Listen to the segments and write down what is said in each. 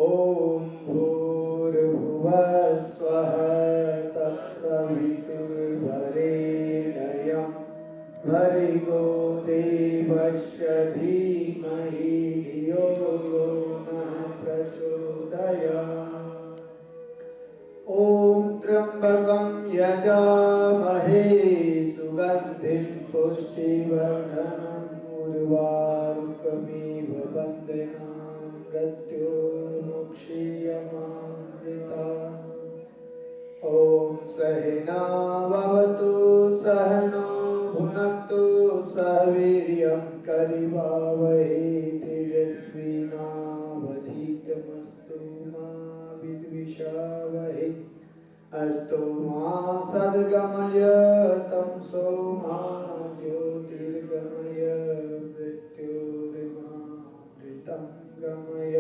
ओम भूर्भुवः स्वः तत्सवितुर्वरेण्यं भर्गो देवस्य धीमहि धियो यो नः प्रचोदयात्। ओम त्र्यंबकं यजामहे सुगंधिं पुष्टिवर्धनम् उर्वारुकमिव बन्धनान् मृत्योर्मुक्षीयमामृतात्। ओम सहना भवतु सहनौ भुनक्तु सह वीर्यं करवावहै तेजस्विनावधीतमस्तु मा विद्विषावहै। अस्तु मा सद्गमय तमसो मा ज्योतिर्गमय मृत्योर्मामृतं गमय।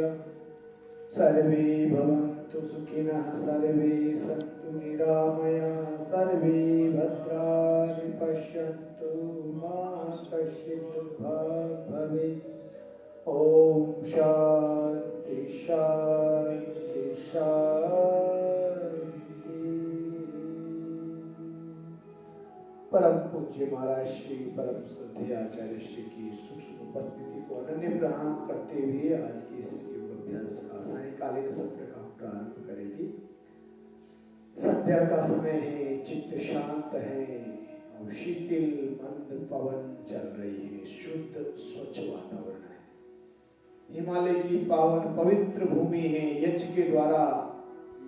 सर्वे भवन्तु सुखिनः सर्वे सन्तु निरामयाः सर्वे भद्राणि पश्यन्तु मा कश्चित् दुःखभाग् भवेत्। ओम शांति शांति शांति। परम पूज्य महाराज श्री परम श्रद्धेय आचार्य श्री की सूक्ष्म उपस्थिति को अनन्य प्रणाम करते हुए आज की इस योग अभ्यास का सायंकालीन सत्र का प्रारंभ करेगी। संध्या का समय है, चित्त शांत है और शीतल मंद पवन चल रही है, शुद्ध स्वच्छ वातावरण है। हिमालय की पावन पवित्र भूमि है, यज्ञ के द्वारा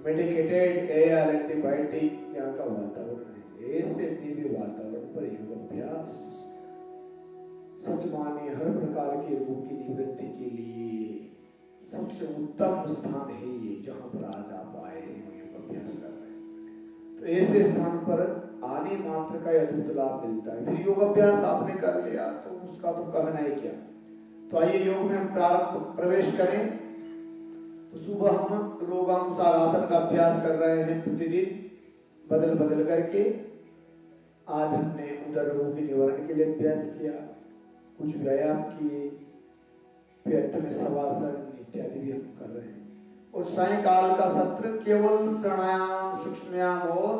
मेडिकेटेड एयर एंटीबायोटिक यहाँ का वातावरण है। ऐसे दिव्य वातावरण पर योग अभ्यास सच माने हर प्रकार के रोग की निवृत्ति के लिए सबसे उत्तम स्थान है ये, जहां पर आज आप आए हैं योग अभ्यास कर रहे हैं। तो ऐसे स्थान पर आने मात्र का अद्भुत लाभ मिलता है। फिर योग अभ्यास आपने कर लिया तो उसका तो कहना ही क्या। तो आइए योग में हम प्रवेश करें। तो सुबह हम रोगानुसार आसन का अभ्यास कर रहे हैं प्रतिदिन बदल बदल करके। आज हमने उदर रोग के निवारण के लिए अभ्यास किया, कुछ व्यायाम किए, पेट में शवासन इत्यादि भी हम कर रहे हैं। और सायंकाल का सत्र केवल प्राणायाम, सूक्ष्म और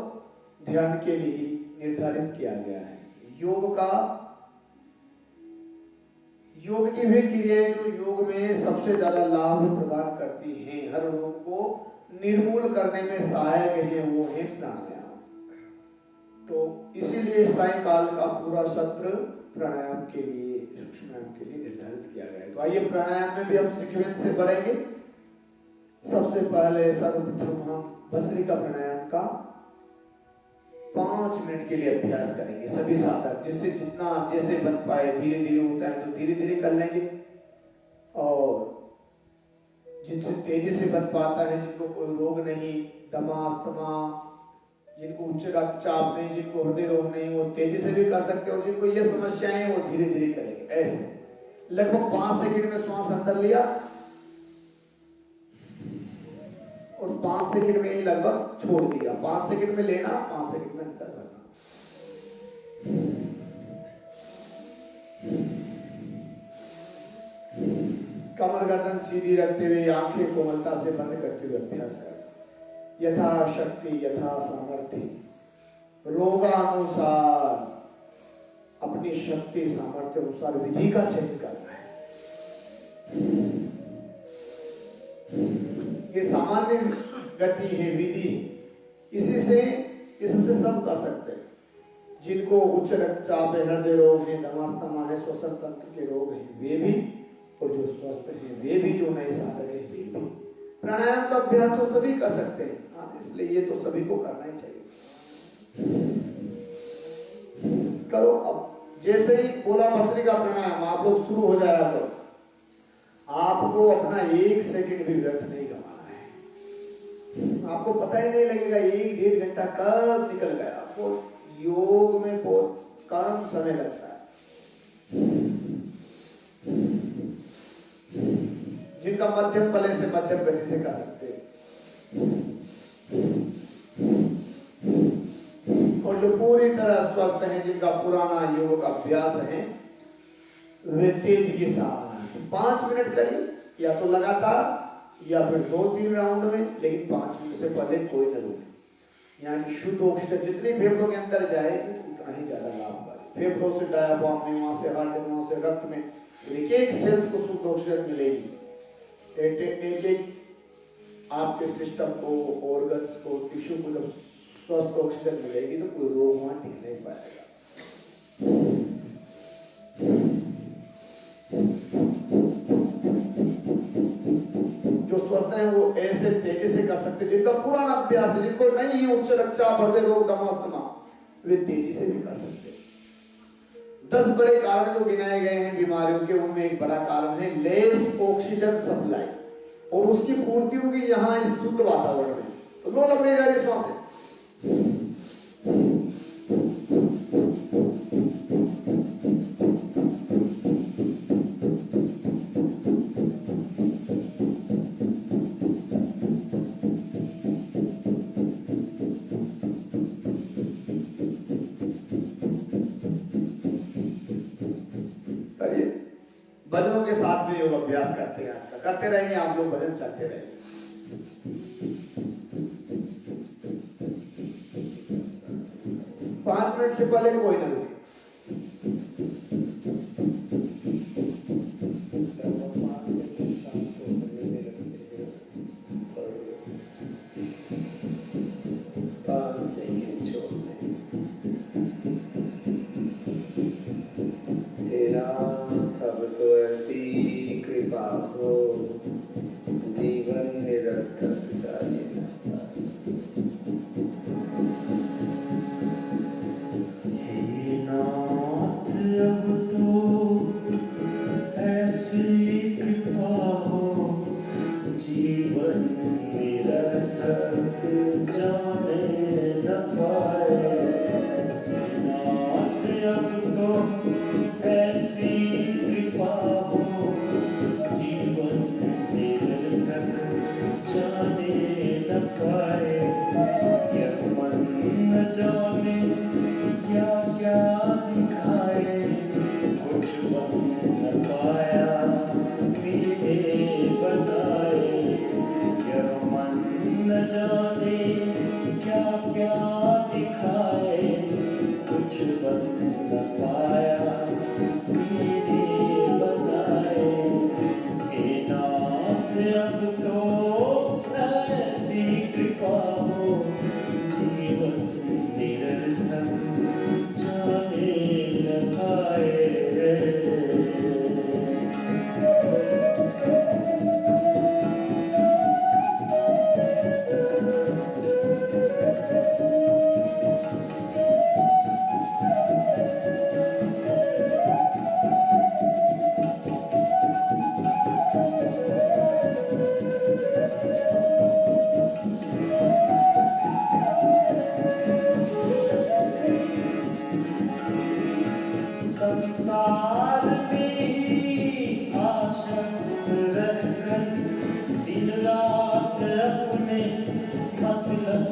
ध्यान के लिए निर्धारित किया गया है। योग की वे क्रियाएं जो योग में सबसे ज्यादा लाभ प्रदान करती हैं, हर रोग को निर्मूल करने में सहायक है, वो है प्राणायाम। तो इसीलिए सायंकाल का पूरा सत्र प्राणायाम के लिए, सूक्ष्म के लिए निर्धारित किया गया है। तो आइए प्राणायाम में भी हम सीक्वेंस से बढ़ेंगे। सबसे पहले सर्वप्रथम हम भस्त्रिका प्राणायाम का 5 मिनट के लिए अभ्यास करेंगे सभी साधक, जिससे जितना जैसे बन पाए, धीरे धीरे होता है तो धीरे धीरे कर लेंगे। और जिनसे तेजी से बन पाता है, जिनको कोई रोग नहीं, दमा, अस्थमा, जिनको उच्च रक्तचाप नहीं, जिनको हृदय रोग नहीं, वो तेजी से भी कर सकते हैं। और जिनको ये समस्याएं वो धीरे धीरे करेंगे। ऐसे लगभग 5 सेकंड में श्वास अंदर लिया और 5 सेकंड में ही लगभग छोड़ दिया। 5 सेकंड में लेना, 5 सेकंड में अंदर करना। कमर गर्दन सीधी रखते हुए आंखें कोमलता से बंद करते हुए अभ्यास करना। यथाशक्ति यथा सामर्थ्य रोगानुसार अपनी शक्ति सामर्थ्य अनुसार विधि का चयन करना है। ये सामान्य गति है, विधि। इससे सब कर सकते हैं। जिनको उच्च रक्तचाप है, हृदय रोग है, दमास्तमा है, श्वसन तंत्र के रोग हैं, वे भी, और जो स्वस्थ हैं वे भी, जो नए साधक हैं वे भी। प्राणायाम का अभ्यास तो सभी कर सकते हैं, इसलिए ये तो सभी को करना ही चाहिए। करो। अब जैसे ही बोला भस्त्रिका प्राणायाम, आप लोग शुरू हो जाया करो। आपको अपना 1 सेकंड भी व्यर्थ नहीं गंवाना है। आपको पता ही नहीं लगेगा 1-1.5 घंटा कब निकल गया। आपको योग में बहुत कम समय लगता है। जिनका मध्यम बले से मध्यम गति से कर सकते हैं, और जो पूरी तरह स्वस्थ हैं, जिनका पुराना योग अभ्यास है, वे तेज के साथ 5 मिनट करिए, या तो लगातार या फिर 2-3 राउंड में, लेकिन 5 मिनट से पहले कोई न रुके। यहाँ की शुद्ध ऑक्सीजन जितनी फेफड़ों के अंदर जाएगी उतना ही ज्यादा लाभकारी। फेफड़ों से डायाफ्राम में, वहां से हार्ट में, वहां से रक्त में, एक एक सेल्स को शुद्ध ऑक्सीजन मिलेगी। एक आपके सिस्टम को, ऑर्गन्स को, टिश्यू को जब स्वस्थ ऑक्सीजन मिलेगी तो कोई रोग वहां टिक नहीं पाएगा। जो स्वस्थ है वो ऐसे तेजी से कर सकते, जिनका पुराना अभ्यास है, जिनको नहीं है उच्च रक्तचाप, हृदय रोग, दमा, वे तेजी से भी कर सकते। 10 बड़े कारण जो गिनाए गए हैं बीमारियों के, उनमें एक बड़ा कारण है लेस ऑक्सीजन सप्लाई, और उसकी पूर्ति होगी यहाँ इस शुद्ध वातावरण में। तो लो लंबी गहरी सांसें। भजनों के साथ में योग अभ्यास करते हैं, आजकल करते रहेंगे आप लोग, भजन चलते रहेंगे। 5 मिनट से पहले कोई ना रुके। कृपा हो जीवन निरर्थक जाए ना। हे नाथ अब तो ऐसी कृपा हो जीवन निरर्थक जाने न पाए। नाथ अब तो ऐसी कृपा हो जीवन निरर्थक जाने न पाए। यह मन न जाने क्या क्या दिखाए, कुछ बन न पाया मेरे बताए। यह मन न जाने क्या क्या दिखाए, कुछ बन न पाया मेरे बताए। हे नाथ अब तो ऐसी कृपा हो जीवन निरर्थक जाने न पाए। संसार में आसक्त रहकर दिन रात अपने मतलब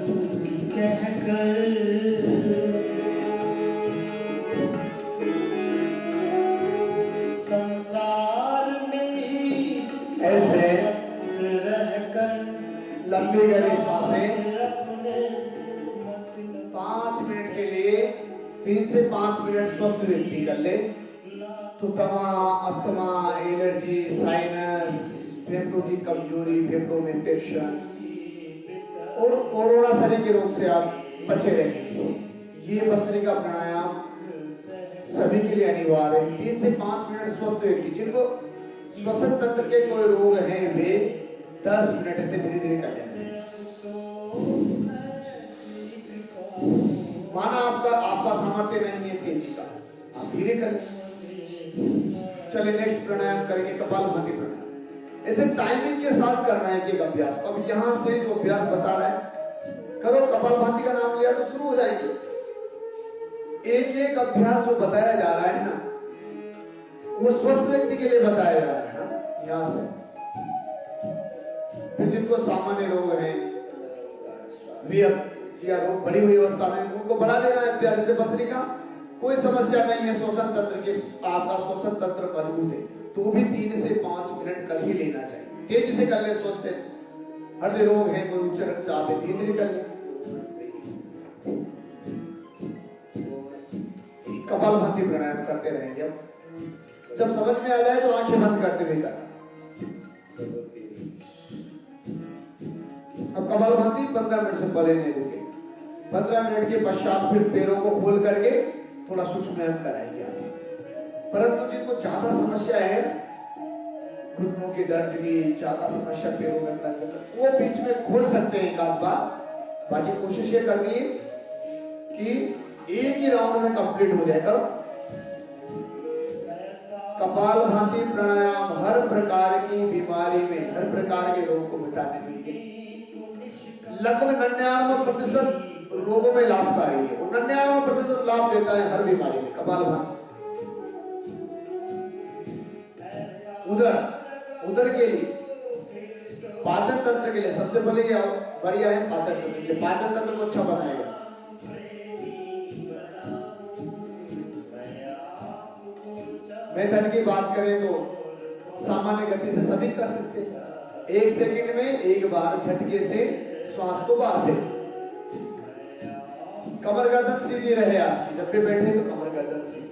कहकर, संसार में ऐसे रहकर लंबी गहरी सांसें 5 मिनट के लिए 3 से 5 मिनट स्वस्थ व्यक्ति कर ले तो दमा, अस्थमा, एलर्जी, साइनस, फेफड़ों की कमजोरी, फेफड़ों में इन्फेक्शन और कोरोना शरीर के रोग से आप बचे रहेंगे। ये भस्त्रिका प्राणायाम सभी के लिए अनिवार्य है। 3 से 5 मिनट स्वस्थ व्यक्ति जिनको श्वसन तंत्र के कोई रोग हैं वे 10 मिनट से धीरे धीरे कर लेंगे। माना आपका सामर्थ्य नहीं है तेजी का, आप धीरे करें। चलिए नेक्स्ट प्राणायाम करेंगे कपालभाति प्राणायाम। ऐसे टाइमिंग के साथ करना है कि अभ्यास। अब यहां से जो अभ्यास बता रहा है करो, कपालभाति का नाम लिया तो शुरू हो जाएंगे। एक एक अभ्यास जो बताया जा रहा है ना वो स्वस्थ व्यक्ति के लिए बताया जा रहा है ना। यहां से फिर जिनको सामान्य रोग हैं या रोग बढ़ी हुई अवस्था में उनको बढ़ा देना है अभ्यास। जैसे भस्त्रिका कोई समस्या नहीं है, श्वसन तंत्र की आपका श्वसन तंत्र मजबूत है तो वो भी 3 से 5 मिनट कर ही लेना चाहिए। तेजी से कर ले, स्वस्थ है। हृदय रोग है, कोई उच्च रक्तचाप है, धीरे धीरे कर ले। कपालभाति प्राणायाम करते रहेंगे। जब समझ में आ जाए तो आंखें बंद करते हुए करना। अब कपालभाति 15 मिनट से पहले नहीं रुके। 15 मिनट के पश्चात फिर पैरों को खोल करके थोड़ा सूक्ष्म व्यायाम कराएंगे आप। परंतु जिनको ज्यादा समस्या है, घुटनों के दर्द की ज्यादा समस्या, पैरों में दर्द, वो बीच में खोल सकते हैं एक आध बार। बाकी कोशिश ये करनी है कि एक ही राउंड में कंप्लीट हो जाए। करो कपालभाति प्राणायाम हर प्रकार की बीमारी में, हर प्रकार के रोग को मिटाने के लिए लगभग 99% रोगों में लाभकारी है और 99% लाभ देता है हर बीमारी में कपालभाति। उदर के लिए, पाचन तंत्र के लिए सबसे पहले ये बढ़िया है। पाचन तंत्र के लिए, पाचन तंत्र को अच्छा बनाएगा। मेथड की बात करें तो सामान्य गति से सभी कर सकते हैं। 1 सेकंड में एक बार झटके से श्वास को बाहर फेंक। कमर गर्दन सीधी रहे आपकी, जब भी बैठे तो कमर गर्दन सीधी।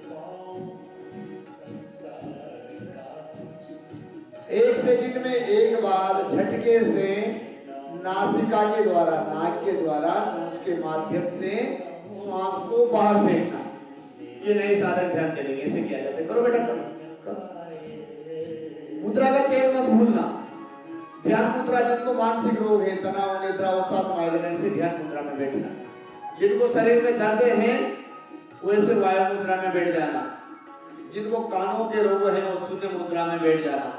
1 सेकंड में एक बार झटके से नासिका के द्वारा, नाक के द्वारा, नोज के माध्यम से श्वास को बाहर फेंकना। ये नए साधक ध्यान देंगे, ऐसे किया जाता है। करो बेटा, करो। मुद्रा का चयन मत भूलना। ध्यान मुद्रा, जिनको मानसिक रोग है, तनाव, निद्रा, अवसाद, माइग्रेन से ध्यान मुद्रा में बैठना। जिनको शरीर में दर्द है वैसे वायु मुद्रा में बैठ जाना। जिनको कानों के रोग है वो शून्य मुद्रा में बैठ जाना।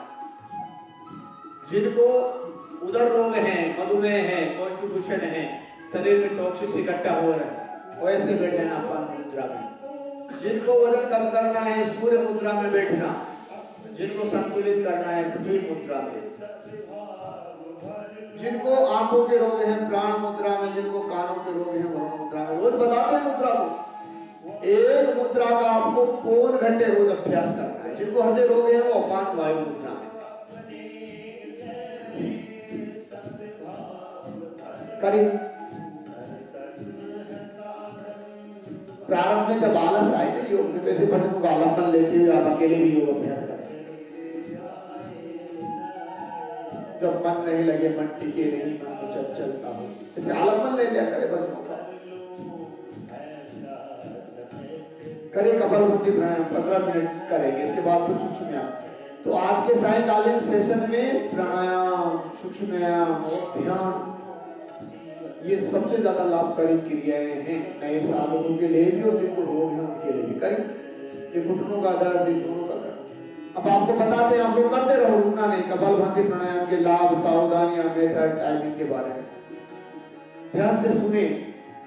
जिनको उदर रोग है, मधुमेह है, कॉन्स्टिट्यूशन है, शरीर में टॉक्सिस इकट्ठा हो रहा है, वैसे बैठ जाना अपन मुद्रा में। जिनको वजन कम करना है सूर्य मुद्रा में बैठना। जिनको संतुलित करना है पृथ्वी मुद्रा में। जिनको आंखों के रोग हैं प्राण मुद्रा में। जिनको कानों के रोग हैं वरुण मुद्रा में। रोज बताते हैं मुद्रा को। एक मुद्रा का आपको पौन घंटे रोज अभ्यास करना है। जिनको हृदय रोग है वो अपान वायु मुद्रा में करें। प्रारंभ में जब आलस आए ना योग में, वैसे भजनों का आलम्बन लेते हुए आप अकेले भी योग अभ्यास कर सकते। जब मन नहीं लगे, मन टिके नहीं, मन को चल चलता हो, ऐसे आलम्बन ले लिया करे भजनों का। करें कपालभाति प्राणायाम 15 मिनट करेंगे, इसके बाद फिर सूक्ष्म व्यायाम। तो आज के सायंकालीन सेशन में प्राणायाम, सूक्ष्म व्यायाम और ध्यान, ये सबसे ज्यादा लाभकारी क्रियाएं हैं नए साधकों के लिए भी और जिनको रोग है उनके लिए भी। करें ये घुटनों का दर्द, जोड़ों का दर्द। अब आपको बताते हैं, आप लोग करते रहो, रुकना नहीं। कपालभाति प्राणायाम के लाभ, सावधानियां, मेथड, टाइमिंग के बारे में ध्यान से सुने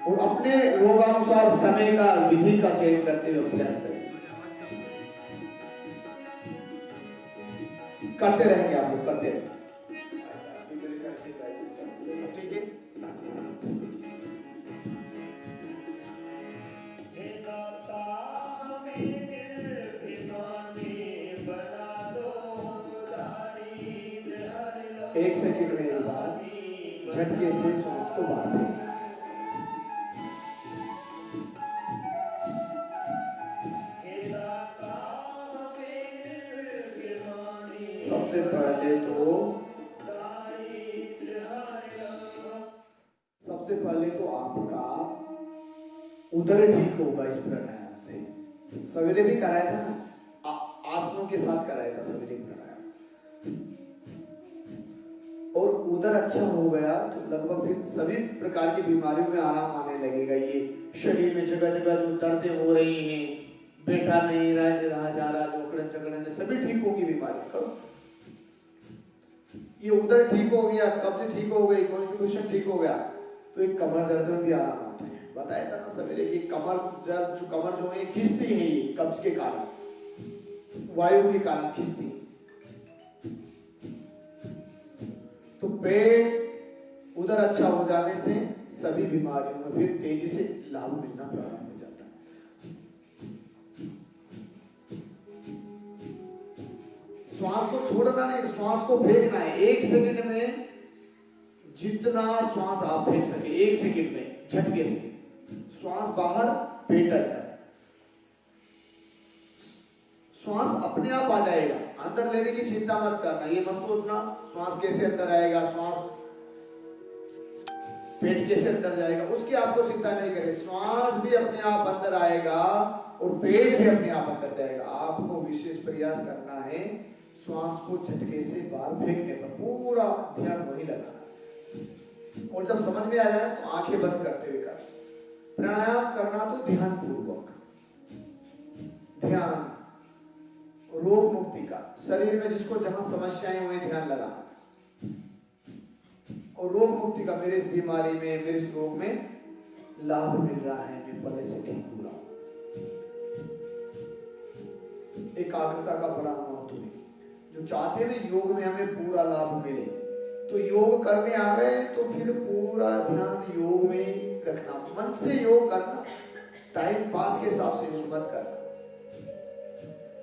और अपने रोगानुसार समय का, विधि का चयन करते हुए अभ्यास करें। करते रहेंगे आप लोग, करते रहेंगे। ठीक है। एक सेकंड में एक बार झटके से श्वास को बाहर फेंकना। सबसे पहले तो आपका उदर ठीक होगा इस प्राणायाम से। सवेरे भी कराया था ना, आसनों के साथ कराया था सवेरे प्राणायाम, और उदर अच्छा हो गया तो लगभग फिर सभी प्रकार की बीमारियों में आराम आने लगेगा। ये शरीर में जगह जगह जो दर्दें हो रही हैं, बैठा नहीं रहा जा रहा, जोकड़न चकड़न, सभी ठीक होगी बीमारी। करो ये उदर ठीक हो गया, कब्ज ठीक हो गई, कॉन्स्टिट्यूशन ठीक हो गया, तो एक कमर दर्द में भी आराम आता है। बताया था ना सवेरे कि कमर दर्द, जो कमर जो है खिंचती है, ये कब्ज के कारण, वायु के कारण खिंचती। तो पेट उधर अच्छा हो जाने से सभी बीमारियों में फिर तेजी से लाभ मिलना प्रारंभ हो जाता है। श्वास को छोड़ना नहीं, श्वास को फेंकना है। 1 सेकंड में जितना श्वास आप फेंक सके, 1 सेकंड में झटके से श्वास बाहर, पेट अंदर। श्वास अपने आप आ जाएगा, अंदर लेने की चिंता मत करना। ये मत सोचना श्वास कैसे अंदर आएगा, श्वास पेट कैसे अंदर जाएगा, उसकी आपको चिंता नहीं करें। श्वास भी अपने आप अंदर आएगा और पेट भी अपने आप अंदर जाएगा। आपको विशेष प्रयास करना है श्वास को झटके से बाहर फेंकने पर पूरा ध्यान वही लगाना। और जब समझ में आ जाए तो आंखें बंद करते हुए कर। प्राणायाम करना तो ध्यान पूर्वक, ध्यान रोग मुक्ति का, शरीर में जिसको जहां समस्याएं हुई ध्यान लगा, और रोग मुक्ति का, मेरे इस बीमारी में, मेरे इस रोग में लाभ मिल रहा है, मैं पहले से ठीक हो रहा हूं। एकाग्रता का बड़ा महत्व है। जो चाहते हैं योग में हमें पूरा लाभ मिले, तो योग करने आ गए तो फिर पूरा ध्यान योग में रखना, मन से योग करना। टाइम पास के हिसाब से योग मत करना।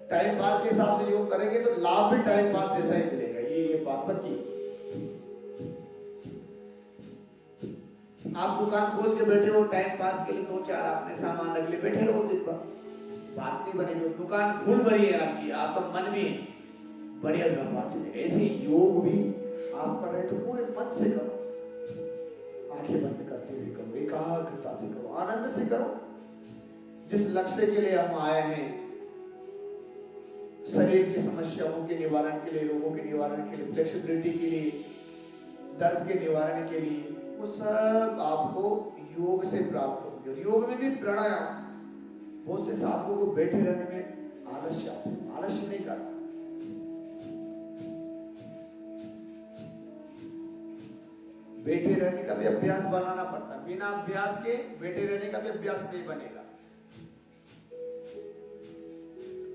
टाइम पास के हिसाब से योग करेंगे तो लाभ भी टाइम पास जैसा ही मिलेगा। ये बात पक्की। आप दुकान खोल के बैठे हो, टाइम पास के लिए 2-4 आपने सामान रख ले, बैठे रहो, दिन भर बात नहीं बनेगी। दुकान फुल भरी है आपकी, आपका मन भी बढ़िया व्यापार चलेगा। ऐसे योग भी आप कर रहे तो पूरे मन से करो, आंखें बंद करते हुए करो, एकाग्रता से करो, आनंद से करो। जिस लक्ष्य के लिए हम आए हैं, शरीर की समस्याओं के निवारण के लिए, रोगों के निवारण के लिए, फ्लेक्सिबिलिटी के लिए, दर्द के निवारण के लिए, वो सब आपको योग से प्राप्त होंगे। और योग में भी प्राणायाम। बहुत से साधुओं को बैठे रहने में आलस्य आता है, आलस्य नहीं करना। बैठे रहने का भी अभ्यास बनाना पड़ता है। बिना अभ्यास के बैठे रहने का भी अभ्यास नहीं बनेगा।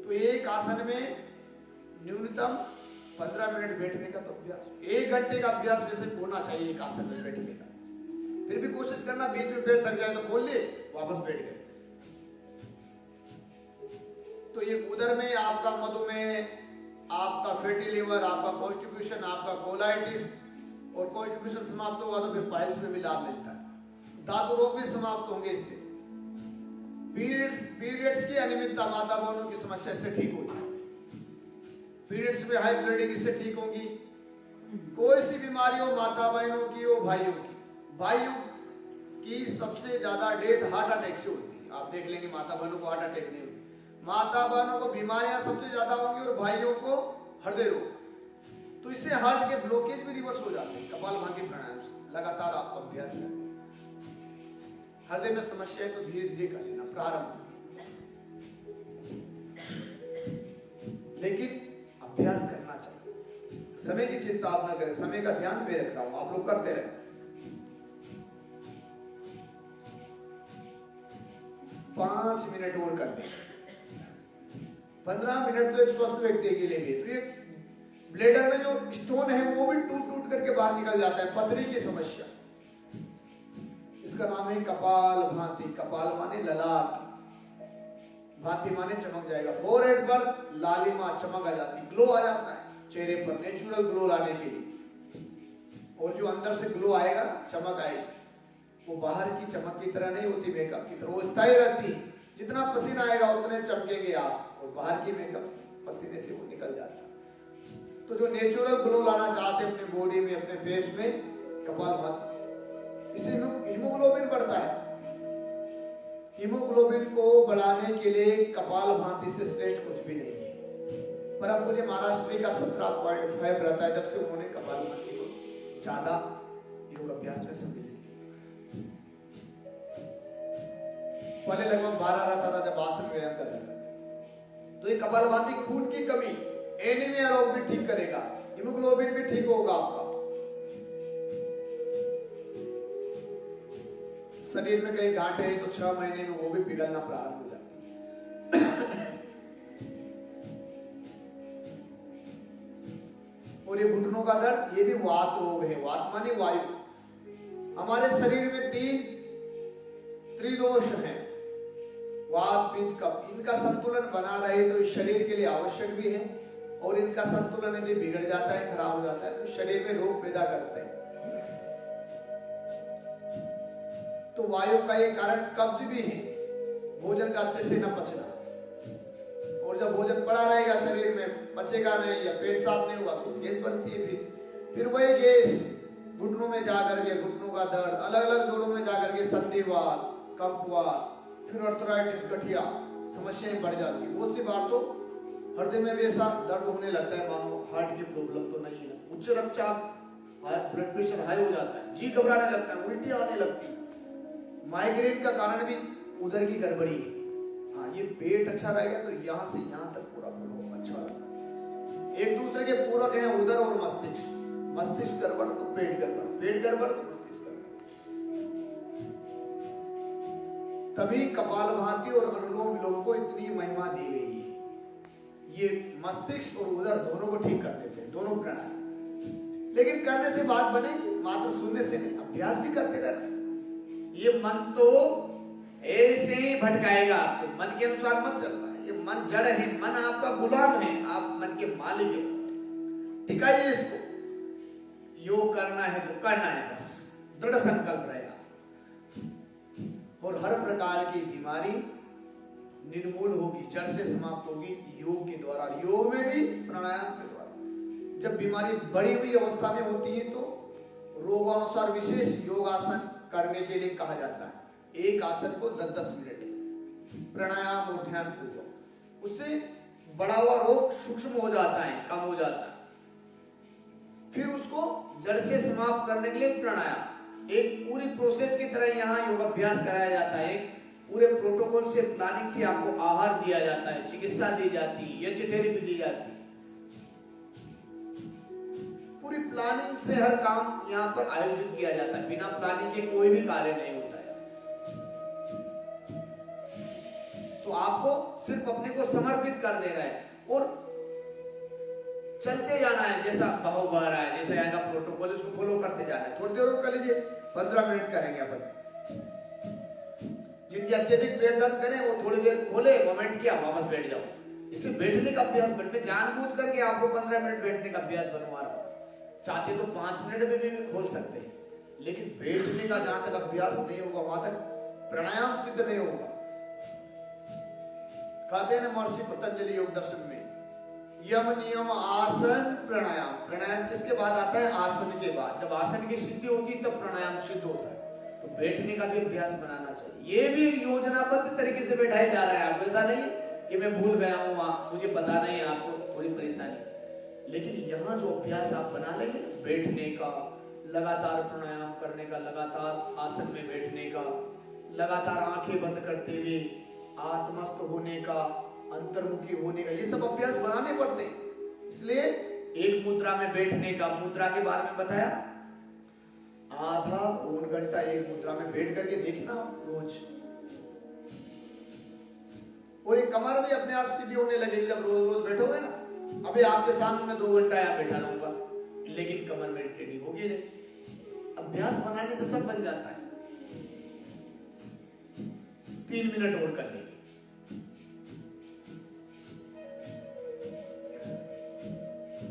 तो एक आसन में न्यूनतम 15 मिनट बैठने का तो अभ्यास, 1 घंटे का अभ्यास वैसे होना चाहिए एक आसन में बैठने का। फिर भी कोशिश करना, बीच में पैर थक जाए तो खोल ले, वापस बैठ गए। तो ये उधर में आपका मधुमेह, आपका फैटी लिवर, आपका कॉन्स्टिपेशन, आपका कोलाइटिस, और कॉन्स्टिपेशन समाप्त होगा तो फिर पाइल्स में भी लाभ मिलता है। धातु रोग भी समाप्त होंगे इससे। पीरियड्स की अनियमितता, माता बहनों की समस्या इससे ठीक होती है। पीरियड्स में हाई ब्लडिंग इससे ठीक होगी। कोई सी बीमारी हो, माता बहनों की हो, भाइयों की, भाइयों की सबसे ज्यादा डेथ हार्ट अटैक से होती है। आप देख लेंगे माता बहनों को हार्ट अटैक नहीं होती, माता बहनों को बीमारियां सबसे ज्यादा होंगी, और भाइयों को हृदय रोग। तो इससे हार्ट के ब्लॉकेज भी रिवर्स हो जाते हैं कपालभाति प्राणायाम से। लगातार आप अभ्यास करें। हृदय में समस्या है तो धीरे धीरे कर लेना, प्रारंभ, लेकिन अभ्यास करना चाहिए। समय की चिंता आप ना करें, समय का ध्यान मैं रख रहा हूं, आप लोग करते रहे। 5 मिनट और कर लें। 15 मिनट तो एक स्वस्थ व्यक्ति के लिए भी। तो ये ब्लेडर में जो स्टोन है वो भी टूट टूट करके बाहर निकल जाता है, पथरी की समस्या। इसका नाम है कपाल भाति। कपाल माने ललाट, भाति माने चमक जाएगा। फोरहेड पर लालिमा, चमक आ जाती, ग्लो आ जाता है चेहरे पर, नेचुरल ग्लो लाने के लिए। और जो अंदर से ग्लो आएगा, चमक आएगी, वो बाहर की चमक की तरह नहीं होती, मेकअप की तरह, वो स्थायी रहती। जितना पसीना आएगा उतने चमकेंगे आप, और बाहर की मेकअप पसीने से वो निकल जाता है। तो जो नेचुरल ग्लो लाना चाहते हैं अपने बॉडी में, अपने फेस में, कपालभाति, इससे हीमोग्लोबिन बढ़ता है। हीमोग्लोबिन को बढ़ाने के लिए कपालभाति से श्रेष्ठ कुछ भी नहीं है। परम पूज्य महाराष्ट्र का 17.5 रहता है, जब से उन्होंने कपालभाति को ज्यादा योग अभ्यास में सम्मिलित किया। पहले लगभग 12 रहता था जब आसन व्यायाम करता था। तो ये कपालभाति खून की कमी, एनीमिया रोग भी ठीक करेगा, हीमोग्लोबिन भी ठीक होगा आपका। शरीर में कहीं गांठें हैं तो 6 महीने में वो भी पिघलना प्रारंभ हो जाती है। और ये घुटनों का दर्द, ये भी वात रोग है। वात माने वायु। हमारे शरीर में 3 त्रिदोष हैं, वात, पित्त, कफ। इनका संतुलन बना रहे तो इस शरीर के लिए आवश्यक भी है और इनका संतुलन यदि बिगड़ जाता है, खराब हो जाता है, तो शरीर में रोग पैदा करते हैं। तो वायु का ये कारण कब्ज भी है, भोजन का अच्छे से न पचना। और जब भोजन पड़ा रहेगा शरीर में, पचेगा नहीं या पेट साफ नहीं होगा तो गैस बनती है। फिर वही गैस घुटनों में जाकर के घुटनों का दर्द, अलग अलग जोड़ों में जाकर के संधिवात, कफवात, फिर अर्थराइटिस, गठिया समस्याएं बढ़ जाती है। बहुत सी बार तो हृदय में भी ऐसा दर्द होने लगता है मानो हार्ट की प्रॉब्लम तो नहीं है। उच्च रक्तचाप, ब्लड प्रेशर हाई हो जाता है, जी घबराने लगता है, उल्टी आने लगती है। माइग्रेन का कारण भी उधर की गड़बड़ी है। हाँ, ये पेट अच्छा रहेगा तो यहाँ से यहाँ तक पूरा फ्लो अच्छा रहता है। एक दूसरे के पूरक हैं उदर और मस्तिष्क। मस्तिष्क गड़बड़ तो पेट गड़बड़, पेट गड़बड़ तो मस्तिष्क गड़बड़। तभी कपालभाति और अनुलोम विलोम को इतनी महिमा दी गई है। ये मस्तिष्क और उदर दोनों को ठीक कर देते हैं, दोनों प्राणायाम। लेकिन करने से बात बनेगी, मात्र सुनने से नहीं, अभ्यास भी करते रहना। ये मन तो ऐसे ही भटकाएगा आपको, मन के अनुसार मत चलना है। ये मन जड़ है, मन आपका गुलाम है, आप मन के मालिक हैं। टिकाइए इसको। योग करना है तो करना है, बस दृढ़ संकल्प रहेगा और हर प्रकार की बीमारी निर्मूल होगी, जड़ से समाप्त होगी योग के द्वारा। योग में भी प्राणायाम के द्वारा। जब बीमारी बढ़ी हुई अवस्था में होती है तो रोगानुसार विशेष योगासन करने के लिए कहा जाता है। एक आसन को 10-10 मिनट प्राणायाम और ध्यान पूर्वक, उससे बड़ा हुआ रोग सूक्ष्म हो जाता है, कम हो जाता है। फिर उसको जड़ से समाप्त करने के लिए प्राणायाम एक पूरी प्रोसेस की तरह यहाँ योगाभ्यास कराया जाता है। एक पूरे प्रोटोकॉल से, प्लानिंग से आपको आहार दिया जाता है, चिकित्सा दी जाती है, यज्ञ थेरेपी दी जाती है। पूरी प्लानिंग से हर काम यहाँ पर आयोजित किया जाता है। बिना प्लानिंग के कोई भी कार्य नहीं होता है। तो आपको सिर्फ अपने को समर्पित कर देना है और चलते जाना है। जैसा बहाव बह रहा है, जैसा यहाँ का प्रोटोकॉल, उसको फॉलो करते जाना है। थोड़ी देर और कर लीजिए, 15 मिनट करेंगे अपन। जिनकी अत्यधिक पेट दर्द करें वो थोड़ी देर खोले, मोमेंट किया, वापस बैठ जाओ। इससे बैठने का अभ्यास बनते, जानबूझ करके आपको 15 मिनट बैठने का अभ्यास बनवा रहा हूं। चाहते तो 5 मिनट में भी खोल सकते हैं, लेकिन बैठने का जहां तक अभ्यास नहीं होगा वहां तक प्राणायाम सिद्ध नहीं होगा। कहते हैं महर्षि पतंजलि योग दर्शन में, यम नियम आसन प्राणायाम। प्राणायाम किसके बाद आता है? आसन के बाद। जब आसन की सिद्धि होती है तब प्राणायाम सिद्ध होता है। तो बैठने का भी अभ्यास बनाना चाहिए। ये भी योजनाबद्ध तरीके से बैठाया जा रहा है। आप ऐसा नहीं कि मैं भूल गया हूँ, मुझे पता नहीं, आपको थोड़ी परेशानी। लेकिन यहाँ जो अभ्यास आप बना लेंगे, बैठने का, लगातार प्राणायाम करने का, लगातार आसन में बैठने का, लगातार आंखें बंद करते हुए आत्मस्थ होने का, अंतर्मुखी होने का, ये सब अभ्यास बनाने पड़ते हैं। इसलिए एक मुद्रा में बैठने का, मुद्रा के बारे में बताया, आधा पौन घंटा एक मुद्रा में बैठ करके देखना रोज। और ये कमर भी अपने आप सीधी होने लगेगी जब रोज रोज बैठोगे ना। अभी आपके सामने में 2 घंटा यहाँ बैठा रहूंगा, लेकिन कमर मेरी टेढ़ी होगी नहीं। अभ्यास बनाने से सब बन जाता है। 3 मिनट और कर लेंगे।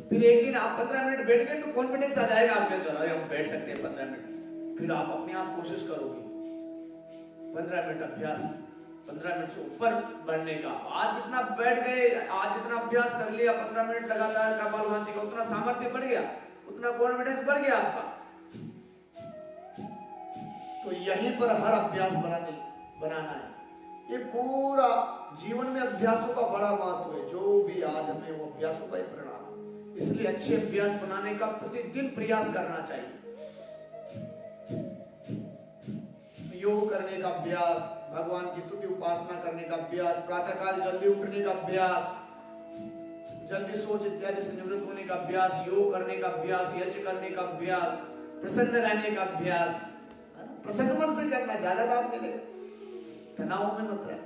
फिर एक दिन आप 15 मिनट बैठ गए तो कॉन्फिडेंस आ जाएगा आपके अंदर, अरे हम बैठ सकते हैं 15 मिनट। फिर आप अपने आप कोशिश करोगे 15 मिनट अभ्यास, 15 मिनट से ऊपर बढ़ने का। आज जितना बैठ गए, आज जितना अभ्यास कर लिया, 15 मिनट लगातार कपालभाति का, उतना सामर्थ्य बढ़ गया, उतना कॉन्फिडेंस बढ़ गया आपका। तो यहीं पर हर अभ्यास बनाना है। ये पूरा जीवन में अभ्यासों का बड़ा महत्व है। जो भी आज हमें वो अभ्यासों का ही परिणाम। इसलिए अच्छे अभ्यास बनाने का प्रतिदिन प्रयास करना चाहिए। योग करने का अभ्यास, भगवान की स्तुति उपासना करने का अभ्यास, प्रातःकाल जल्दी उठने का अभ्यास, जल्दी सोच इत्यादि से निवृत्त होने का अभ्यास, योग करने का अभ्यास, यज्ञ करने का अभ्यास, प्रसन्न रहने का अभ्यास। प्रसन्न मन से करना, ज्यादा लाभ मिलेगा, तनाव में मत रहे।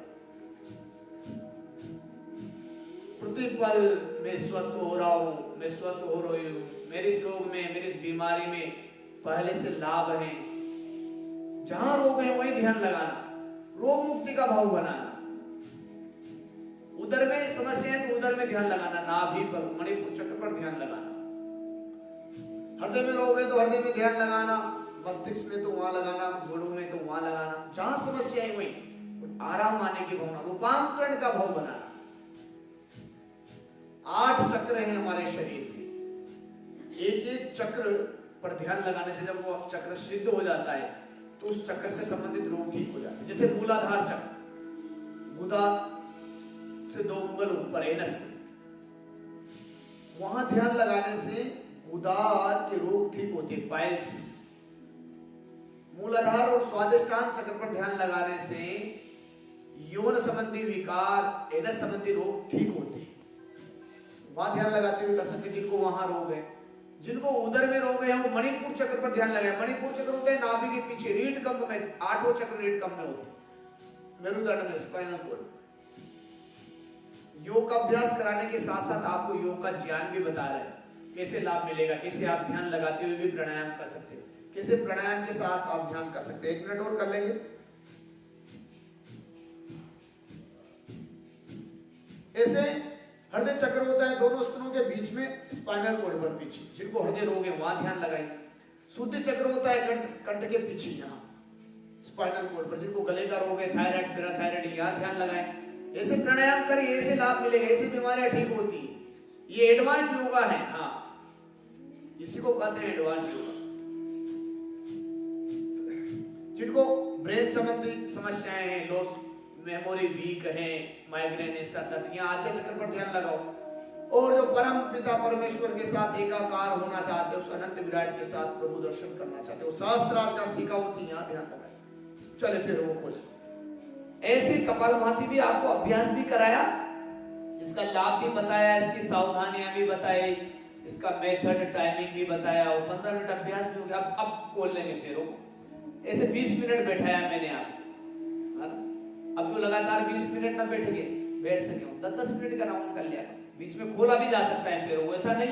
प्रतिपल मैं स्वस्थ हो रहा हूँ, मैं स्वस्थ हो रही हूँ, मेरे इस रोग में, मेरी इस बीमारी में पहले से लाभ है। जहां रोग है वही ध्यान लगाना, रोग मुक्ति का भाव बनाना, उदर में समस्या है तो उदर में ध्यान लगाना, नाभि पर, मणिपुर चक्र पर ध्यान लगाना। हृदय में रोग है तो हृदय में ध्यान लगाना, मस्तिष्क में तो वहां लगाना, जोड़ों में तो वहां लगाना, जहां समस्याएं हुई आराम आने की भावना, रूपांतरण का भाव बनाना। 8 चक्र हैं हमारे शरीर में, एक एक चक्र पर ध्यान लगाने से जब वो चक्र सिद्ध हो जाता है तो उस चक्र से संबंधित रोग ठीक हो जाते हैं। जैसे मूलाधार चक्र, गुदा से 2 उंगल ऊपर एनस, वहां ध्यान लगाने से गुदा के रोग ठीक होते हैं, पाइल्स। मूलाधार और स्वादिष्टान चक्र पर ध्यान लगाने से यौन संबंधी विकार, एनस संबंधी रोग ठीक होते हैं। वहां ध्यान लगाते हुए कर सकते, जिनको वहां रोग है। जिनको उदर में रोग है वो मणिपुर चक्र पर ध्यान लगाए। मणिपुर चक्र होता है नाभि के पीछे, रीढ़ कम्ब में, 8 चक्र रीढ़ कम्ब में होते हैं, मेरुदंड में, स्पाइनल कॉर्ड। योग का अभ्यास कराने के साथ साथ आपको योग का ज्ञान भी बता रहे हैं, कैसे लाभ मिलेगा, कैसे आप ध्यान लगाते हुए भी प्राणायाम कर सकते हैं, कैसे प्राणायाम के साथ आप ध्यान कर सकते हैं। 1 मिनट और कर लेंगे। ऐसे हृदय चक्र होता है दोनों स्तनों के बीच में, स्पाइनल कॉर्ड पर पीछे, जिनको हृदय रोग है वहां ध्यान लगाएं। शुद्ध चक्र होता है कंठ के पीछे, यहाँ स्पाइनल कॉर्ड पर, जिनको गले का रोग है, थायराइड, पैराथायराइड, यहाँ ध्यान लगाएं। ऐसे प्राणायाम करिए, ऐसे लाभ मिलेगा, ऐसे बीमारियां ठीक होती है। ये एडवांस योगा है, हाँ, इसी को कहते हैं एडवांस योगा। जिनको ब्रेन संबंधी समस्याएं हैं, लॉस मेमोरी वीक है, माइग्रेन है, सर दर्द, यहाँ आज्ञा चक्र पर ध्यान लगाओ। और जो परम पिता परमेश्वर के साथ एकाकार होना चाहते हो, उस अनंत विराट के साथ प्रभु दर्शन करना चाहते हो, सहस्त्रार्चा सीखा होती है, यहाँ ध्यान लगाए। चले फिर वो खोले। ऐसे कपालभाति भी आपको अभ्यास भी कराया, इसका लाभ भी बताया, इसकी सावधानियां भी बताई, इसका मेथड, टाइमिंग भी बताया, और 15 मिनट अभ्यास भी हो गया। अब खोल लेंगे पैरों को। ऐसे 20 मिनट बैठाया मैंने आपको, अब जो लगातार 20 मिनट ना बैठ सके, 10-10 मिनट का राउंड कर लिया। बीच में खोला भी जा सकता है पैरों को, ऐसा नहीं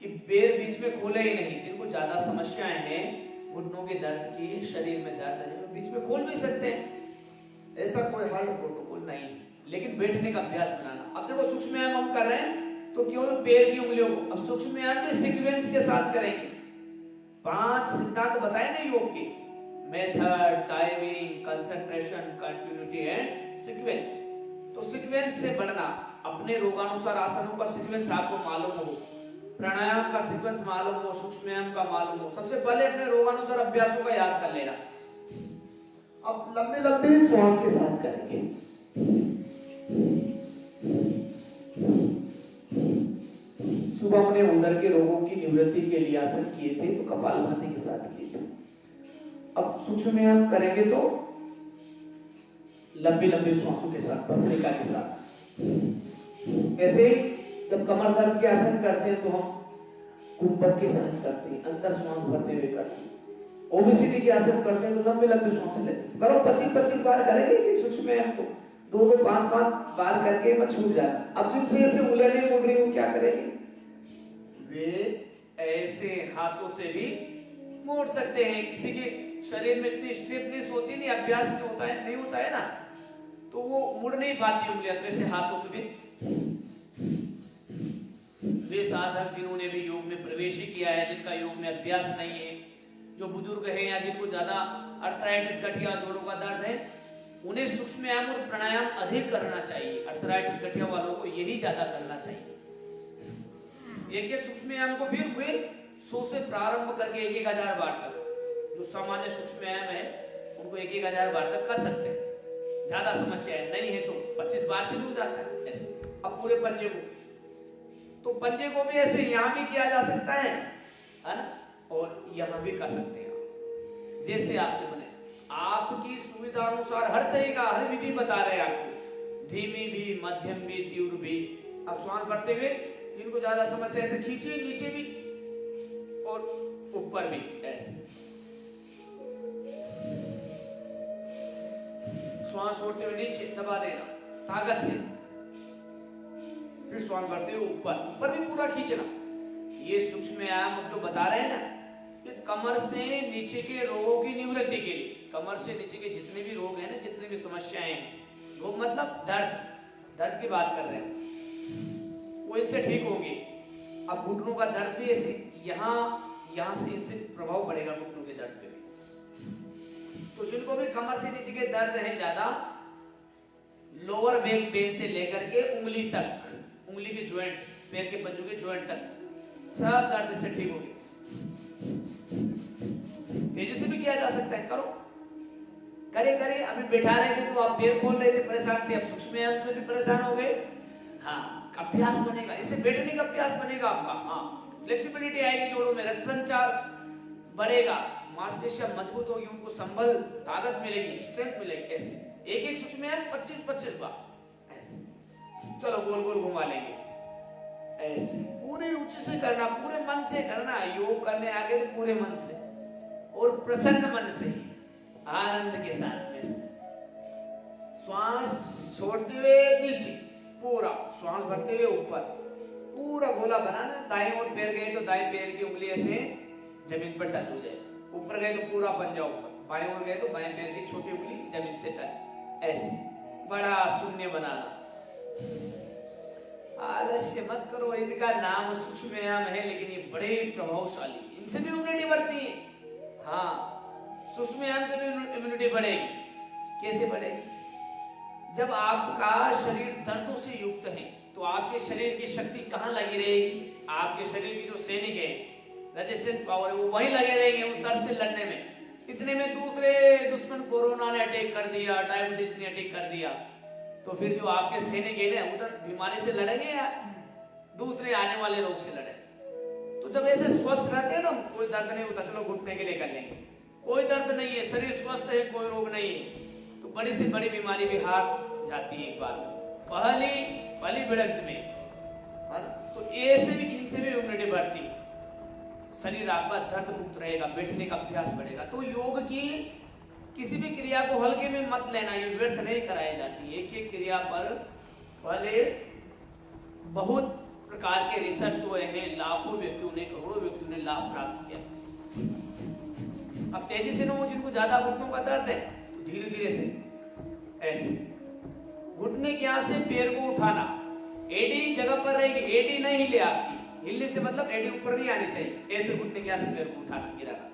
कि पैर बीच में खोले ही नहीं। जिनको ज्यादा समस्याएं हैं, घुटनों के दर्द की, शरीर में दर्द है, बीच में खोल भी सकते हैं, ऐसा कोई हार्ड प्रोटोकॉल नहीं है, लेकिन बैठने का अभ्यास बनाना। अब देखो सूक्ष्म व्यायाम हम कर रहे हैं तो केवल पैर की उंगलियों को, अब सूक्ष्म व्यायाम भी सीक्वेंस के साथ करेंगे। 5 सिद्धांत बताए ना योग के, method, timing, concentration, continuity and sequence. तो सीक्वेंस से बढ़ना, अपने रोगानुसार आसनों का सीक्वेंस आपको मालूम हो, प्राणायाम का सीक्वेंस मालूम हो, सूक्ष्म व्यायाम का मालूम हो। सबसे पहले अपने रोगानुसार अभ्यासों का याद कर लेना। अब लंबे लंबे श्वास के साथ करेंगे। सुबह हमने उदर के रोगों की निवृत्ति के लिए आसन किए थे, तो कपालभाति के साथ किए थे। अब सूक्ष्म व्यायाम करेंगे तो लंबी लंबी श्वासों के साथ, भस्त्रिका के साथ। ऐसे जब कमर दर्द के आसन करते हैं तो हम कुंभक के साथ करते हैं, अंतर श्वास भरते हुए करते हैं। ओबेसिटी के आसन करते हैं तो लंबे लंबे श्वास लेते हैं। करो 25-25 बार करेंगे कि सूक्ष्म व्यायाम को 2-2, 5-5 बार करके मत छूट जाना। अब जिनसे ऐसे उलझने मुड़ रही हो, क्या करेंगे? वे ऐसे हाथों से भी मोड़ सकते हैं। किसी के शरीर में इतनी स्ट्रेटनेस होती नहीं, अभ्यास नहीं होता है ना, तो वो मुड़ नहीं पाती उंगलियां, तो ऐसे हाथों से भी। वे साधक जिन्होंने भी योग में प्रवेश किया है, जिनका योग में अभ्यास नहीं है, जो बुजुर्ग हैं या जिनको ज्यादा अर्थराइटिस, गठिया, जोड़ों का दर्द है, उन्हें सूक्ष्म व्यायाम और प्राणायाम अधिक करना चाहिए। अर्थराइटिस, गठिया वालों को यही ज्यादा करना चाहिए। एक सूक्ष्म व्यायाम को फिर वे 100 से प्रारंभ करके 1000 बार तक, जो सामान्य सूक्ष्म व्यायाम है उनको 1000 बार तक कर सकते हैं। ज्यादा समस्या है नहीं है तो 25 बार से भी हो जाता है ऐसे। अब पूरे पंजे को, तो पंजे को भी ऐसे यहां भी किया जा सकता है ना, और यहां भी कर सकते हैं, जैसे आपसे बने। आपकी सुविधा अनुसार हर तरीका, हर विधि बता रहे हैं आपको, धीमी भी, मध्यम भी, तीव्र भी। अब श्वास भरते हुए जिनको ज्यादा समस्या ऐसे खींचिए, नीचे भी और ऊपर भी ऐसे। श्वास छोड़ते हुए नीचे दबा देना ताकत से, फिर श्वास भरते हुए ऊपर भी पूरा खींचना। ये सूक्ष्म व्यायाम जो बता रहे हैं ना, ये कमर से नीचे के रोगों की निवृत्ति के लिए। कमर से नीचे के जितने भी रोग हैं ना, जितने भी समस्याएं हैं, रोग मतलब दर्द, दर्द की बात कर रहे हैं, वो इनसे ठीक होंगे। अब घुटनों का दर्द भी ऐसे यहाँ से इनसे प्रभाव पड़ेगा घुटनों के दर्द पे भी। तो जिनको भी कमर से नीचे के दर्द है ज्यादा, लोअर बैक पेन से लेकर के उंगली तक, उंगली के ज्वाइंट, पैर के पंजों के ज्वाइंट तक सब दर्द से ठीक होगी। तेजी से भी किया जा सकता है, करो करे करे। अभी बैठा रहे थे तो आप पैर खोल रहे थे, परेशान थे, अब सूक्ष्म व्यायाम से भी परेशान हो गए। हाँ, अभ्यास बनेगा, इससे बैठने का अभ्यास बनेगा आपका। हाँ, फ्लेक्सिबिलिटी आएगी जोड़ों में, रक्त संचार बढ़ेगा, मांसपेशियां मजबूत होगी, उनको संबल, ताकत मिलेगी, स्ट्रेंथ मिलेगी। ऐसे एक एक सूक्ष्म व्यायाम 25-25 बार ऐसे। चलो गोल गोल घुमा लेंगे ऐसे, पूरी रुचि से करना, पूरे मन से करना। योग करने आगे तो पूरे मन से और प्रसन्न मन से, आनंद के साथ में। श्वास छोड़ते हुए नीचे, पूरा श्वास भरते हुए ऊपर, पूरा गोला बनाना। दाएं ओर पैर गए तो दाएं पैर की उंगली ऐसे जमीन पर टच हो जाए, ऊपर गए तो पूरा पंजा ऊपर, बाएं ओर गए तो बाएं पैर की छोटी उंगली जमीन से टच, ऐसे बड़ा शून्य बनाना। आलस्य मत करो, इनका नाम सूक्ष्म व्यायाम है, लेकिन ये बड़े प्रभावशाली, इनसे भी इम्यूनिटी बढ़ती है। हाँ, सूक्ष्म व्यायाम से भी इम्यूनिटी बढ़ेगी। कैसे बढ़ेगी? जब आपका शरीर दर्दों से युक्त है तो आपके शरीर की शक्ति कहाँ लगी रहेगी? आपके शरीर की जो सैनिक है, रेजिस्टेंस पावर है, वो वहीं लगे रहेंगे उस दर्द से लड़ने में। इतने में दूसरे दुश्मन कोरोना ने अटैक कर दिया, डायबिटीज ने अटैक कर दिया, तो फिर जो आपके सैनिक है ना, उधर बीमारी से लड़ेंगे या दूसरे आने वाले रोग से लड़ेंगे? तो जब ऐसे स्वस्थ रहते हैं ना, कोई दर्द नहीं होता, चलो घुटने के लिए कर लेंगे, कोई दर्द नहीं है, शरीर स्वस्थ है, कोई रोग नहीं है, तो बड़ी से बड़ी बीमारी भी हार जाती है एक बार पहली भिड़ंत में। तो ऐसे भी, इनसे भी इम्यूनिटी बढ़ती है, शरीर आपका दर्द मुक्त रहेगा, बैठने का अभ्यास बढ़ेगा। तो योग की किसी भी क्रिया को हल्के में मत लेना, ये व्यर्थ नहीं कराई जाती। एक एक क्रिया पर पहले बहुत प्रकार के रिसर्च हुए हैं, लाखों व्यक्तियों ने, करोड़ों व्यक्तियों ने लाभ प्राप्त किया। अब तेजी से ना, वो जिनको ज्यादा घुटनों का दर्द है तो धीरे धीरे से ऐसे घुटने के यहाँ से पैर को उठाना, एडी जगह पर रहेगी, एडी नहीं हिले आपकी, हिलने से मतलब एडी ऊपर नहीं आनी चाहिए, ऐसे घुटने के यहाँ से पैर को उठाना, गिराना।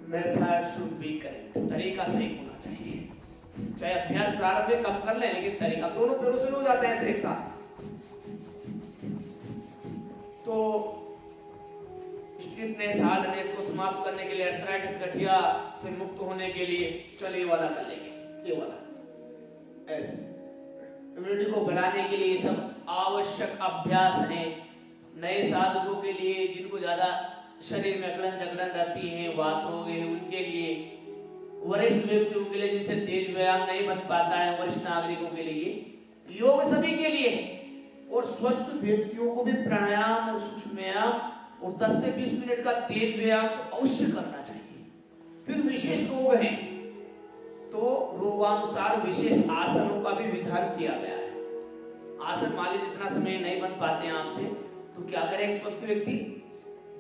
मेथड शुड बी करेक्ट, तरीका सही होना चाहिए। चाहे अभ्यास प्रारंभ में कम कर लें, लेकिन तरीका दोनों पैरों से हो जाता है ऐसे एक साथ। तो स्टिफनेस, हार्डनेस को समाप्त करने के लिए, आर्थराइटिस, गठिया से मुक्त होने के लिए, चलिए वाला कर लेंगे, ये वाला ऐसे। इम्यूनिटी को बढ़ाने के लिए सब आवश्यक अभ्यास है। नए साधकों के लिए, जिनको ज्यादा शरीर में अकड़न जकड़न रहती है, वात रोग है, उनके लिए, वरिष्ठ व्यक्तियों के लिए जिनसे तेज व्यायाम नहीं बन पाता है, वरिष्ठ नागरिकों के लिए, योग सभी के लिए है। और स्वस्थ व्यक्तियों को भी प्राणायाम और सूक्ष्म व्यायाम और 10 से 20 मिनट का तेज व्यायाम तो अवश्य करना चाहिए। फिर विशेष रोग है तो रोगानुसार विशेष आसनों का भी विधान किया गया है। आसन मान लीजिए जितना समय नहीं बन पाते हैं आपसे, तो क्या करे एक स्वस्थ व्यक्ति?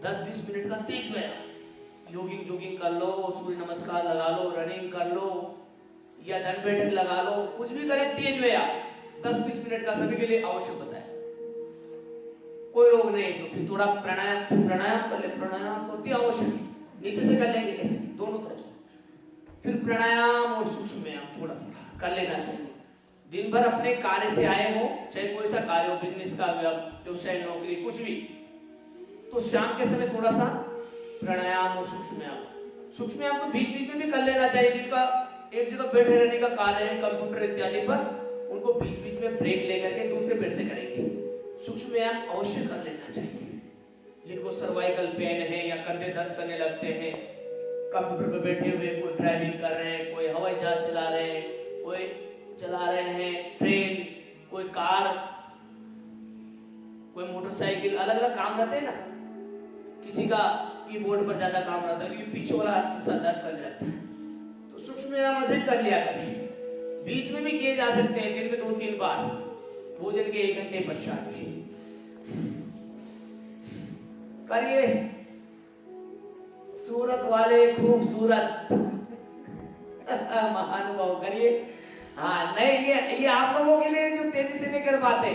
10-20 मिनट का तेज व्यायाम, जॉगिंग कर लो, सूर्य नमस्कार लगा लो, रनिंग कर लो, या दंड बैठक लगा लो, कुछ भी करे तेज व्यायाम 10-20 मिनट का सभी के लिए आवश्यक बताए। कोई रोग नहीं तो फिर थोड़ा प्राणायाम कर ले, प्राणायाम तो अति आवश्यक है, नीचे से कर लेंगे कैसे, दोनों तरफ से। फिर प्राणायाम और सूक्ष्म व्यायाम थोड़ा थोड़ा कर लेना चाहिए। दिन भर अपने कार्य से आए हो, चाहे कोई सा कार्य हो, बिजनेस का, व्यवसाय, नौकरी, कुछ भी, तो शाम के समय थोड़ा सा प्राणायाम और सूक्ष्म व्यायाम तो बीच बीच में भी कर लेना चाहिए। जिनका एक जगह बैठे रहने का कार्य है, कंप्यूटर इत्यादि पर, उनको बीच बीच में ब्रेक लेकर के दूसरे बेड से करेंगे। सूक्ष्म व्यायाम अवश्य कर लेना चाहिए। जिनको सर्वाइकल पेन है या कंधे दर्द करने लगते हैं, कंप्यूटर पर बैठे हुए, कोई ड्राइविंग कर रहे हैं, कोई हवाई जहाज चला रहे हैं, कोई चला रहे हैं ट्रेन, कोई कार, कोई मोटरसाइकिल, अलग अलग काम रहते हैं ना। किसी का कीबोर्ड पर ज्यादा काम रहता है क्योंकि पीछे वाला हिस्सा दर्द करने लगता है, तो सूक्ष्म व्यायाम अधिक कर लिया करें। बीच में भी किए जा सकते हैं, दिन में 2-3 बार, भोजन के 1 घंटे पश्चात भी करिए। सूरत वाले खूबसूरत महानुभाव करिए। हाँ नहीं, ये आप लोगों के लिए जो तेजी से नहीं कर पाते।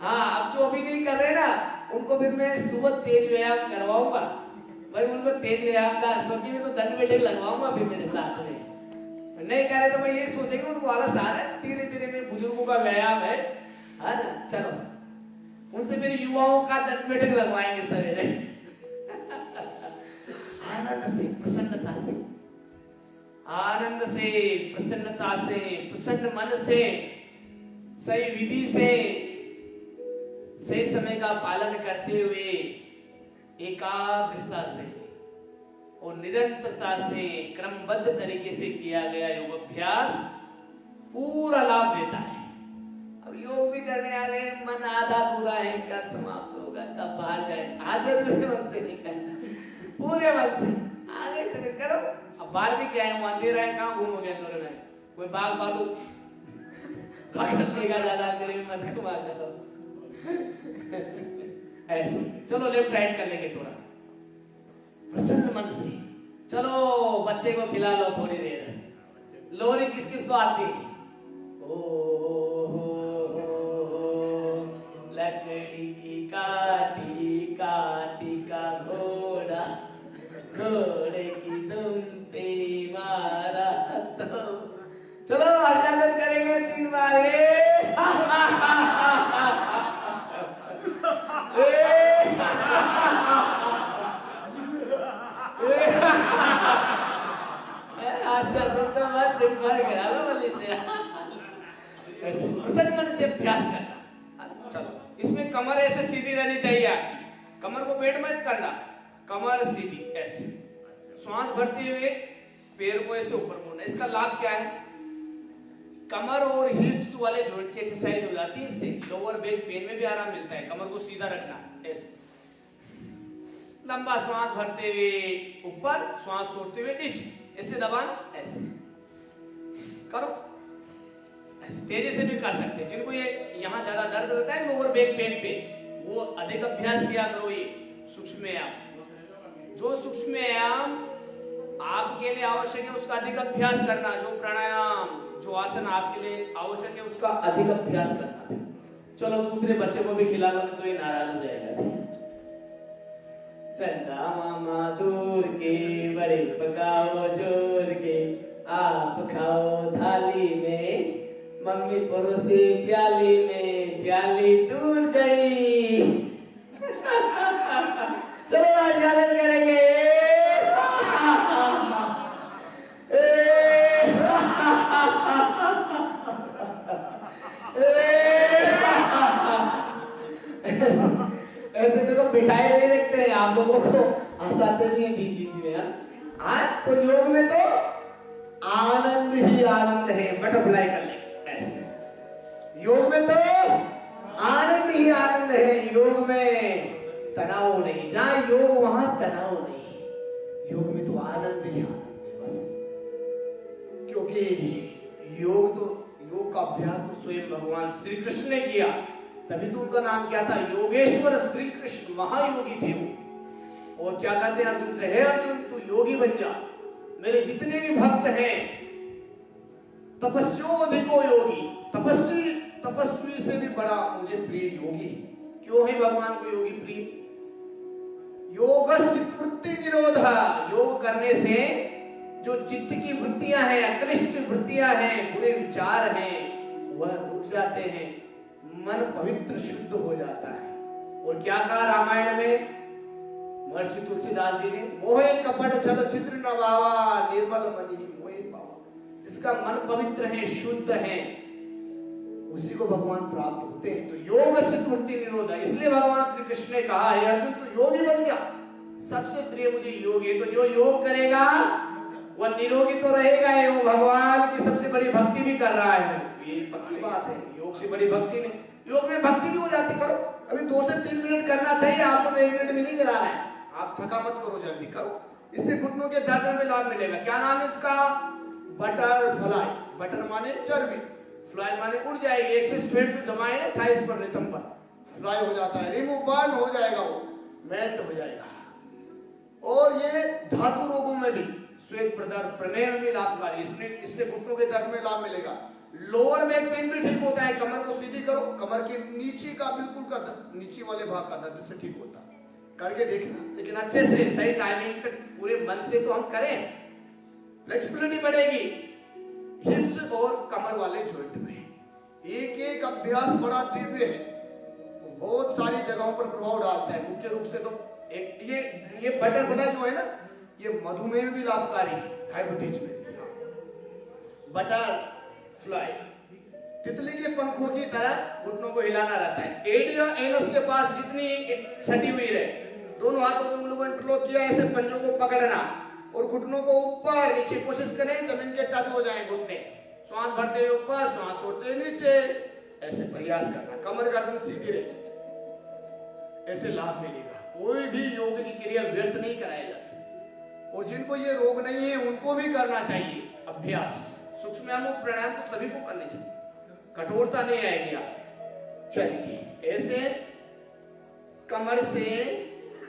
हाँ, अब जो अभी नहीं कर रहे ना, उनको फिर मैं सुबह तेज व्यायाम करवाऊंगा भाई। उनको तेज व्यायाम का सोची में तो दंड बैठक लगवाऊंगा फिर मेरे साथ में। नहीं करे तो मैं ये सोचेंगे उनको आलस आ रहा है, धीरे धीरे में बुजुर्गों का व्यायाम है ना। चलो उनसे मेरे युवाओं का दंड बैठक लगवाएंगे सवेरे। आनंद से, प्रसन्नता से, आनंद से, प्रसन्नता से, प्रसन्न मन से, सही विधि से, सही समय का पालन करते हुए एकाग्रता से और निरंतरता से क्रमबद्ध तरीके से किया गया योग अभ्यास पूरा लाभ देता है। अब योग भी करने आ गए, मन आधा पूरा है, कब समाप्त होगा, कब बाहर जाए, आधे पूरे मन से नहीं करना, पूरे मन से आगे तक करो। अब बाहर भी क्या है, अंधेरा है, कहाँ घूमोगे अंदर में? कोई बाघ भालू पकड़ेगा, ज्यादा अंधेरे में मत घुमा करो। ऐसे चलो लेफ्ट राइट कर लेंगे थोड़ा प्रसन्न मन से। चलो बच्चे को खिला लो थोड़ी देर। लोरी किस किस को आती है? लकड़ी की काटी काटी का घोड़ा, घोड़े की दुम पे मारा तो। चलो हरियाणा करेंगे 3 बार। प्रसन्न मन से अभ्यास करना। चलो इसमें कमर ऐसे सीधी रहनी चाहिए आपकी, कमर को पेट मत करना, कमर सीधी ऐसे, श्वास भरते हुए पैर को ऐसे ऊपर मोड़ना। इसका लाभ क्या है? कमर और हिप्स वाले जॉइंट की एक्सरसाइज हो जाती है, इससे लोअर बैक पेन में भी आराम मिलता है। कमर को सीधा रखना, ऐसे लंबा श्वास भरते हुए ऊपर, श्वास छोड़ते हुए नीचे, ऐसे दबाना, ऐसे करो। ऐसे तेजी से भी कर सकते हैं। जिनको ये यहाँ ज्यादा दर्द रहता है लोअर बैक पेन पे, वो अधिक अभ्यास किया करो। ये सूक्ष्म व्यायाम, जो सूक्ष्म व्यायाम आपके लिए आवश्यक है उसका अधिक अभ्यास करना। जो प्राणायाम, जो आसन आपके लिए आवश्यक है उसका अधिक अभ्यास करना। चलो दूसरे बच्चे को भी खिला लो, तो ये नाराज हो जाएगा। चंदा मामा दूर के, बड़े पकाओ जोर के, आप खाओ थाली में, मम्मी परोसी प्याली में, प्याली टूट गई। चलो आजाद करेंगे। ऐसे देखो बिठाए नहीं रखते हैं, आप लोगों को हंसाते नहीं है बीच बीच में। आज तो योग में तो आनंद ही आनंद है। बटरफ्लाई कर ले ऐसे। योग में तो आनंद ही आनंद है। योग में तनाव नहीं, जहां योग वहां तनाव नहीं। योग में तो आनंद ही आनंद है बस। क्योंकि योग का अभ्यास तो स्वयं भगवान श्री कृष्ण ने किया, तभी तो उनका नाम क्या था? योगेश्वर श्री कृष्ण, महायोगी थे वो। और क्या कहते हैं अर्जुन से? हे अर्जुन तू योगी बन जा, मेरे जितने भी भक्त हैं तपस्योधिको योगी, तपस्वी से भी बड़ा मुझे प्रिय योगी। क्यों है भगवान को योगी प्रिय? योगस्य वृत्ति निरोध, योग करने से जो चित्त की वृत्तियां हैं, अक्लिष्ट वृत्तियां हैं, बुरे विचार हैं, वह रुक जाते हैं, मन पवित्र शुद्ध हो जाता है। और क्या कहा रामायण में महर्षि तुलसीदास जी ने? मोहे कपट छल छिद्र न भावा, निर्मल मनि मोहे पावा। जिसका मन पवित्र है, शुद्ध है, उसी को भगवान प्राप्त होते हैं। तो योग से वृत्ति निरोध है। इसलिए भगवान श्री कृष्ण ने कहा है अर्जुन तू योगी बन गया, सबसे प्रिय मुझे योग है। तो जो योग करेगा वह निरोगी तो रहेगा ही, वो भगवान की सबसे बड़ी भक्ति भी कर रहा है। ये पक्की बात है, योग से बड़ी भक्ति नहीं। योग में भक्ति भी हो जाती, करो। अभी 2 से 3 मिनट करना चाहिए आपको, तो 1 मिनट में नहीं कराना है। आप थका मत करो, जल्दी करो। इससे घुटनों के दर्द में लाभ मिलेगा। क्या नाम है इसका? बटरफ्लाई। बटर माने चर्बी, फ्लाई माने उड़ जाएगी। एक्सेस फैट जो जमा है ना थाइस पर, रिथम पर, फ्लाई हो जाता है, रिमूव, बर्न हो जाएगा, वो मेल्ट हो जाएगा। और ये धातु रोगों में भी, श्वेत प्रदार प्रमेय में भी लाभकारी। इससे घुटनों के दर्द में लाभ मिलेगा। लोअर बैक पेन भी ठीक होता है। कमर को सीधी करो, कमर के नीचे का बिल्कुल का दर्द, नीचे वाले भाग का दर्द से ठीक होता है, करके देखना। लेकिन अच्छे से सही टाइमिंग तक पूरे मन से तो हम करें, फ्लेक्सिबिलिटी बढ़ेगी हिप्स और कमर वाले जॉइंट में। एक एक अभ्यास बड़ा दिव्य है, बहुत सारी जगहों पर प्रभाव डालता है। मुख्य रूप से तो एक ये बटरफ्लाई जो है ना, ये मधुमेह में भी लाभकारी है, डायबिटीज में। बटरफ्लाई तितली के पंखों की तरह घुटनों को हिलाना रहता है। एडिया एनस के पास जितनी छटी हुई है, दोनों हाथों को उंगलियों को इंटरलॉक किया, ऐसे पंजों को पकड़ना और घुटनों को ऊपर नीचे, कोशिश करें जमीन के टच हो जाए घुटने। श्वास भरते हुए ऊपर, श्वास छोड़ते हुए नीचे, ऐसे प्रयास करना। कमर गर्दन सीधी रहे, ऐसे लाभ मिलेगा। कोई भी योग की क्रिया व्यर्थ नहीं कराई जाती, और जिनको ये रोग नहीं है उनको भी करना चाहिए अभ्यास। सूक्ष्म प्राणायाम को सभी को करने चाहिए, कठोरता नहीं आएगी आप। चलिए, ऐसे कमर से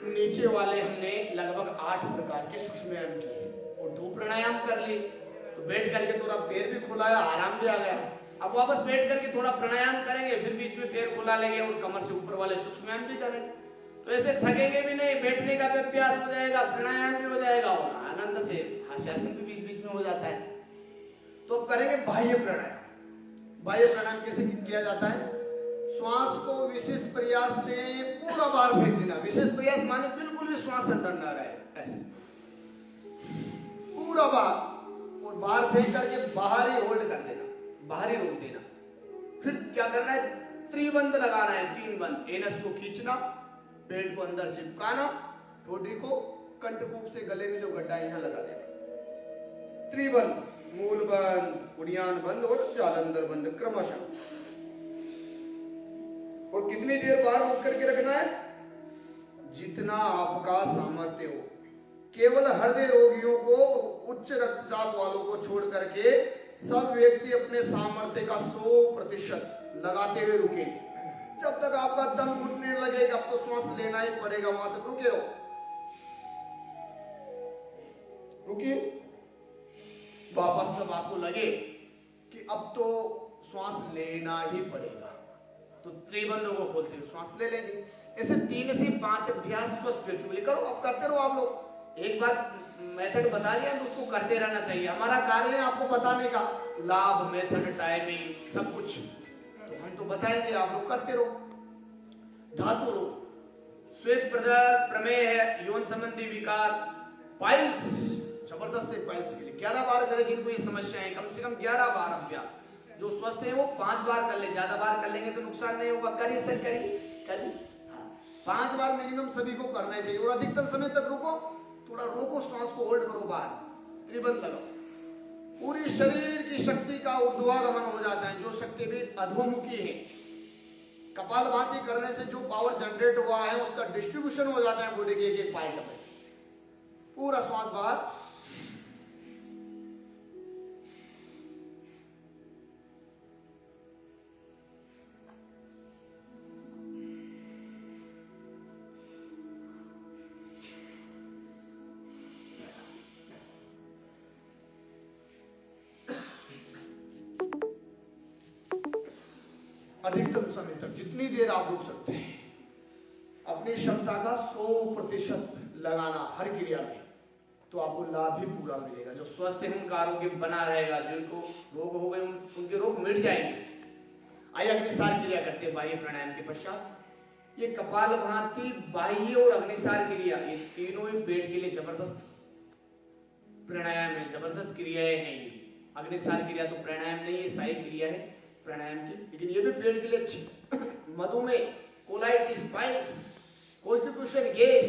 नीचे वाले हमने लगभग 8 प्रकार के सूक्ष्म व्यायाम किए और 2 प्राणायाम कर लिए। तो बैठ करके थोड़ा पैर भी खुलाया, आराम भी आ गया। अब वापस बैठ करके थोड़ा प्राणायाम करेंगे, फिर बीच में पैर खुला लेंगे और कमर से ऊपर वाले सूक्ष्म व्यायाम भी करेंगे। तो ऐसे थकेंगे भी नहीं, बैठने का भी अभ्यास हो जाएगा, प्राणायाम भी हो जाएगा और आनंद से हास्यासन भी बीच बीच में हो जाता है। तो अब करेंगे बाह्य प्राणायाम। बाह्य प्राणायाम कैसे किया जाता है? श्वास को विशेष प्रयास से पूरा बाहर फेंक देना। विशेष प्रयास माने बिल्कुल भी श्वास अंदर ना रहे, ऐसे पूरा बाहर, और बाहर फेंक करके बाहर ही होल्ड कर देना, बाहर ही रोक देना। फिर क्या करना है? त्रिबंध लगाना है, 3 बंद। एनस को खींचना, पेट को अंदर चिपकाना, ठोड़ी को कंठकूप से गले में जो गड्ढा है यहां लगा देना। त्रिबंध, मूल बंद, उड़ियान बंद और जालंधर बंद क्रमशः। और कितनी देर बाहर रोक करके रखना है? जितना आपका सामर्थ्य हो। केवल हृदय रोगियों को, उच्च रक्तचाप वालों को छोड़ करके सब व्यक्ति अपने सामर्थ्य का 100% लगाते हुए रुकेंगे। जब तक आपका दम घुटने लगेगा, अब तो श्वास लेना ही पड़ेगा, वहां तक रुके रहो। रुकिए, वापस जब आपको लगे कि अब तो श्वास लेना ही पड़ेगा, तो त्रिबंधों को खोलते हुए श्वास ले लेंगे। ऐसे 3 से 5 अभ्यास स्वस्थ व्यक्ति के लिए करो। अब करते रहो आप लोग। एक बार मेथड बता लिया तो उसको करते रहना चाहिए। हमारा कार्य है आपको बताने का, लाभ, मेथड, टाइमिंग, सब कुछ तो हम तो बताएंगे, आप लोग करते रहो। धातु रोग, श्वेत प्रमेह, यौन संबंधी विकार, पाइल्स, जबरदस्त है पाइल्स के लिए। 11 बार करें जिनको ये समस्या है, कम से कम 11 बार अभ्यास। जो स्वस्थ है वो 5 बार कर ले, ज्यादा बार कर लेंगे तो नुकसान नहीं होगा। करिए सर, करिए 5 बार मिनिमम सभी को करना चाहिए। और अधिकतम समय तक रुको, थोड़ा रोको, श्वास को होल्ड करो, बाहर त्रिबंध लगाओ। पूरी शरीर की शक्ति का ऊर्ध्वागमन हो जाता है, जो शक्ति भी अधोमुखी है। कपालभाति करने से जो पावर जनरेट हुआ है उसका डिस्ट्रीब्यूशन हो जाता है बॉडी के एक पॉइंट में। पूरा श्वास बाहर, अधिकतम समय तक जितनी देर आप रुक सकते हैं। अपनी क्षमता का 100% लगाना हर क्रिया में, तो आपको लाभ भी पूरा मिलेगा। जो स्वस्थ है उनका आरोग्य बना रहेगा, जिनको रोग हो गए उनके रोग मिट जाएंगे। आइए अग्निसार क्रिया करते हैं बाह्य प्राणायाम के पश्चात। ये कपालभाति, बाह्य और अग्निसार क्रिया, ये तीनों ही पेट के लिए जबरदस्त प्राणायाम है, जबरदस्त क्रियाएं हैं। ये अग्निसार क्रिया तो प्राणायाम नहीं है, सहायक क्रिया है प्राणायाम की, लेकिन ये भी पेट के लिए अच्छी। मधुमेह, कोलाइटिस, पाइल्स, कॉन्स्टिपेशन, गैस,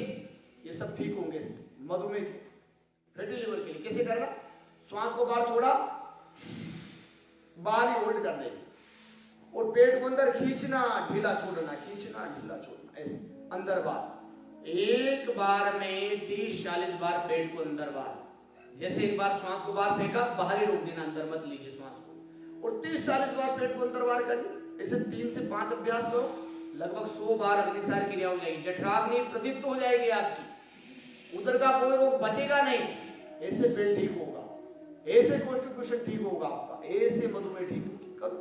ये सब ठीक होंगे मधुमेह के, फैटी लिवर के लिए। कैसे करना? श्वास को बाहर छोड़ा, बाहर ही होल्ड कर देंगे और पेट को अंदर खींचना, ढीला छोड़ना, खींचना, ढीला छोड़ना, ऐसे अंदर बाहर। एक बार में 30-40 बार पेट को अंदर बाहर। जैसे एक बार श्वास को बाहर फेंका, बाहर ही रोक देना, अंदर मत लीजिए श्वास को। और 30-40 बार पेट को अंदर बाहर करिए। ऐसे 3 से 5 अभ्यास करो, लगभग 100 बार अग्निसार क्रिया हो जाएगी। जठराग्नि प्रदीप्त हो जाएगी आपकी, उधर का कोई रोग बचेगा नहीं। ऐसे पेट ठीक होगा, ऐसे कॉन्स्टिपेशन ठीक होगा आपका, ऐसे मधुमेह ठीक होगा। करो।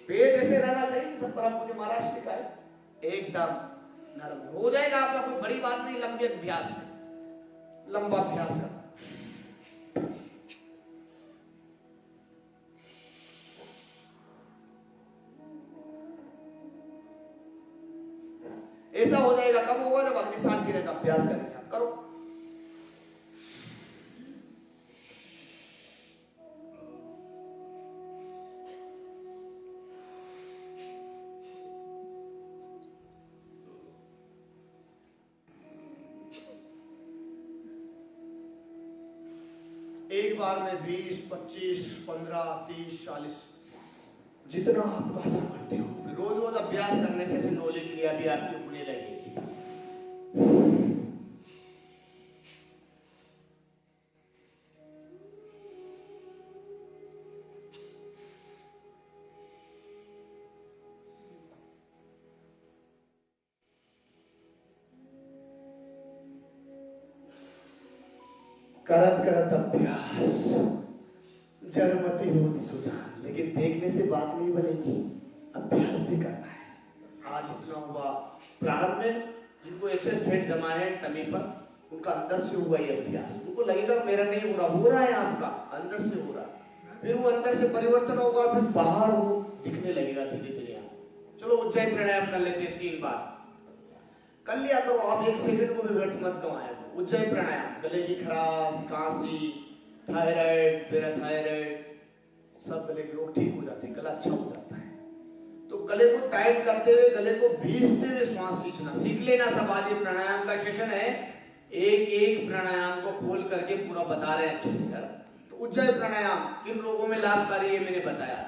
पेट ऐसे रहना चाहिए, सब परम पूज्य महाराज ने कहा है, एकदम नरम हो जाएगा आपका, कोई बड़ी बात नहीं। लंबे अभ्यास से, लंबा अभ्यास करना। ऐसा हो जाएगा, कब होगा? जब अगले साल फिर अभ्यास करेंगे आप। करो। एक बार में 20, 25, 15, 30, 40 जितना आपका सामर्थ्य हो। रोज रोज अभ्यास करने से नॉलेज क्रिया भी आपकी होने लगेगी। करत करत अभ्यास जड़मति होती सुजान। लेकिन देखने से बात नहीं बनेगी, अभ्यास भी करना है। आज इतना हुआ प्रारंभ में, जिनको एक्सेस फेट जमा है टमी पर, उनका अंदर से हुआ ये अभ्यास। उनको लगेगा मेरा नहीं हो रहा है आपका, अंदर से हो रहा है। फिर वो अंदर से परिवर्तन होगा, फिर बाहर वो दिखने लगेगा धीरे धीरे। चलो उज्जैन प्राणायाम कर लेते हैं 3 बार। कर लिया करो आप, 1 सेकंड को भी व्यर्थ मत गवाया। उज्जैन प्राणायाम, गले की खराश, कांसी, थायराइड, पैराथायराइड, सब गले के रोग ठीक हो जाते हैं, गला अच्छा हो जाता है। तो गले को टाइट करते हुए, गले को भीजते हुए श्वास खींचना सीख लेना। सब आज ये प्राणायाम का सेशन है, एक एक प्राणायाम को खोल करके पूरा बता रहे हैं अच्छे से कर। तो उज्जैन प्राणायाम किन लोगों में लाभकारी है मैंने बताया।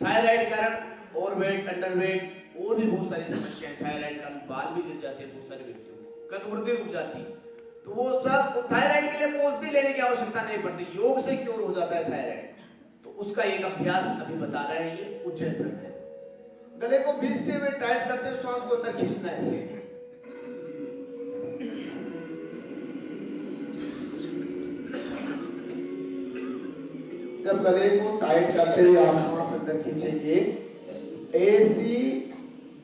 थायराइड कारण, ओवरवेट, अंडरवेट, और भी बहुत सारी समस्याएं। थायराइड का बाल भी गिर जाते हैं बहुत सारे व्यक्तियों को, कदवृद्धि रुक जाती है। तो वो सब थायराइड के लिए औषधि लेने की आवश्यकता नहीं पड़ती, योग से क्योर हो जाता है थायराइड। तो उसका एक अभ्यास अभी बता रहे हैं ये उज्जैन प्राणायाम। गले को भीजते हुए टाइट करते हुए श्वास को अंदर खींचना है ऐसे। जब गले को टाइट करते हुए आप श्वास अंदर खींचेंगे, ऐसी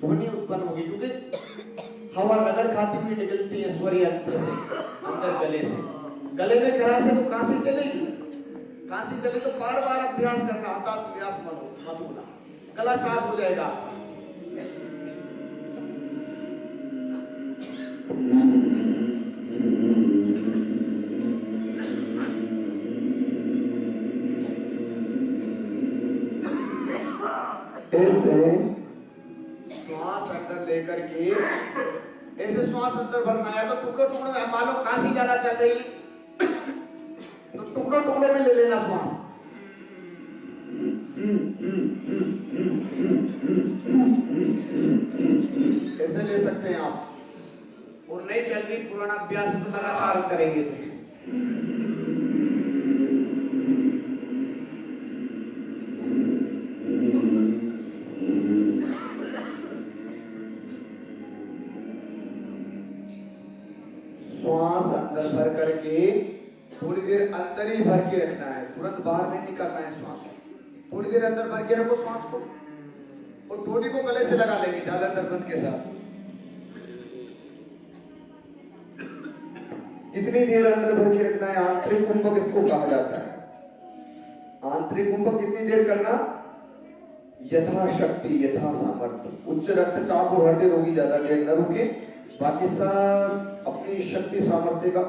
ध्वनि उत्पन्न होगी, क्योंकि हवा रगड़ खाती हुई निकलती है स्वर यंत्र से अंदर गले से। गले में खराश है तो कांसी चलेगी, कांसी चले तो बार बार अभ्यास करना, हताश प्रयास मत होना, गला साफ हो जाएगा। श्वास अंदर लेकर के ऐसे श्वास अंदर भरना है। तो टुकड़ों टुकड़ों में, मान लो कांसी ज्यादा चल रही तो टुकड़ों टुकड़ों में ले लेना श्वास। ऐसे ले सकते हैं आप। और नहीं चल रही, पुराना अभ्यास है तो लगातार करेंगे इसे। श्वास अंदर भर करके थोड़ी देर अंदर ही भर के रखना है, तुरंत बाहर नहीं निकालना है श्वास। थोड़ी देर अंदर भर के रखो श्वास को, और ठोड़ी को गले से लगा लेंगे ज्यादा दर्द के साथ। कितनी देर अंदर भर के रखना है? आंतरिक कुंभक इसको कहा जाता है। आंतरिक कुंभक कितनी देर करना? यथाशक्ति, यथा सामर्थ्य। उच्च रक्तचाप और हृदय रोगी ज्यादा देर न रुके, बाकी सब अपनी शक्ति सामर्थ्य का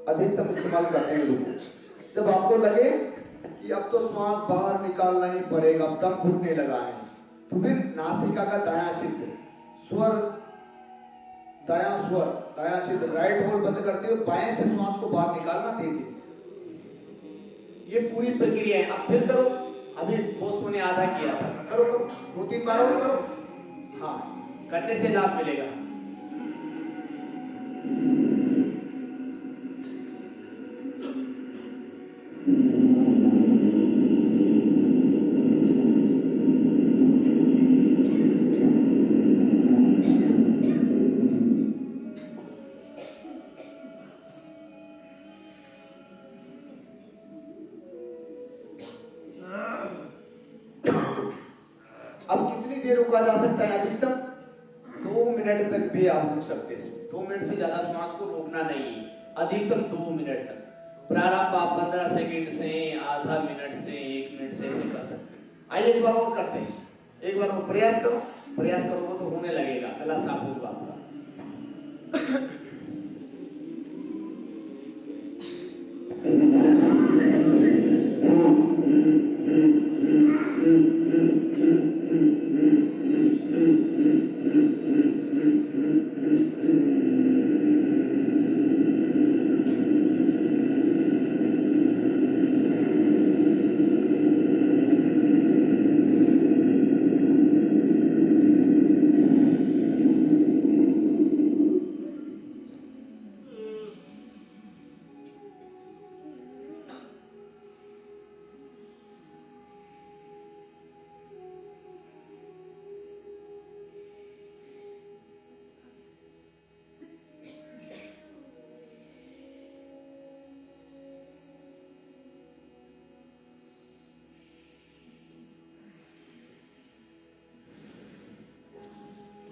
अधिकतम इस्तेमाल करने में रुको। जब आपको लगे कि अब तो श्वास बाहर निकालना ही पड़ेगा, अब दम घुटने लगा है, तो फिर नासिका का दायां छिद्र, स्वर, दायां स्वर, दायां छिद्र, राइट होल बंद करते हुए बाएं से श्वास को बाहर निकालना दे दे। ये पूरी प्रक्रिया है। अब फिर करो, अभी दोस्तों ने आधा किया था, करो 2-3 बार और करो। हाँ, करने से लाभ मिलेगा। कितनी देर रुका जा सकता है? अधिकतम 2 मिनट तक भी आप रुक सकते हैं। 2 मिनट से ज्यादा श्वास को रोकना नहीं है, अधिकतम 2 मिनट तक। प्रारंभ आप 15 सेकंड से, आधा मिनट से, 1 मिनट से ऐसे कर सकते हैं। आइए एक बार और करते हैं। एक बार और प्रयास करो, प्रयास करोगे तो होने लगेगा, गला साफ होगा आपका।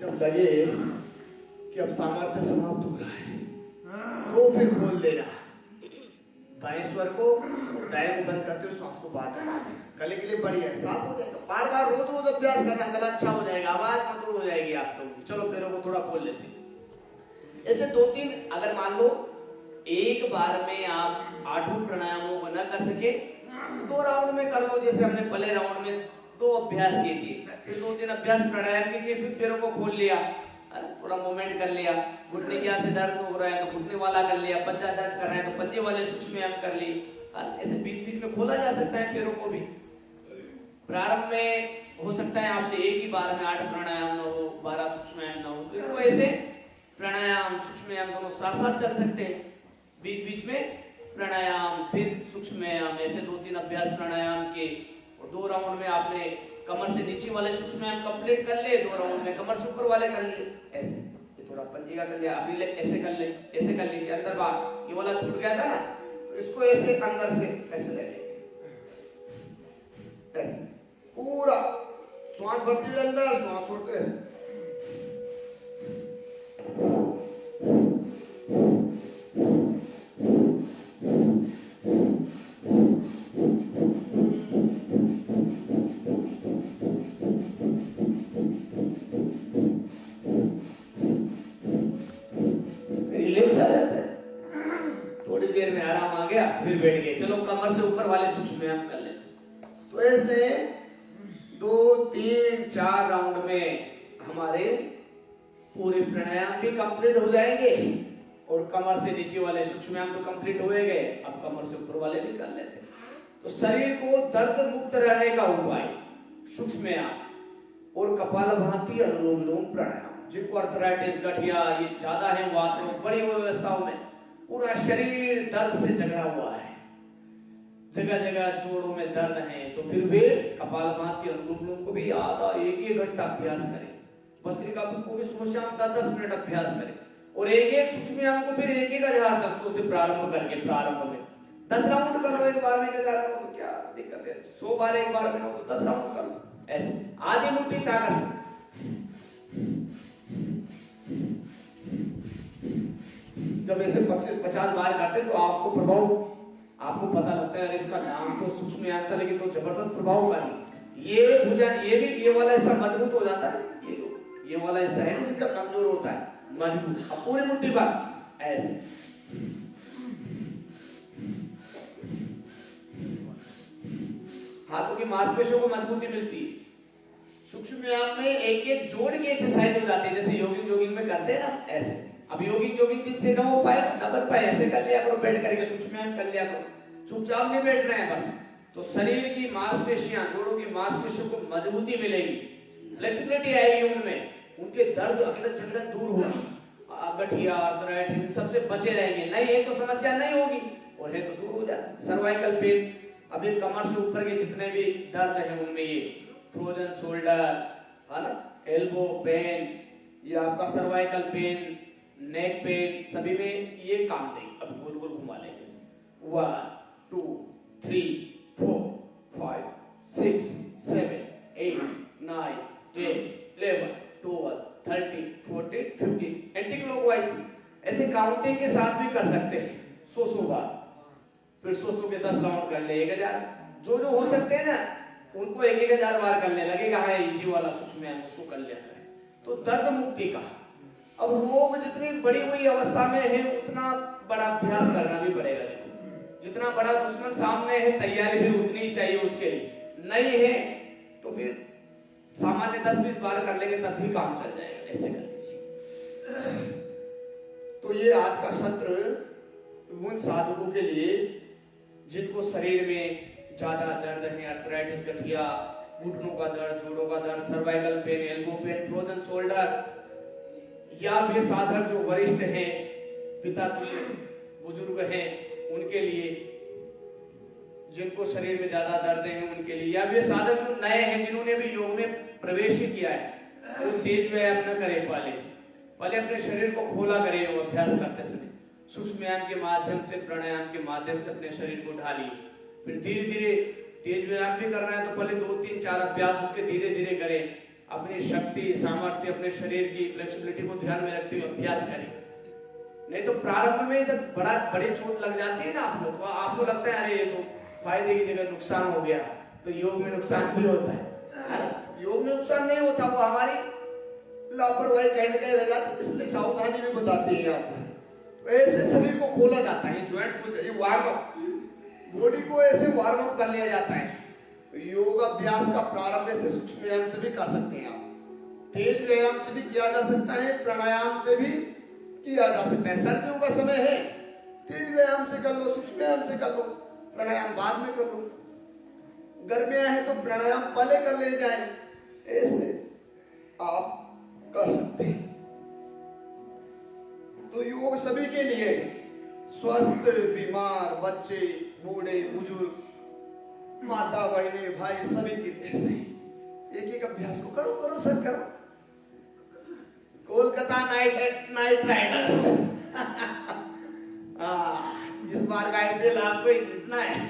जब लगे कि अब सामर्थ्य समाप्त हो रहा है तो फिर खोल देना। बाएं स्वर को और दाएं को बंद करते हुए श्वास को बाहर करना। गले के लिए बढ़िया साफ हो जाएगा। बार बार रोज रोज अभ्यास करना, गला अच्छा हो जाएगा, आवाज मधुर हो जाएगी आप लोगों की। चलो पैरों को थोड़ा खोल लेते हैं। ऐसे 2-3 अगर मान लो एक बार में आप 8 प्राणायामों को न कर सके, 2 राउंड में कर लो। जैसे हमने पहले राउंड में 2 अभ्यास किए थे, फिर 2-3 अभ्यास प्राणायाम के, फिर पैरों को खोल लिया, थोड़ा मूवमेंट कर लिया। घुटने के यहाँ से दर्द हो रहा है तो घुटने वाला कर लिया, पंजा दर्द कर रहा है तो पंजे वाले सूक्ष्म व्यायाम कर ली। ऐसे बीच बीच में खोला जा सकता है पैरों को भी। प्रारंभ में हो सकता है आपसे एक ही बार में 8 प्राणायाम न हो, 12 सूक्ष्म व्यायाम न हो, तो इनको ऐसे प्राणायाम सूक्ष्म व्यायाम दोनों साथ साथ चल सकते हैं। बीच बीच में प्राणायाम फिर सूक्ष्म व्यायाम, ऐसे 2-3 अभ्यास प्राणायाम के। और 2 राउंड में आपने कमर से नीचे वाले सूक्ष्म व्यायाम कंप्लीट कर लिए, 2 राउंड में कमर से ऊपर वाले कर लिए। ऐसे ये थोड़ा पंजे का कर लिया, अभी ऐसे कर ले, ऐसे कर ले, अंदर बाहर ये वाला छूट गया था ना, तो इसको ऐसे अंदर से ऐसे ले ले, ऐसे पूरा श्वास भरते हुए अंदर, श्वास छोड़ते हुए ऐसे। थोड़ी देर में आराम आ गया, फिर बैठ गए। चलो कमर से ऊपर वाले सूक्ष्म व्यायाम कर लेते। तो ऐसे 2-3-4 राउंड में हमारे पूरे प्राणायाम भी कंप्लीट हो जाएंगे और कमर से नीचे वाले सूक्ष्म व्यायाम तो कंप्लीट हो गए। अब कमर से ऊपर वाले भी कर लेते। तो शरीर को दर्द मुक्त रहने का उपाय सूक्ष्म व्यायाम और कपालभाति, अनुलोम विलोम प्राणायाम। जिनको अर्थराइटिस, गठिया ये ज्यादा है, वात रोग, बड़ी व्यवस्थाओं में पूरा शरीर दर्द से जकड़ा हुआ है, जगह जगह जोड़ों में दर्द है, तो फिर वे कपालभाति, अनुलोम विलोम को भी आधा 1-1 घंटा अभ्यास करें। भस्त्रिका को भी सुबह शाम 10-10 मिनट अभ्यास करें और 1-1 सूक्ष्म व्यायाम को फिर 1-1000 तक 100 से प्रारंभ करके प्रारंभ में 10 राउंड कर लो। एक बार में 1000 हो तो क्या दिक्कत है? 100 बार एक बार में हो तो 10 राउंड कर लो। ऐसे आधी मुट्ठी ताकत से जब ऐसे 25-50 बार करते तो आपको प्रभाव, आपको पता लगता है इसका नाम तो सूक्ष्म व्यायाम था लेकिन तो जबरदस्त प्रभावकारी। ये भुजन, ये भी ये वाला ऐसा मजबूत हो जाता है, ये वाला ऐसा है जिसका कमजोर होता है, मजबूत। अब पूरी मुट्ठी बार ऐसे हाथों की मांसपेशियों को मजबूती मिलती है। सूक्ष्म व्यायाम में 1-1 जोड़ के एक्सरसाइज हो जाती है, जैसे योगिंग में करते हैं ना ऐसे। अब योगिंग दिन से न हो पाए, न बन पाए, ऐसे कर लिया करो, बैठ करके सूक्ष्म व्यायाम कर लिया करो। चुपचाप नहीं बैठना है बस। तो शरीर की मांसपेशियां, जोड़ों की मांसपेशियों को मजबूती मिलेगी, फ्लेक्सिबिलिटी आएगी उनमें, उनके दर्द अकड़न झगड़न दूर होगी, गठिया, अर्थराइटिस इन सबसे बचे रहेंगे। नहीं है तो समस्या नहीं होगी और है तो दूर हो जाए। सर्वाइकल पेन, अभी कमर से ऊपर के जितने भी दर्द है उनमें ये फ्रोजन शोल्डर है ना, एल्बो पेन, ये आपका सर्वाइकल पेन, नेक पेन, सभी में ये काम देगी। अब गोल गोल घुमा लेंगे। 1 2 3 4 5 6 7 8 9 10 30, 40, 50 एंटी क्लॉकवाइज ऐसे काउंटिंग के साथ भी कर सकते हैं 100 बार। फिर 100 के 10 राउंड कर ले 1000, जो जो हो सकते हैं ना उनको 1000 बार करने लगेगा। हाँ इजी वाला सूक्ष्म व्यायाम उसको कर लेता है। तो दर्द मुक्ति का अब रोग जितनी बड़ी हुई अवस्था में है उतना बड़ा अभ्यास करना भी पड़ेगा। जितना बड़ा दुश्मन सामने है तैयारी भी उतनी ही चाहिए उसके लिए। नहीं है तो फिर सामान्य 10-20 बार कर लेंगे तब भी काम चल जाएगा। ऐसे कर लीजिए। तो ये आज का सत्र उन साधकों के लिए जिनको शरीर में ज्यादा दर्द है, आर्थराइटिस, गठिया, घुटनों का दर्द, जोड़ों का दर्द, cervical pain, elbow pain, frozen shoulder, या वे साधक जो वरिष्ठ हैं, पिता तुल्य बुजुर्ग हैं उनके लिए, जिनको शरीर में ज्यादा दर्द है उनके लिए, या वे साधक जो नए हैं जिन्होंने भी योग में प्रवेश किया है वो तेज व्यायाम न करे। पहले अपने शरीर को खोला करे योग अभ्यास करते समय। सूक्ष्म व्यायाम के माध्यम से, प्राणायाम के माध्यम से अपने शरीर को ढालिए। फिर धीरे धीरे तेज व्यायाम भी करना है तो पहले 2-3-4 अभ्यास उसके धीरे धीरे करें। अपनी शक्ति, सामर्थ्य, अपने शरीर की फ्लेक्सिबिलिटी को ध्यान में रखते हुए अभ्यास करें। नहीं तो प्रारंभ में जब बड़ी चोट लग जाती है ना आपको लगता है अरे ये तो फायदे की जगह नुकसान हो गया। तो योग में नुकसान भी होता है। योग में नुकसान नहीं होता, वो हमारी लापरवाही कहीं ना कहीं रह जाती, इसलिए सावधानी भी बताती है आपको। ऐसे शरीर को खोला जाता है, ज्वाइंट खुल जाए, वार्म अप, बॉडी को ऐसे वार्म अप कर लिया जाता है। योग अभ्यास का प्रारंभ ऐसे सूक्ष्म व्यायाम से भी कर सकते हैं आप, तेज व्यायाम से भी किया जा सकता है, प्राणायाम से भी किया जा सकता है। सर्दियों का समय है, तेज व्यायाम से कर लो, सूक्ष्म व्यायाम से कर लो, प्राणायाम बाद में कर लो। गर्मियां हैं तो प्राणायाम पहले कर ले जाए, ऐसे आप कर सकते हैं। तो योग सभी के लिए, स्वस्थ, बीमार, बच्चे, बूढ़े, बुजुर्ग, माता, बहने, भाई, सभी के लिए ऐसे एक अभ्यास को करो सर करो। कोलकाता नाइट राइडर्स इस बार का आईपीएल आपको ही जीतना है।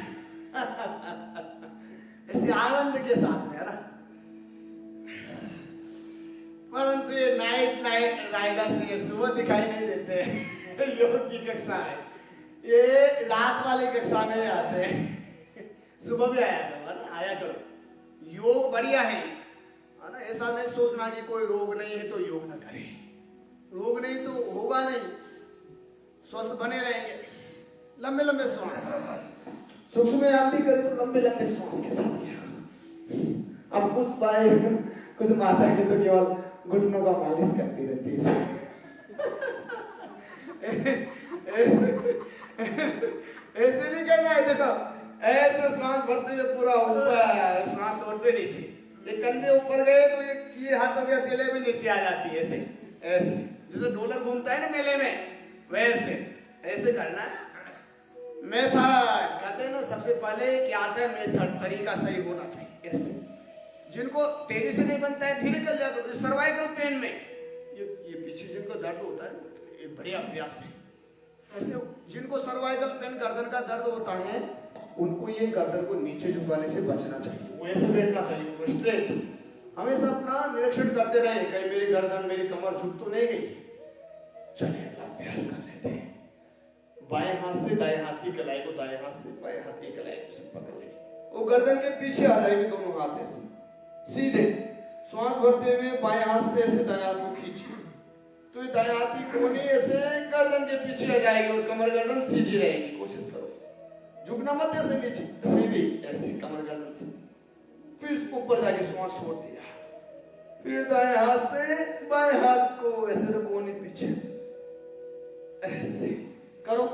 ऐसे आनंद के साथ में है ना। परंतु ये नाइट राइडर्स ये सुबह दिखाई नहीं देते। योग की कक्षा है, ये रात वाली कक्षा में आते हैं। सुबह भी आया करो। योग बढ़िया है ना। ऐसा नहीं सोचना कि कोई रोग नहीं है तो योग ना करे। रोग नहीं तो होगा नहीं, स्वस्थ बने रहेंगे। लंबे लंबे श्वास, सूक्ष्म व्यायाम भी करे तो लंबे लंबे श्वास के साथ किया। अब कुछ माता के तो केवल घुटनों का मालिश करती रहती है। ऐसे नहीं करना है। देखो ऐसे श्वास भरते हुए पूरा ऊपर, श्वास छोड़ते नीचे, ये कंधे ऊपर गए तो ये हाथों के हथेली में नीचे आ जाती है। ऐसे जैसे ढोलक घूमता है ना मेले में, वैसे ऐसे करना है। मेथड कहते हैं ना, सबसे पहले क्या आता है मेथड, तरीका सही होना चाहिए। ऐसे जिनको तेजी से नहीं बनता है धीरे कर जाता है। सर्वाइकल पेन में ये पीछे जिनको दर्द होता है ये बढ़िया अभ्यास है। ऐसे जिनको सर्वाइकल पेन, गर्दन का दर्द होता है, उनको ये गर्दन को नीचे झुकाने से बचना चाहिए। वो ऐसे बैठना चाहिए, स्ट्रेट। हमेशा अपना निरीक्षण करते रहे, कहीं मेरी गर्दन, मेरी कमर झुक तो नहीं गई। चलिए अभ्यास कर लेते हैं। बाएं हाथ से दाएं हाथ की कलाई को, दाएं हाथ से बाएं हाथ की कलाई को पकड़ लेंगे। वो गर्दन के पीछे आ जाएगी, दोनों हाथ ऐसे सीधे। श्वास भरते हुए बाएं हाथ से ऐसे दाएं हाथ को खींचिए, तो ये दाएं हाथ की कोहनी ऐसे गर्दन के पीछे आ जाएगी और कमर गर्दन सीधी रहेगी। कोशिश करो, झुकना मत ऐसे नीचे, सीधी ऐसे कमर गर्दन से। फिर ऊपर जाके श्वास छोड़ दिया। फिर दाएं हाथ से बाएं हाथ को ऐसे तो कोहनी पीछे ऐसे करो।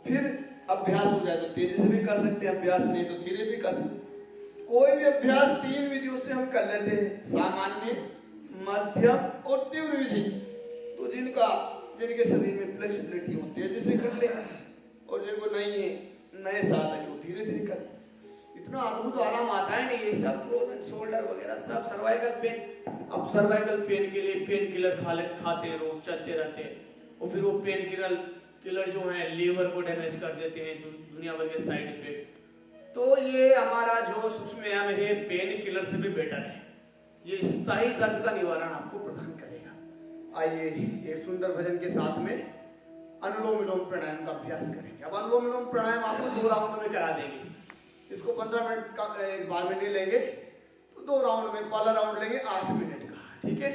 फिर अभ्यास हो जाए तो तेजी से भी कर सकते हैं, अभ्यास नहीं तो धीरे भी कर सकते। कोई भी अभ्यास 3 विधियों से हम कर लेते हैं, सामान्य, मध्यम और तीव्र विधि। तो जिनके शरीर में फ्लेक्सिबिलिटी हो तेजी से कर ले, और जिनको नहीं है, नए साधक वो धीरे धीरे कर। इतना अद्भुत आराम आता है नहीं, ये सब फ्रोजन शोल्डर वगैरह सब सर्वाइकल पेन। अब सर्वाइकल पेन के लिए पेन किलर खाते रहो, चलते रहते हैं, और फिर वो पेन किलर जो है लीवर को डैमेज कर देते हैं, दुनिया भर के साइड इफेक्ट। तो ये हमारा जो सूक्ष्म व्यायाम है पेन किलर से भी बेटर है। ये स्थायी दर्द का निवारण आपको प्रदान करेगा। आइए एक सुंदर भजन के साथ में अनुलोम विलोम प्राणायाम का अभ्यास करेंगे। अब अनुलोम विलोम प्राणायाम आपको 2 राउंड में करा देंगे। इसको 15 मिनट का एक बार में नहीं लेंगे, तो 2 राउंड में, पहला राउंड लेंगे 8 मिनट का, ठीक है।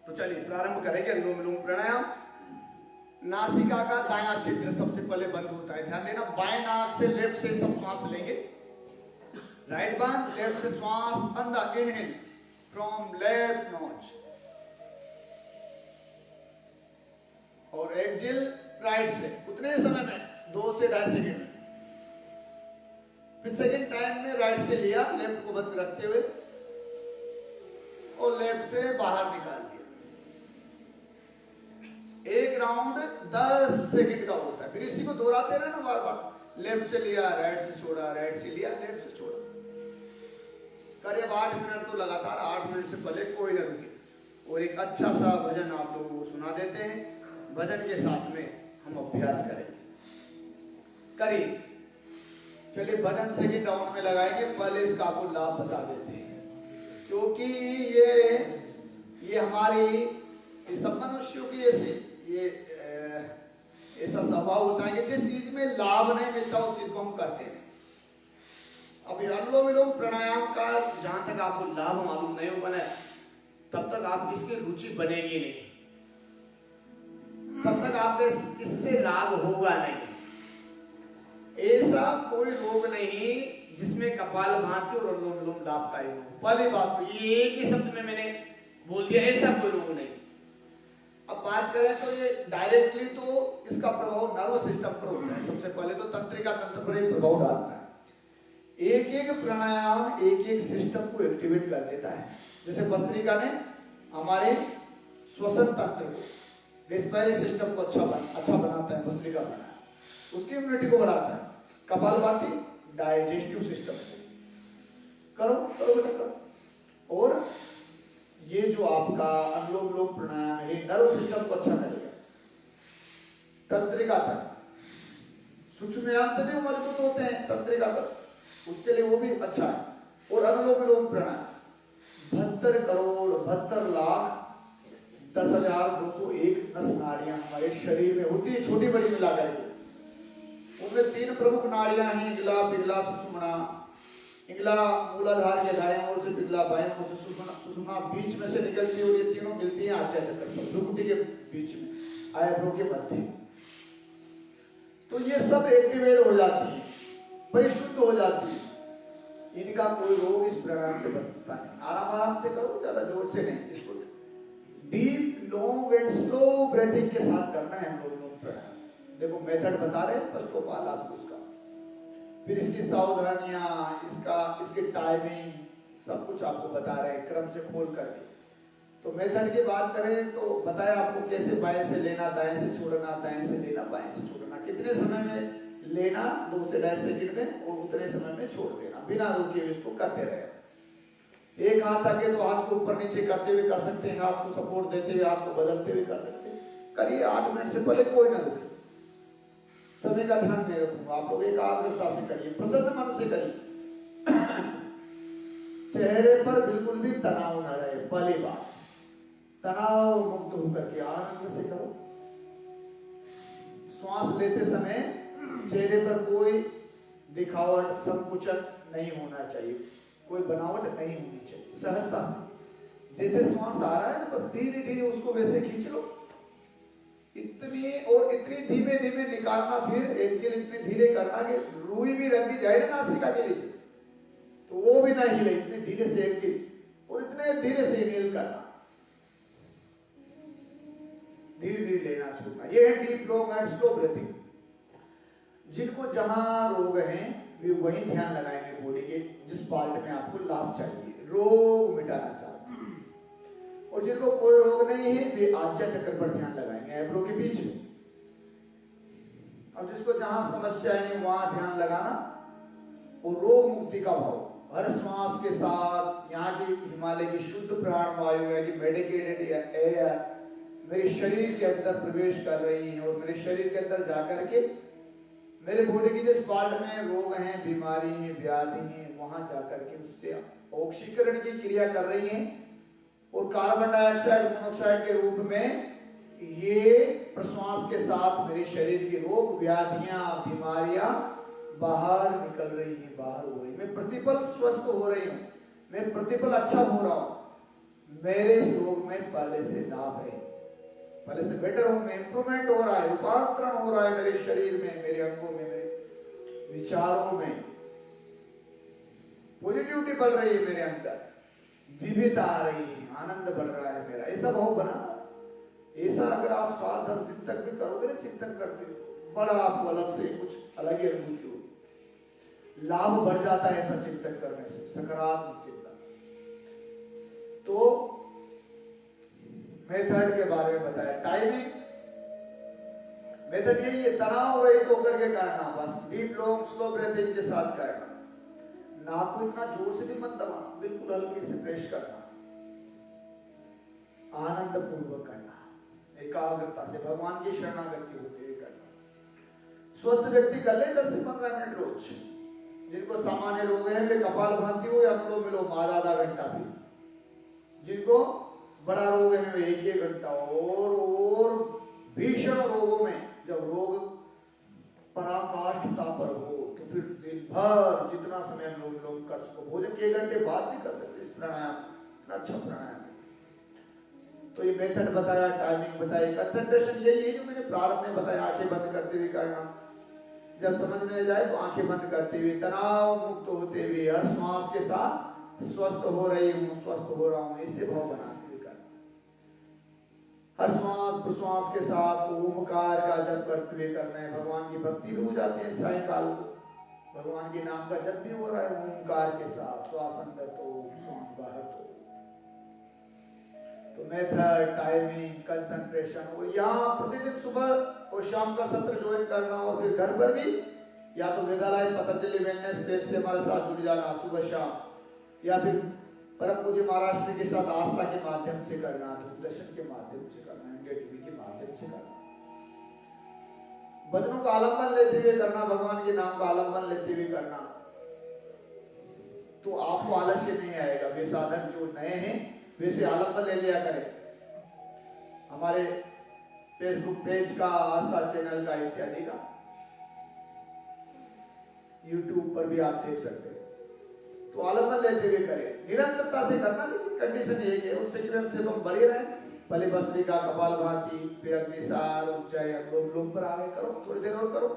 तो चलिए प्रारंभ करेंगे अनुलोम विलोम प्राणायाम। नासिका का दायां छिद्र सबसे पहले बंद होता है, ध्यान देना। बाएं नाक से लेफ्ट से सब श्वास लेंगे, राइट बंद, लेफ्ट से श्वास अंदर, इनहेल फ्रॉम लेफ्ट नोज और एक्सहेल राइट से, उतने समय में 2 से 2.5 सेकेंड में। फिर सेकेंड टाइम में राइट से लिया, लेफ्ट को बंद रखते हुए और लेफ्ट से बाहर निकाल दिया। एक राउंड 10 सेकंड का होता है। फिर इसी को दोहराते रहना बार बार। लेफ्ट से लिया, राइट से छोड़ा, राइट से लिया, लेफ्ट से छोड़ा। करीब 8 मिनट तो लगातार, 8 मिनट से पहले कोई ना रुके। और एक अच्छा सा भजन आप लोगों को सुना देते हैं। भजन के साथ में हम अभ्यास करेंगे। करिए, चलिए भजन सेकंड राउंड में लगाएंगे। पहले इसका आपको लाभ बता देते हैं, क्योंकि ये हमारी सब मनुष्यों की ऐसा स्वभाव होता है कि जिस चीज में लाभ नहीं मिलता उस चीज को हम करते हैं। अब अनुलोम विलोम प्राणायाम का जहां तक आपको लाभ मालूम नहीं हो बना, तब तक आप इसकी रुचि बनेगी नहीं, तब तक आप इससे लाभ होगा नहीं। ऐसा कोई रोग नहीं जिसमें कपालभाति और अनुलोम विलोम लाभदायी हो। पहली बात तो ये एक ही शब्द में मैंने बोल दिया, ऐसा कोई रोग नहीं। अब बात करें तो ये डायरेक्टली तो इसका प्रभाव नर्वस सिस्टम पर होता है। सबसे पहले तो तंत्रिका तंत्र पर ही प्रभाव डालता है। एक एक प्राणायाम एक एक सिस्टम को एक्टिवेट कर देता है। जैसे भस्त्रिका ने हमारे श्वसन तंत्र को, रेस्पिरेटरी सिस्टम को अच्छा बनाता है। भस्त्रिका बनाया, उसकी इम्यूनिटी को बढ़ाता है। कपालभाति डाइजेस्टिव सिस्टम को करो बेटा करो। और ये जो आपका अनुलोम विलोम प्राणायाम है, नर्व सिस्टम को अच्छा करेगा। तंत्रिका तंत्र सूक्ष्म व्यायाम से भी मजबूत होते हैं। तंत्रिका तंत्र, उसके लिए वो भी अच्छा है। और अनुलोम विलोम प्राणायाम 72 करोड़ 72 लाख 10,201 नस नाड़ियां हमारे शरीर में होती है, छोटी बड़ी मिला करके। उनमें 3 प्रमुख नाड़ियां हैं, इंगला, पिंगला, सुषुम्ना। इंगला मूलाधार के दाएं ओर से, पिंगला बाएं ओर से, सुषुम्ना बीच में से निकलती है। और ये तीनों मिलती हैं आज्ञा चक्र पर, भ्रुकुटी के बीच में, आईब्रो के मध्य। तो ये सब एक्टिवेट हो जाती है, परिशुद्ध हो जाती है। इनका कोई रोग इस प्राणायाम से बनता नहीं। आराम से करो, ज्यादा जोर से नहीं। इसको deep long and slow breathing के साथ करना है हम लोग प्राणायाम। देखो मेथड बता रहे हैं, फर्स्ट ऑफ ऑल आपको उसका, फिर इसकी सावधानियां, इसकी टाइमिंग, सब कुछ आपको बता रहे हैं क्रम से खोल करके। तो मेथड की बात करें तो बताया आपको कैसे बाएं से लेना, दाएं से छोड़ना, दाएं से लेना, बाएं से छोड़ना, कितने समय में लेना 2 से 2.5 सेकंड में, और उतने समय में छोड़ देना, बिना रुके इसको करते रहे। एक हाथ आगे तो हाथ को ऊपर नीचे करते हुए कर सकते हैं, हाथ को सपोर्ट देते हुए, हाथ को बदलते हुए कर सकते हैं। करिए 8 मिनट से पहले कोई ना रुके। समय का ध्यान नहीं रखूंगा, आप लोग एकाग्रता से करिए, प्रसन्न मन से करिए। चेहरे पर बिल्कुल भी तनाव न रहे। पहली बात, तनाव मुक्त होकर के आनंद से करो। श्वास लेते समय चेहरे पर कोई दिखावट, संकुचन नहीं होना चाहिए, कोई बनावट नहीं होनी चाहिए। सहजता से जैसे श्वास आ रहा है ना, बस धीरे धीरे उसको वैसे खींच लो। इतनी और इतनी धीमे धीमे निकालना, फिर एक्सहेल इतने धीरे करना कि रुई भी रख दी जाए ना नासिका के नीचे तो वो भी ना हिले। इतने धीरे से एक्सहेल और इतने धीरे से इनहेल करना, धीरे धीरे लेना छोड़ना। ये है deep long and slow breathing. जिनको जहां रोग है वे वहीं ध्यान लगाएंगे बॉडी के जिस पार्ट में आपको लाभ चाहिए, रोग मिटाना चाहते हैं। और जिनको कोई रोग नहीं है वे आज्ञा चक्र पर ध्यान लगाएंगे, आईब्रो के बीच में। अब जिसको जहां समस्या है वहां ध्यान लगाना और रोग मुक्ति का भाव हर श्वास के साथ। यहाँ की हिमालय की शुद्ध प्राण वायु है कि मेडिकेटेड एयर मेरे शरीर के अंदर प्रवेश कर रही है और मेरे शरीर के अंदर जाकर के मेरे बॉडी की जिस पार्ट में रोग हैं, बीमारी हैं, व्याधि हैं, वहां जाकर के उससे ऑक्सीकरण की क्रिया कर रही हैं और कार्बन डाइऑक्साइड मोनोऑक्साइड के रूप में ये प्रश्वास के साथ मेरे शरीर के रोग, व्याधियां, बीमारियां बाहर निकल रही हैं, बाहर हो रही। मैं प्रतिपल स्वस्थ हो रही हूँ, मैं प्रतिपल अच्छा हो रहा हूँ। मेरे इस रोग में पहले से लाभ है, पहले से बेटर हूं मैं, इंप्रूवमेंट हो रहा है, रूपांतरण हो रहा है मेरे शरीर में, मेरे अंगों में, मेरे विचारों में, पॉजिटिविटी बढ़ रही है मेरे अंदर, विविधता आ रही है, आनंद बढ़ रहा है मेरा। ऐसा भाव बना। ऐसा अगर आप 7-10 दिन तक भी करोगे ना चिंतन करते हो, बड़ा आपको अलग से कुछ अलग ही अनुभूति होगी, लाभ बढ़ जाता है ऐसा चिंतन करने से, सकारात्मक चिंतन। तो मेथड के बारे में बताया। टाइमिंग मेथड यही है, तनाव रहित होकर के करना, बस डीप लॉन्ग स्लो ब्रीथिंग के साथ करना, नाक को इतना जोर से भी मत दबाना, बिल्कुल हल्के से प्रेस करना, आनंद पूर्वक करना, एकाग्रता से भगवान की शरणागति होते हुए करना। स्वस्थ व्यक्ति कर ले 10 से 15 मिनट रोज। जिनको सामान्य रोग है वे कपालभाति हो या अनुलोम विलोम आधा घंटा भी, जिनको बड़ा रोग है वे 1 घंटा, और भीषण रोगों में जब रोग पराकाष्ठता पर हो तो फिर दिन भर जितना समय हम लोग कर सको, भोजन के 1 घंटे बाद भी कर सकते इस प्राणायाम, इतना अच्छा प्राणायाम। तो ये मेथड बताया, टाइमिंग बताई, कंसंट्रेशन यही है जो मैंने प्रारंभ में बताया, आंखें बंद करते हुए करना। जब समझ में जाए तो आंखें बंद करते हुए, तनाव मुक्त होते हुए, हर श्वास के साथ स्वस्थ हो रही हूँ, स्वस्थ हो रहा हूँ, इससे भाव बनाते हुए करना। हर श्वास प्रश्वास के साथ ओमकार का जप करते हुए करना है। भगवान की भक्ति भी हो जाती है सायकाल को, भगवान के नाम का जप भी हो रहा है ओमकार के साथ, श्वास अंदर तो श्वास बाहर तो। मेथड, टाइमिंग, कंसंट्रेशन, और यहाँ प्रतिदिन सुबह और शाम का सत्र ज्वाइन करना, और फिर घर पर भी या तो वेदालय पतंजलि वेलनेस पेज से हमारे साथ जुड़ जाना सुबह शाम, या फिर परम पूज्य महाराज श्री के साथ आस्था के माध्यम से करना, दूरदर्शन के माध्यम से करना, इंडिया टीवी के माध्यम से करना, भजनों का आलम्बन लेते हुए करना, भगवान के नाम का आलम्बन लेते हुए करना, तो आपको आलस्य नहीं आएगा। वे साधक जो नए हैं वैसे आलम्बन ले लिया करें। हमारे फेसबुक पेज का, आस्था चैनल का, इत्यादि का, यूट्यूब पर भी आप देख सकते हैं। तो आलम्बन लेते हुए करें, निरंतरता से करना, लेकिन कंडीशन एक है, उस सीक्वेंस से तुम बढ़े रहे। पहले भस्त्रिका, कपालभाति, फिर अग्निसार, उज्जय, अनुलोम विलोम पर आगे करो, थोड़ी देर और करो।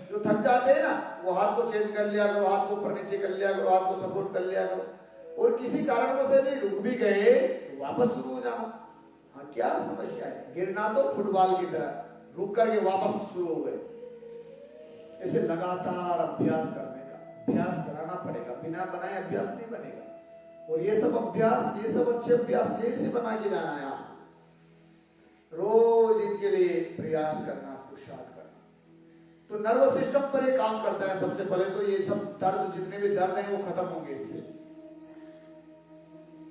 जो थक जाते हैं ना, वो हाथ को चेंज कर लिया करो, हाथ को ऊपर नीचे कर लिया करो, हाथ को सपोर्ट कर लिया करो, और किसी कारण से भी रुक भी गए तो वापस शुरू हो जाओ। हाँ, क्या समस्या है? गिरना तो फुटबॉल की तरह, रुक करके वापस शुरू हो गए। ऐसे लगातार अभ्यास करने का, अभ्यास बनाना पड़ेगा, बिना बनाए अभ्यास नहीं बनेगा। और ये सब अभ्यास, ये सब अच्छे अभ्यास ये से बना के जाना है आप, रोज इनके लिए प्रयास करना, पुरुषार्थ करना। तो नर्वस सिस्टम पर ये काम करता है। सबसे पहले तो ये सब दर्द, जितने भी दर्द हैं वो खत्म होंगे इससे,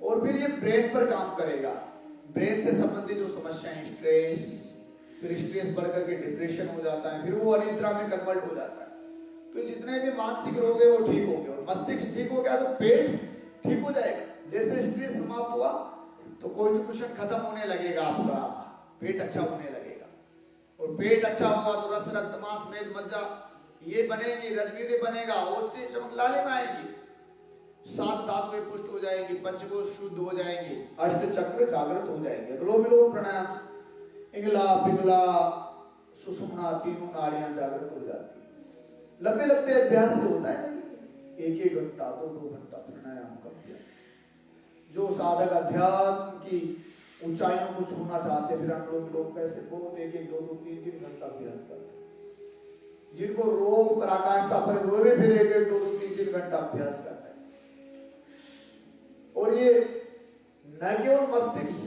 और फिर ये ब्रेन पर काम करेगा। ब्रेन से संबंधित जो समस्याएं, स्ट्रेस, फिर स्ट्रेस बढ़कर के डिप्रेशन हो जाता है, फिर वो अनिद्रा में कन्वर्ट हो जाता है। तो जितने भी मानसिक रोग है वो ठीक हो गए, और मस्तिष्क ठीक हो गया तो पेट ठीक हो जाएगा। जैसे स्ट्रेस समाप्त हुआ तो कॉन्स्टिट्यूशन खत्म होने लगेगा, आपका पेट अच्छा होने लगेगा, और पेट अच्छा होगा तो रस, रक्त, मांस, मेद, मज्जा ये बनेगी, रजगीरे बनेगा, औषधि चमक लालिमा आएगी, 7 धातुएं पुष्ट हो जाएंगी, पंचकोश शुद्ध हो जाएंगे, अष्ट चक्र जागृत हो जाएंगे। अनुलोम विलोम प्राणायाम, इंगला पिंगला सुषुम्ना, तीनों नाड़ियां जागृत हो जाती है। लंबे लंबे अभ्यास से होता है, 1-1 घंटा 2-2 घंटा प्राणायाम का अभ्यास। जो साधक अध्यात्म की ऊंचाइयों को छूना चाहते हैं, फिर अनुलोम विलोम कैसे बहुत 1-1, 2-2, 3-3 घंटा अभ्यास करते हैं। जिनको रोग पराकाष्ठा पर वो भी फिर 1-1, 2-2, 3-3 घंटा अभ्यास करते हैं। और ये न केवल मस्तिष्क,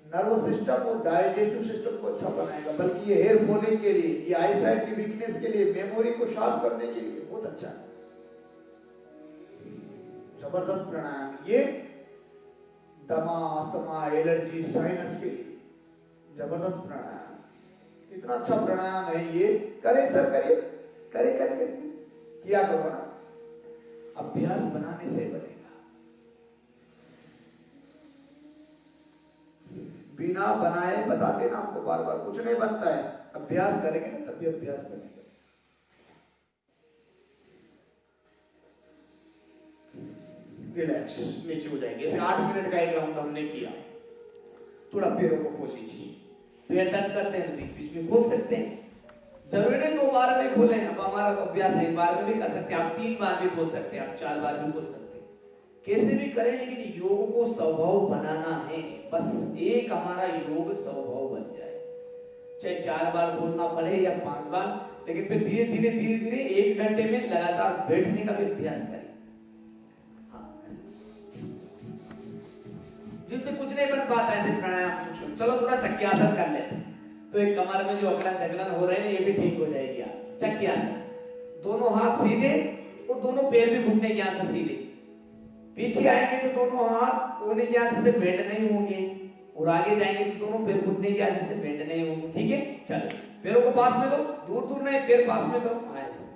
नर्वस सिस्टम और डाइजेस्टिव सिस्टम को अच्छा बनाएगा, बल्कि ये हेयर फॉलिंग के लिए, ये आईसाइट की वीकनेस के लिए, मेमोरी को शार्प करने के लिए बहुत अच्छा है। जबरदस्त प्राणायाम ये, दमा, अस्थमा, एलर्जी, साइनस के लिए जबरदस्त प्राणायाम। कितना अच्छा प्राणायाम है ये। करे सर, करिए, करे करे करे, किया करो ना। अभ्यास बनाने से बनेगा, बिना बनाए बताते ना आपको बार बार कुछ नहीं बनता है। अभ्यास करेंगे ना तभी अभ्यास बनेगा। रिलैक्स, नीचे हो जाएंगे। इसे 8 मिनट का एक राउंड हमने किया। थोड़ा पैरों को खोल लीजिए, पैर दर्द करते हैं तो बीच बीच में खोल सकते हैं, जरूरी नहीं 2 बार में खोलें। अब हमारा तो अभ्यास है, 1 बार में भी कर सकते हैं आप, 3 बार भी खोल सकते हैं आप, 4 बार भी खोल सकते हैं, कैसे भी करें। लेकिन योग को स्वभाव बनाना है, बस एक हमारा योग स्वभाव बन जाए, चाहे 4 बार खोलना पड़े या 5 बार, लेकिन फिर धीरे धीरे धीरे धीरे 1 घंटे में लगातार बैठने का भी अभ्यास करें। जिनसे कुछ नहीं बन पाता ऐसे प्राणायाम सूक्ष्म, चलो थोड़ा चक्रियासन कर लेते हैं, तो एक कमर में जो अकड़न जगड़न हो रहे हैं ये भी ठीक हो जाएगी। चक्रियासन, दोनों हाथ सीधे और दोनों पैर भी घुटने के यहाँ से सीधे, पीछे आएंगे तो दोनों हाथ कोहनी के यहाँ से बेंड नहीं होंगे, और आगे जाएंगे तो दोनों पैर घुटने के यहाँ से बेंड नहीं होंगे। ठीक है, चलो पैरों को पास में लो, दूर दूर नहीं, पैर पास में करो। ऐसे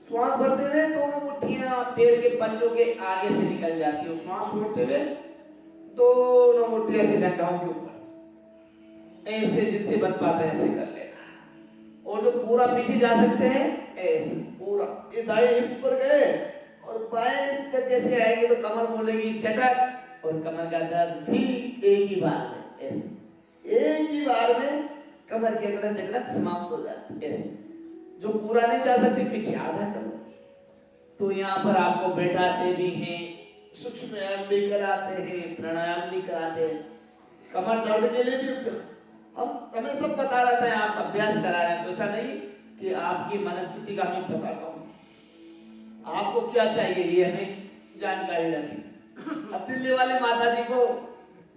श्वास भरते हुए दोनों मुट्ठियां पैर के पंजों के आगे से निकल जाती है, श्वास छोड़ते हुए दोनों मुट्ठियां से जंघाओं के ऊपर से, ऐसे जिनसे बन पाता है ऐसे कर लेना। और जो पूरा पीछे जा सकते हैं ऐसे पूरा, ये दाएं हिप पर गए और बाएं हिप पर जैसे आएंगे तो कमर बोलेगी चटक, और कमर का दर्द ठीक एक ही बार में, ऐसे एक ही बार में कमर की अकड़न जकड़न समाप्त हो जाती है। ऐसे जो पूरा नहीं जा सकते पीछे आधा करो। तो यहाँ पर आपको बैठाते भी हैं, सूक्ष्म व्यायाम भी कराते हैं, प्राणायाम भी कराते हैं, कमर दर्द के लिए भी हमें सब पता रहता है। आप अभ्यास करा रहे हैं तो ऐसा नहीं कि आपकी मनस्थिति का हमें पता हो, आपको क्या चाहिए ये हमें जानकारी रखें। अब दिल्ली वाले माता जी को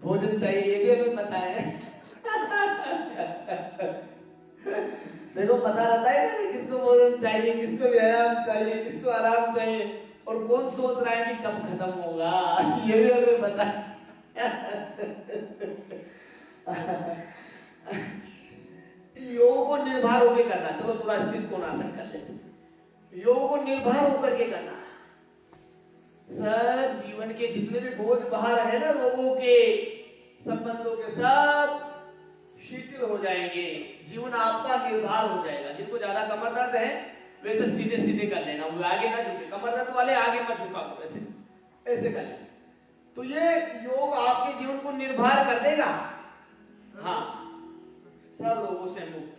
भोजन चाहिए ये भी हमें पता है। देखो पता रहता है ना किसको भोजन चाहिए, किसको व्यायाम चाहिए, किसको आराम चाहिए, और कौन सोच रहा है कि कब खत्म होगा, ये भी हमें पता है। योग को निर्भर होकर करना। चलो थोड़ा स्थित कोणासन कर लेते। योग को निर्भर होकर के करना। सब जीवन के जितने भी बोझ बाहर है ना लोगों के, संबंधों के, सब शिथिल हो जाएंगे, जीवन आपका निर्भर हो जाएगा। जिनको ज्यादा कमर दर्द है वैसे सीधे सीधे कर लेना, वो आगे ना झुके, कमर दर्द वाले आगे मत झुका करो, ऐसे ऐसे कर लेना। तो ये योग आपके जीवन को निर्भर कर देगा। हाँ, सब रोगों से मुक्त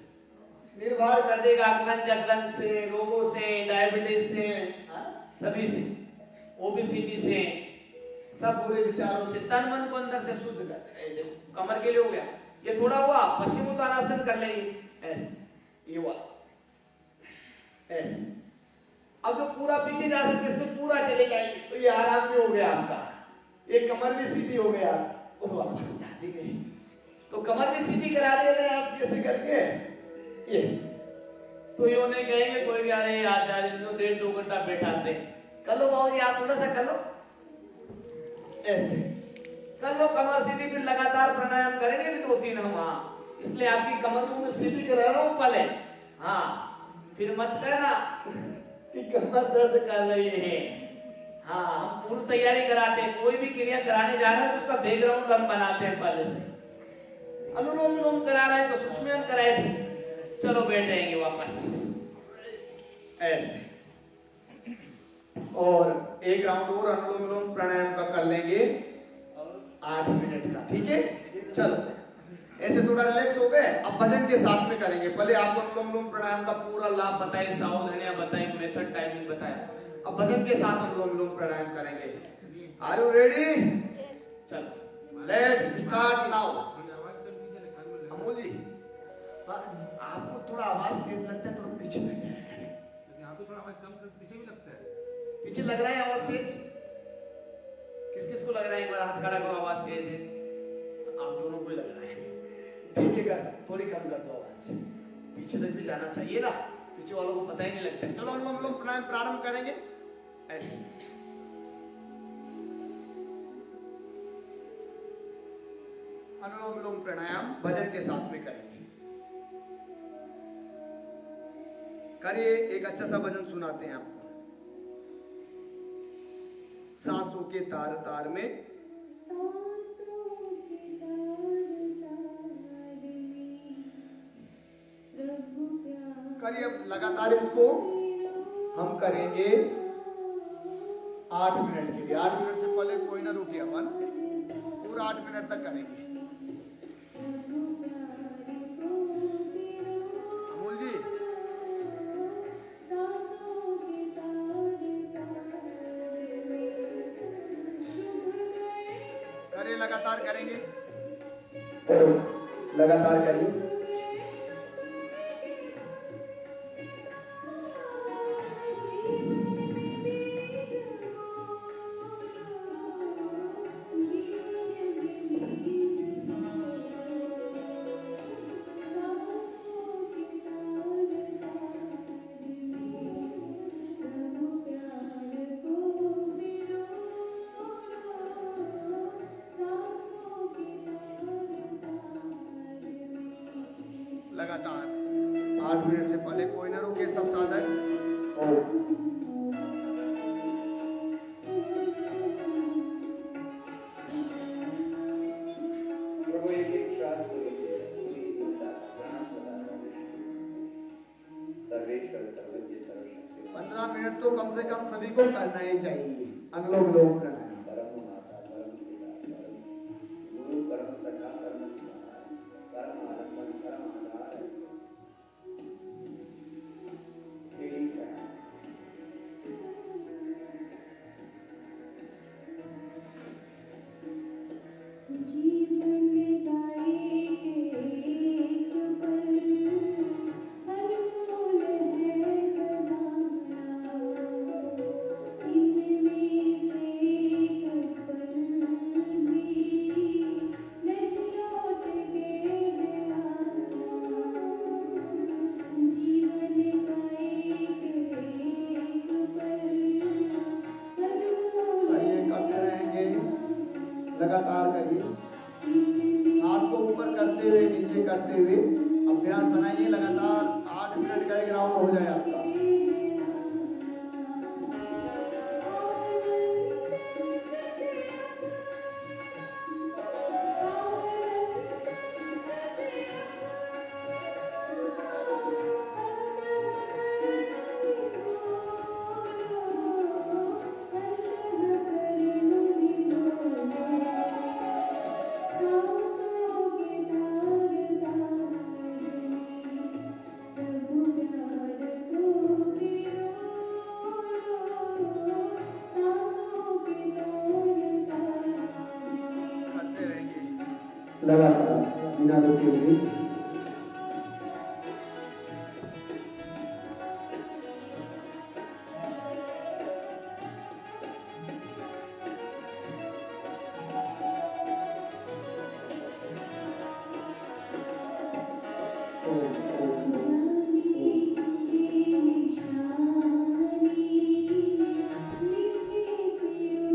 निर्भर कर देगा, अकड़न जकड़न से, रोगों से, डायबिटीज से, सभी से, ओबेसिटी से, सब बुरे विचारों से, तन मन को अंदर से शुद्ध कर देगा। देखो कमर के लिए हो गया, ये थोड़ा हुआ पश्चिमोत्तानासन कर लेंगे, ऐसे ये हुआ ऐसे। अब जो पूरा पीछे जा सकते इसमें पूरा चले जाएंगे तो ये आराम भी हो गया आपका, ये कमर भी सीधी हो गया, और वापस जाती गई। तो कमर भी सीधी करा दे रहे आप कैसे करके ये। तो ये उन्हें कहेंगे कोई आ रहे आचार्य तो 1.5-2 घंटा बैठाते, कर लो बाबू जी आप थोड़ा सा कर लो, ऐसे कर लो कमर सीधी, फिर लगातार प्राणायाम करेंगे भी 2-3 हम। हाँ, इसलिए आपकी कमर को मैं सीधी करा रहा हूँ पहले। हाँ, फिर मत कहना कि कमर दर्द कर रही है। हाँ, हम पूरी तैयारी कराते हैं, कोई भी क्रिया कराने जा रहे हैं तो उसका बैकग्राउंड हम बनाते हैं पहले से। अनुलोम विलोम करा रहे हैं तो सूक्ष्म कराए थे, चलो बैठ जाएंगे वापस ऐसे। और एक राउंड और अनुलोम विलोम प्राणायाम का कर लेंगे 8 मिनट का, ठीक है। चलो ऐसे थोड़ा रिलैक्स हो गए, अब भजन के साथ में करेंगे। पहले आपको अनुलोम विलोम प्राणायाम का पूरा लाभ बताए, सावधानियां बताई, मेथड टाइमिंग बताए, अब भजन के साथ अनुलोम विलोम प्राणायाम करेंगे। Are you ready? चलो let's start now. Amol ji आपको थोड़ा आवाज तेज लगता है, थोड़ा पीछे लग जाएगा। यहाँ पे थोड़ा आवाज कम पीछे भी लगता है, पीछे लग रहा है आवाज तेज? किस किस को लग रहा है? एक बार हाथ खड़ा करो, आवाज तेज है। आप दोनों को लग रहा है, ठीक है, थोड़ी कम कर दो आवाज, पीछे तक भी जाना चाहिए ना, पीछे वालों को पता ही नहीं लगता है। चलो हम लोग प्राणायाम प्रारंभ करेंगे ऐसे। अनुलोम विलोम प्राणायाम भजन के साथ में करेंगे। करिए, एक अच्छा सा भजन सुनाते हैं आपको। सांसों के तार तार में करिए, अब लगातार इसको हम करेंगे 8 मिनट के लिए। 8 मिनट से पहले कोई ना रुकिए, अपन पूरा 8 मिनट तक करेंगे। अमूल जी, करिए, लगातार करेंगे, लगातार करिए। लगातार 8 मिनट से पहले कोई ना रुके, सब साधक। और पंद्रह मिनट तो कम से कम सभी को करना ही चाहिए अनुलोम विलोम प्राणायाम। लगातार करिए, हाथ को ऊपर करते हुए नीचे करते हुए अभ्यास बनाइए। लगातार 8 मिनट का एक राउंड हो जाए आपका। लगातार बिना रुके हुए।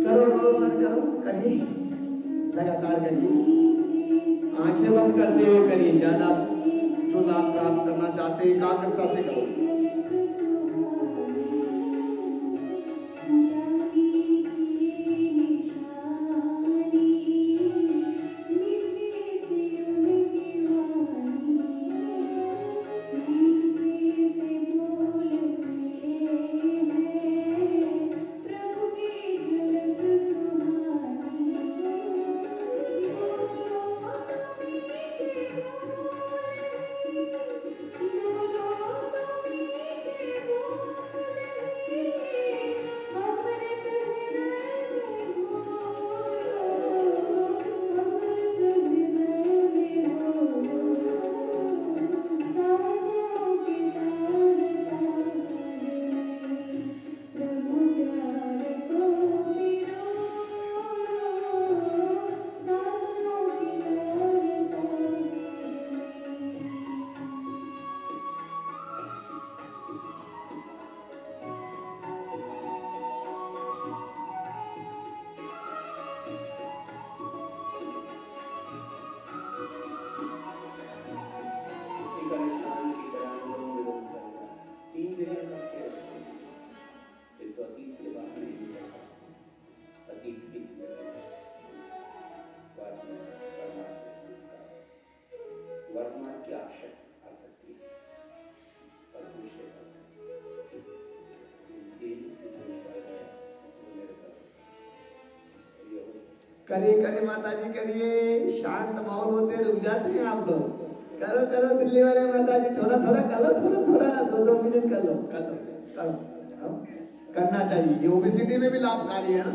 करो सर, करो, करिए, लगातार करिए। आंखें बंद करते हुए करिए। ज्यादा जो लाभ प्राप्त करना चाहते हैं एकाग्रता से करो। वर्तमान की आवश्यकता आ सकती है पर विषय करिए करिए माता जी करिए, शांत माहौल होते रुक जाते हैं आप लोग। करो करो दिल्ली वाले माता जी, थोड़ा थोड़ा करो, थोड़ा थोड़ा 2-2 मिनट कर लो, करो करो करो। करना चाहिए, ये ओबेसिटी में भी लाभकारी है ना।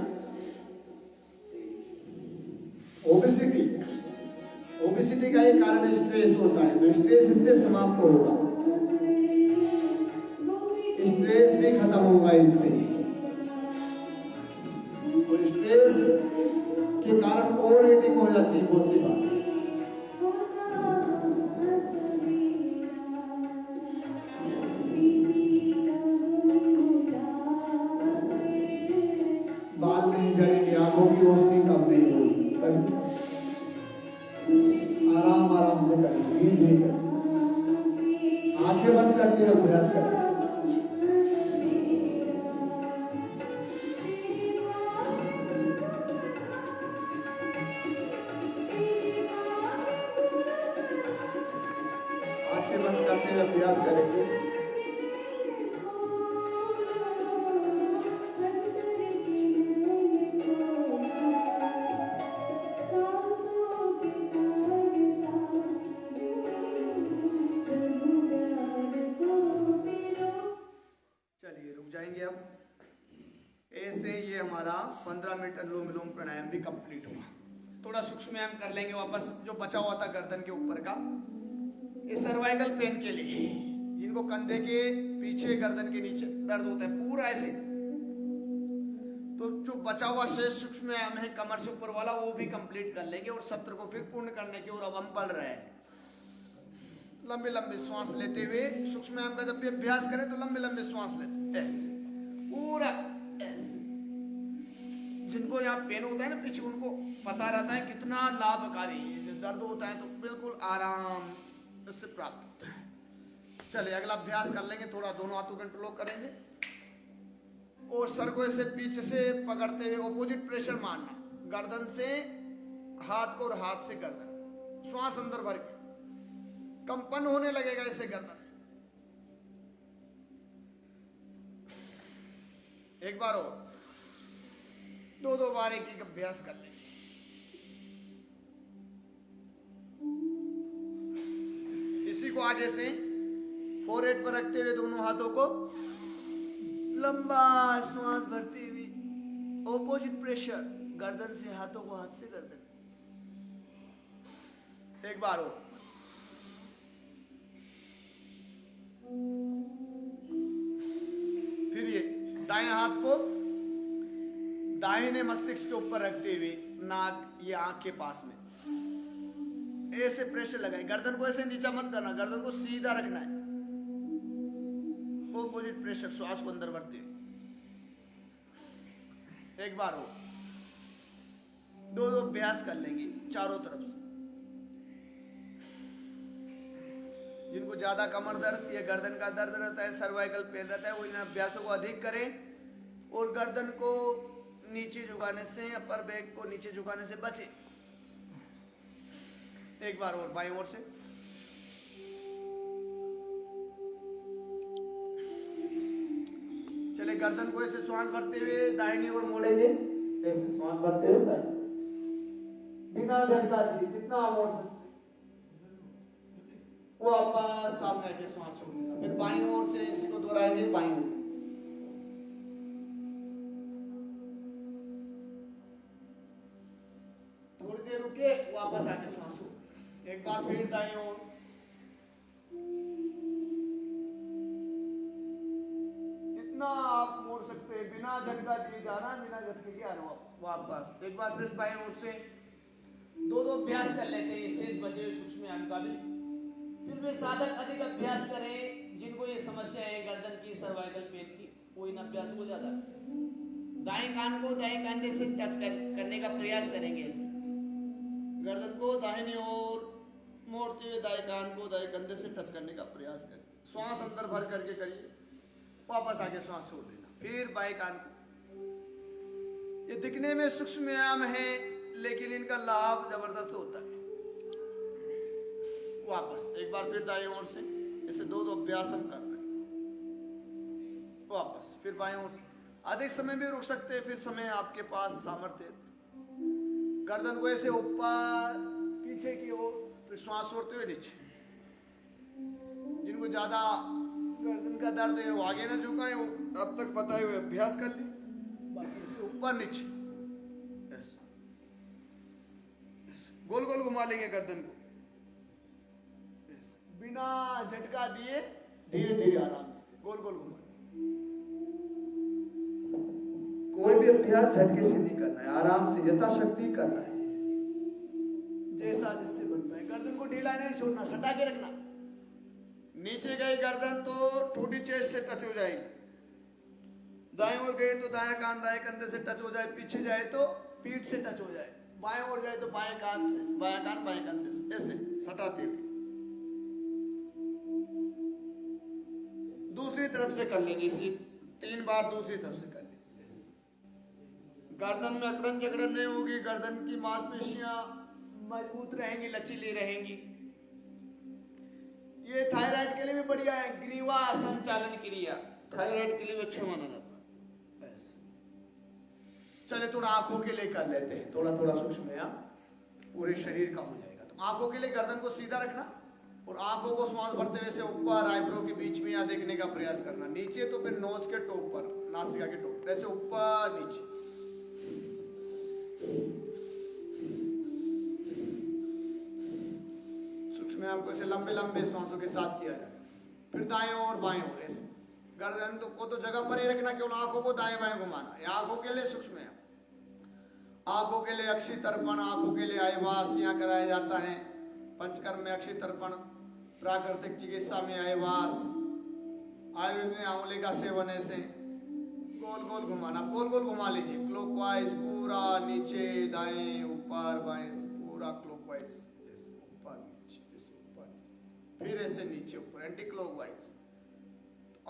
ओबेसिटी ओबेसिटी का एक कारण स्ट्रेस होता है, तो स्ट्रेस इससे समाप्त होगा, स्ट्रेस भी खत्म होगा इससे। और स्ट्रेस के कारण ओवर ईटिंग हो जाती है बहुत सी बात। बाल नहीं झड़ेंगे, आंखों की रोशनी कम नहीं होगी। आराम आराम से करें, धीरे धीरे करें, आंखें बंद करके अभ्यास करें। आंखें बंद करते हुए अभ्यास करेंगे। चलिए रुक जाएंगे अब। ऐसे ये हमारा 15 मिनट अनुलोम विलोम प्राणायाम भी कंप्लीट हुआ। थोड़ा सूक्ष्म व्यायाम कर लेंगे वापस, जो बचा हुआ था गर्दन के ऊपर का। इस सर्वाइकल पेन के लिए, जिनको कंधे के पीछे गर्दन के नीचे दर्द होता है पूरा ऐसे, तो जो बचा हुआ शेष सूक्ष्म व्यायाम है कमर से ऊपर वाला, वो भी कंप्लीट कर लेंगे और सत्र को फिर पूर्ण करने की ओर अब हम बढ़ रहे हैं। लंबे लंबे श्वास लेते हुए सूक्ष्म व्यायाम का जब भी अभ्यास करें तो लंबे लंबे श्वास लेते ऐसे पूरा ऐसे। जिनको यहाँ पेन होता है ना पीछे, उनको पता रहता है कितना लाभकारी है। जब दर्द होता है तो बिल्कुल आराम इससे प्राप्त होता है। चलिए अगला अभ्यास कर लेंगे। थोड़ा दोनों हाथों को इंटरलॉक करेंगे और सर को ऐसे पीछे से पकड़ते हुए ऑपोजिट प्रेशर मारना, गर्दन से हाथ को और हाथ से गर्दन, श्वास अंदर भर के कंपन होने लगेगा इससे गर्दन। एक बार और, 2-2 बार एक एक अभ्यास कर लेंगे। इसी को आगे से फोरहेड पर रखते हुए दोनों हाथों को लंबा श्वास भरते हुए ऑपोजिट प्रेशर, गर्दन से हाथों को, हाथ से गर्दन। एक बार और, फिर ये दाएं हाथ को दाहिने मस्तिष्क के ऊपर रखते हुए नाक, ये आंख के पास में ऐसे प्रेशर लगाए। गर्दन को ऐसे नीचा मत करना, गर्दन को सीधा रखना है। ऑपोजिट प्रेशर, श्वास को अंदर भरते हुए। एक बार हो, 2-2 अभ्यास कर लेंगे चारों तरफ से। जिनको ज्यादा कमर दर्द या गर्दन का दर्द रहता है, सर्वाइकल पेन रहता है, वो इन अभ्यासों को अधिक करें और गर्दन को नीचे झुकाने से, अपर बैक को नीचे झुकाने से बचे। एक बार और बाईं ओर से। चले गर्दन को ऐसे श्वास भरते हुए दाहिनी ओर मोड़ेंगे, ऐसे श्वास भरते हुए बिना झटका दिए जितना मोड़ सकते, वो वापस सामने आके श्वास छोड़ेगा। फिर बाईं ओर से इसी को दोहराएंगे, बाईं ओर। थोड़ी देर रुके, वापस आके श्वास छोड़। एक बार फिर दाईं ओर। जितना आप मोड़ सकते हैं, बिना झटका दिए जाना, बिना झटके के आना वापस। एक बार फिर बाईं ओर से। 2-2 अभ्यास कर लेते हैं शेष बचे हुए सूक्ष्म व्यायाम का भी। फिर वे साधक अधिक अभ्यास करें, जिनको ये समस्या है गर्दन की, सर्वाइकल पेन की, वो इन अभ्यास को ज्यादा। दाएं कान को दाएं कंधे से टच करने का प्रयास करेंगे। इसे गर्दन को दाहिनी ओर मोड़ते हुए दाएं कान को दाएं कंधे से टच करने का प्रयास करें। श्वास अंदर भर करके करिए, वापस आके श्वास छोड़ देना। फिर बाएं कान को ये दिखने में सूक्ष्म व्यायाम है, लेकिन इनका लाभ जबरदस्त होता है। वापस एक बार फिर दाएं ओर से, इसे दो अभ्यास हम कर रहे हैं। वापस फिर बाएं ओर से, अधिक समय भी रुक सकते हैं, फिर समय आपके पास सामर्थ्य। गर्दन को ऐसे ऊपर पीछे की ओर, फिर श्वास छोड़ते हुए नीचे। जिनको ज्यादा गर्दन का दर्द है वो आगे ना झुकाएं, वो अब तक बताए हुए अभ्यास कर ले। बाकी ऐसे ऊपर नीचे गोल गोल घुमा लेंगे गर्दन को, बिना झटका दिए धीरे धीरे आराम से गोल गोल घुमा। कोई भी अभ्यास झटके से नहीं करना है, आराम से यथाशक्ति करना है, जैसा जिससे बन पाए। गर्दन को ढीला नहीं छोड़ना, सटा के रखना। नीचे गई गर्दन तो छोटी चेस्ट से टच हो जाएगी, दाएं ओर गए तो दाएं कान दाएं कंधे से टच हो जाए, पीछे जाए तो पीठ से टच हो जाए, बाएं ओर जाए तो बाएं कान से, बाएं कान बाएं कंधे से, ऐसे सटाते हुए। दूसरी तरफ से कर लेंगे, इसी 3 बार दूसरी तरफ से कर लेंगे। गर्दन में अकड़न जकड़न नहीं होगी, गर्दन की मांसपेशियां मजबूत रहेंगी, लचीली रहेंगी। ये थायराइड के लिए भी बढ़िया है, ग्रीवा संचालन क्रिया थायराइड के लिए भी अच्छा माना जाता है। चले थोड़ा आंखों के लिए कर लेते हैं, थोड़ा थोड़ा सूक्ष्म व्यायाम पूरे शरीर का हो जाएगा। तो आंखों के लिए गर्दन को सीधा रखना और आंखों को श्वास भरते हुए से ऊपर आईब्रो के बीच में या देखने का प्रयास करना। नीचे तो फिर नोज के टॉप पर, नासिका के टॉप, ऐसे ऊपर नीचे। सूक्ष्म व्यायाम को ऐसे लंबे लंबे सांसों के साथ किया जाए। फिर दाएं और बाएं ओर ऐसे। गर्दन को तो जगह पर ही रखना, केवल आंखों को दाएं बाएं घुमाना। ये आंखों के लिए सूक्ष्म व्यायाम। आंखों के लिए अक्षि तर्पण, आंखों के लिए आयवास यहाँ कराया जाता है। पंचकर्म में अक्षि तर्पण, प्राकृतिक चिकित्सा में आयवास, आयुर्वेद में आंवले का सेवन। ऐसे गोल गोल घुमाना, गोल गोल घुमा लीजिए क्लॉकवाइज, पूरा नीचे दाएं ऊपर बाएं, पूरा क्लॉकवाइज, ऐसे ऊपर नीचे, ऐसे ऊपर, फिर ऐसे नीचे ऊपर, एंटी क्लॉकवाइज।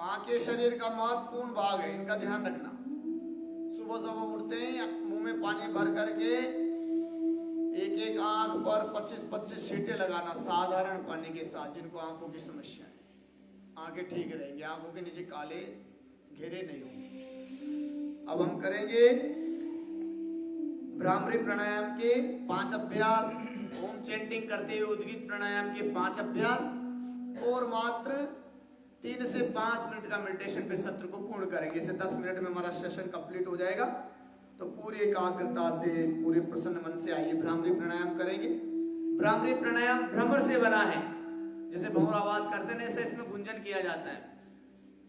आंखें शरीर का महत्वपूर्ण भाग है, इनका ध्यान रखना। सुबह सुबह उठते हैं, मुंह में पानी भर करके एक एक आंख पर 25-25 छींटे लगाना, साधारण पानी के साथ। जिनको आंखों की समस्या है, आंखें ठीक रहेंगी, आंखों के नीचे काले घेरे नहीं होंगे। अब हम करेंगे भ्रामरी प्राणायाम के 5 अभ्यास, ओम चैंटिंग करते हुए उद्गीत प्राणायाम के 5 अभ्यास और मात्र 3 से 5 मिनट का मेडिटेशन। फिर सत्र को पूर्ण करेंगे। इसे 10 मिनट में हमारा सेशन कंप्लीट हो जाएगा। तो पूरी एकाग्रता से, पूरे प्रसन्न मन से आइए भ्रामरी प्राणायाम करेंगे। भ्रामरी प्राणायाम भ्रमर से बना है। जैसे भौर आवाज करते हैं, ऐसे इसमें गुंजन किया जाता है।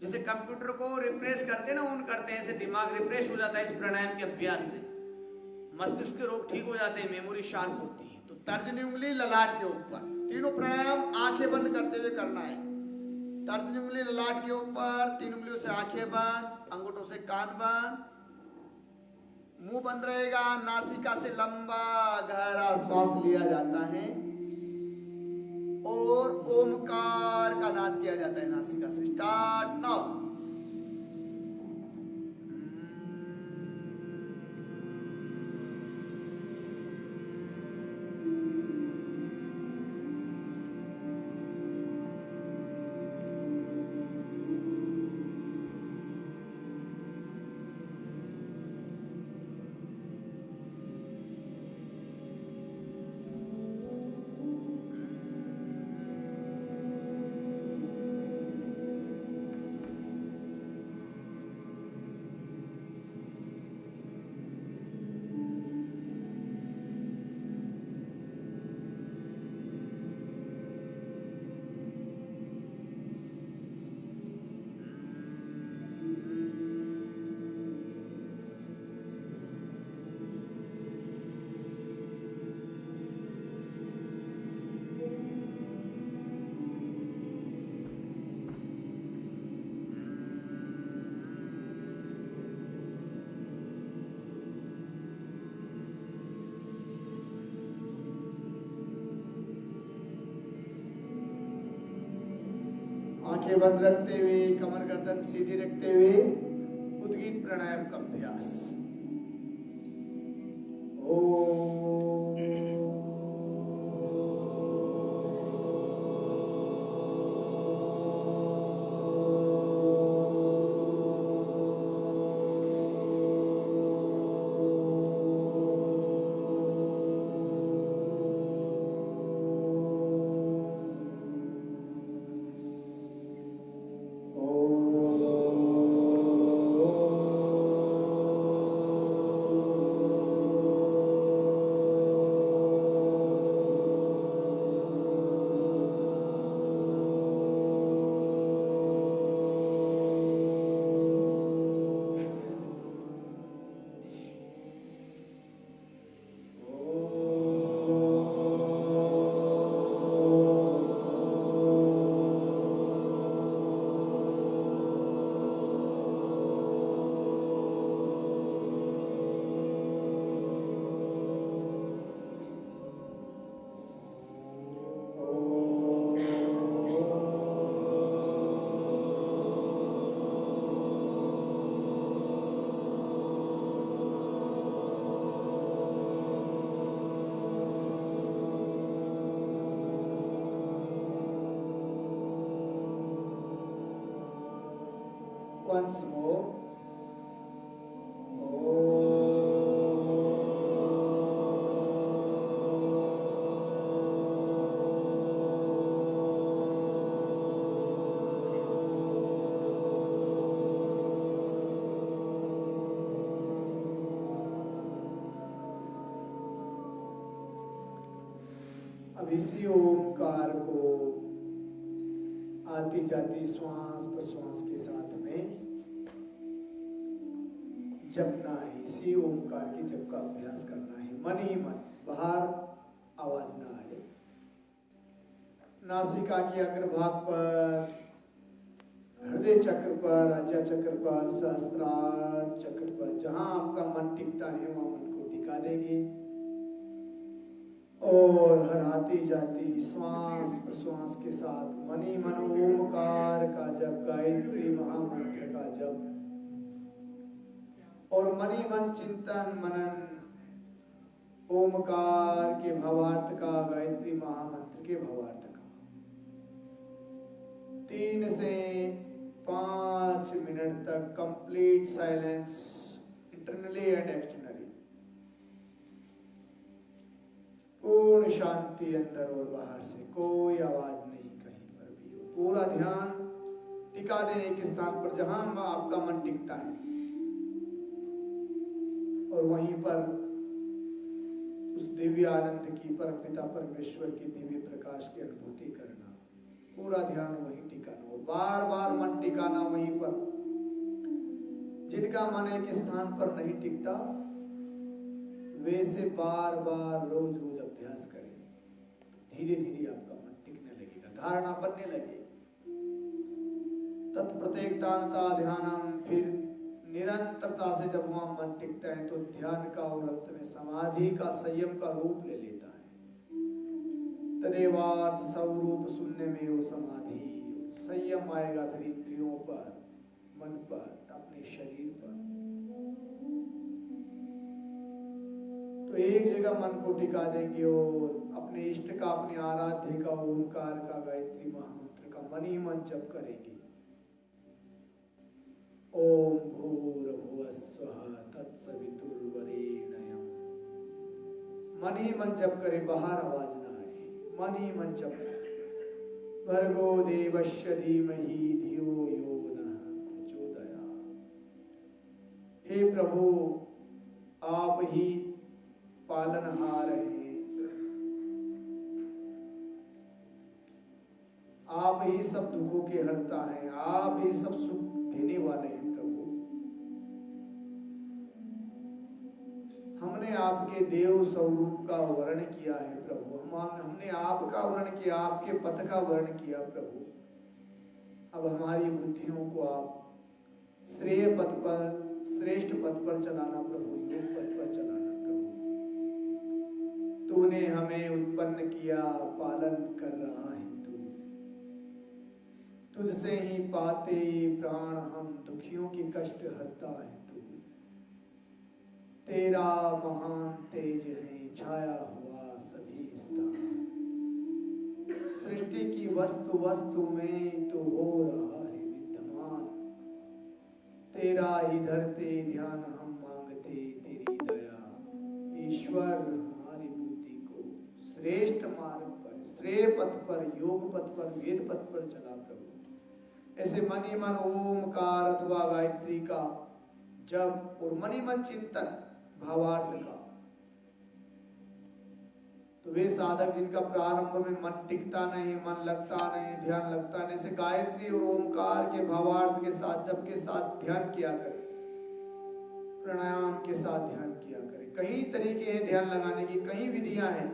जैसे कंप्यूटर को रिफ्रेश करते हैं ना, ऑन करते हैं, ऐसे दिमाग रिफ्रेश हो जाता है इस प्राणायाम के अभ्यास से। मस्तिष्क के रोग ठीक हो जाते हैं, मेमोरी शार्प होती है। तो तर्जनी उंगली ललाट के ऊपर, तीनों प्राणायाम आंखें बंद करते हुए करना है। तर्जनी उंगली ललाट के ऊपर, 3 उंगलियों से आंखें बंद, अंगूठों से कान बंद, मुंह बंद रहेगा। नासिका से लंबा गहरा श्वास लिया जाता है और ओमकार का नाद किया जाता है नासिका से। Start now. आंखें बंद रखते हुए, कमर गर्दन सीधी रखते हुए उद्गीत प्राणायाम का अभ्यास। once more. अब इसी ओमकार को आती जाती श्वास प्रश्वास के साथ में जपना है। इसी ओमकार के जप का अभ्यास करना है, मन ही मन, बाहर आवाज ना आए। नासिका के अग्रभाग पर, हृदय चक्र पर, आज्ञा चक्र पर, सहस्त्रार चक्र पर, जहां आपका मन टिकता है वहां मन को टिका देंगे और हर आती जाती श्वास प्रश्वास के साथ मन ही मन ओमकार का जप, गायत्री महामंत्र का जप और मन ही मन चिंतन मनन ओमकार के भावार्थ का, गायत्री महामंत्र के भावार्थ का 3 से 5 मिनट तक complete silence, internally and externally. पूर्ण शांति अंदर और बाहर से, कोई आवाज नहीं कहीं पर भी हो। पूरा ध्यान टिका दें एक स्थान पर जहां आपका मन टिकता है और वहीं पर उस दिव्य आनंद की, परमपिता परमेश्वर की दिव्य प्रकाश की अनुभूति करना। पूरा ध्यान वहीं टिकाना हो, बार बार मन टिकाना वहीं पर। जिनका मन एक स्थान पर नहीं टिकता वैसे बार बार रोज रोज अभ्यास करें, धीरे धीरे आपका मन टिकने लगेगा, धारणा बनने लगेगी। तत्प्रत्येकतानता ध्यानम, फिर निरंतरता से जब वहां मन टिकता है तो ध्यान का और अंत में समाधि का, संयम का रूप ले लेता है। तदेवार्थ स्वरूप शून्य में वो समाधि, संयम आएगा फिर इंद्रियों पर, मन पर, अपने शरीर पर। तो एक जगह मन को टिका देंगे और अपने इष्ट का, अपने आराध्य का, ओमकार का, गायत्री महामंत्र का मन ही मन जप करेंगे। ओम भूर्भुवः स्वः तत्सवितुर्वरेण्यम्। मन ही मन जप करे, बाहर आवाज ना आए, मन ही मन जप। भर्गो देवस्य धीमहि धियो यो नः प्रचोदयात्। हे प्रभु, आप ही पालनहार हैं, आप ही सब दुखों के हरता हैं, आप ही सब सुख देने वाले हैं। प्रभु, हमने आपके देव स्वरूप का वर्ण किया है प्रभु, हमने आपका वर्ण किया, आपके पथ का वर्ण किया प्रभु। अब हमारी बुद्धियों को आप श्रेय पथ पर, श्रेष्ठ पथ पर चलाना प्रभु, योग पथ पर चलाना। तूने हमें उत्पन्न किया, पालन कर रहा है तू। तुझसे ही पाते प्राण हम, दुखियों की कष्ट हरता है तू। तेरा महान तेज है, छाया हुआ सभी स्थान। सृष्टि की वस्तु वस्तु में तू हो रहा है विद्यमान। तेरा ही धरते ध्यान हम मांगते तेरी दया। ईश्वर श्रेष्ठ मार्ग पर, श्रेय पथ पर, योग पथ पर, वेद पथ पर चला प्रभु। ऐसे मन ही मन ओमकार अथवा गायत्री का जप और मन ही मन चिंतन भावार्थ का। तो वे साधक जिनका प्रारंभ में मन टिकता नहीं, मन लगता नहीं, ध्यान लगता नहीं, से गायत्री और ओमकार के भावार्थ के साथ, जप के साथ ध्यान किया करें, प्राणायाम के साथ ध्यान किया करें। कई तरीके हैं ध्यान लगाने की, कई विधियां हैं।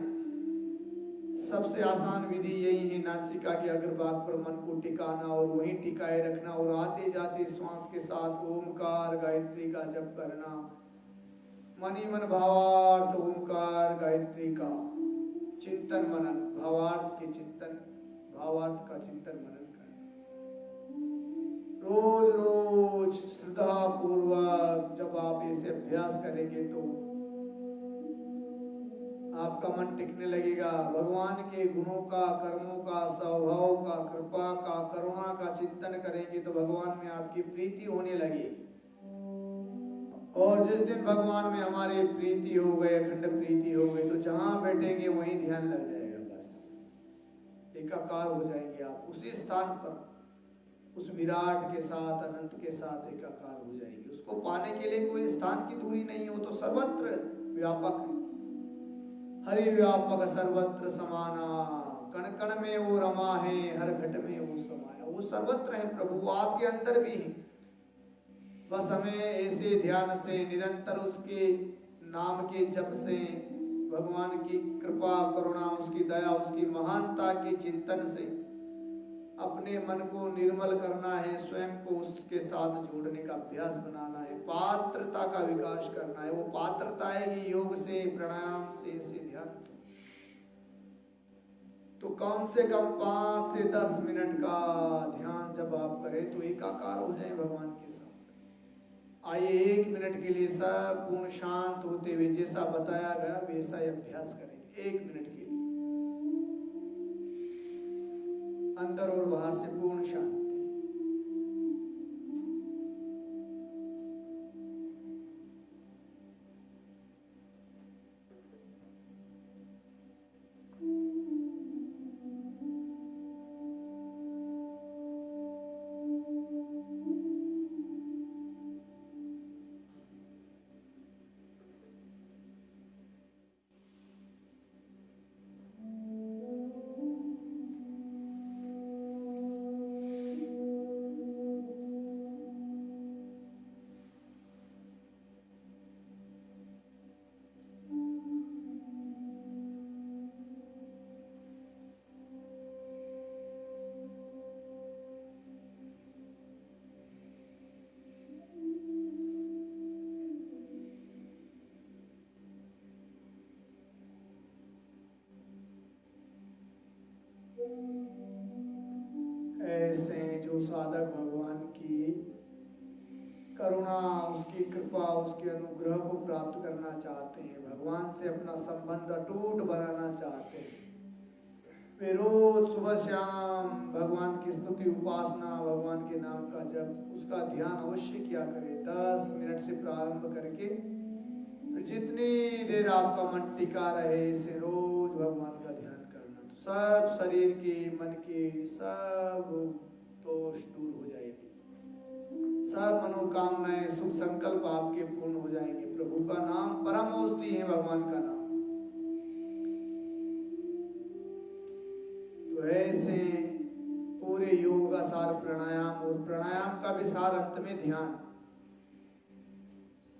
सबसे आसान विधि यही है, नासिका के अग्रभाग पर मन को टिकाना और वहीं टिकाए रखना और आते जाते श्वास के साथ ओमकार गायत्री का जप करना। मन ही मन भावार्थ ओमकार गायत्री का चिंतन मनन, भावार्थ के चिंतन, भावार्थ का चिंतन मनन करना। रोज रोज श्रद्धा पूर्वक जब आप इसे अभ्यास करेंगे तो आपके आपका मन टिकने लगेगा। भगवान के गुणों का, कर्मों का, स्वभाव का, कृपा का, करुणा का चिंतन करेंगे तो भगवान में आपकी प्रीति होने लगेगी। और जिस दिन भगवान में हमारी प्रीति हो गई, अखंड प्रीति हो गई, तो जहां बैठेंगे वहीं ध्यान लग जाएगा। बस एकाकार हो जाएंगे आप उसी स्थान पर, उस विराट के साथ, अनंत के साथ एकाकार हो जाएंगे। उसको पाने के लिए कोई स्थान की दूरी नहीं हो, तो सर्वत्र व्यापक है। हरि व्यापक सर्वत्र समाना, कण कण में वो रमा है, हर घट में वो समाया। वो सर्वत्र है प्रभु, वो आपके अंदर भी है। बस हमें ऐसे ध्यान से, निरंतर उसके नाम के जप से, भगवान की कृपा, करुणा, उसकी दया, उसकी महानता के चिंतन से अपने मन को निर्मल करना है, स्वयं को उसके साथ जोड़ने का अभ्यास बनाना है, पात्रता का विकास करना है। वो पात्रता आएगी योग से, प्राणायाम से, ऐसे ध्यान से। तो कम से कम 5 से 10 मिनट का ध्यान जब आप करें तो एकाकार हो जाए भगवान के साथ। आइए 1 मिनट के लिए सब पूर्ण शांत होते हुए, जैसा बताया गया वैसा ही अभ्यास करेंगे। 1 मिनट के लिए अंदर और बाहर से पूर्ण शांति। ऐसे जो साधक भगवान की करुणा, उसकी कृपा, उसके अनुग्रह को प्राप्त करना चाहते हैं, भगवान से अपना संबंध अटूट बनाना चाहते हैं, वे रोज सुबह शाम भगवान की स्तुति, उपासना, भगवान के नाम का जप, उसका ध्यान अवश्य किया करें। 10 मिनट से प्रारंभ करके फिर जितनी देर आपका मन टिका रहे, इसे रोज भगवान का ध्यान करना, तो सब शरीर के, मन के सब दोष दूर हो जाएंगे, सब मनोकामनाएं, शुभ संकल्प आपके पूर्ण हो जाएंगे। प्रभु का नाम परम औषधि है, भगवान का नाम। तो ऐसे पूरे योग का सार प्राणायाम, और प्राणायाम का भी सार अंत में ध्यान।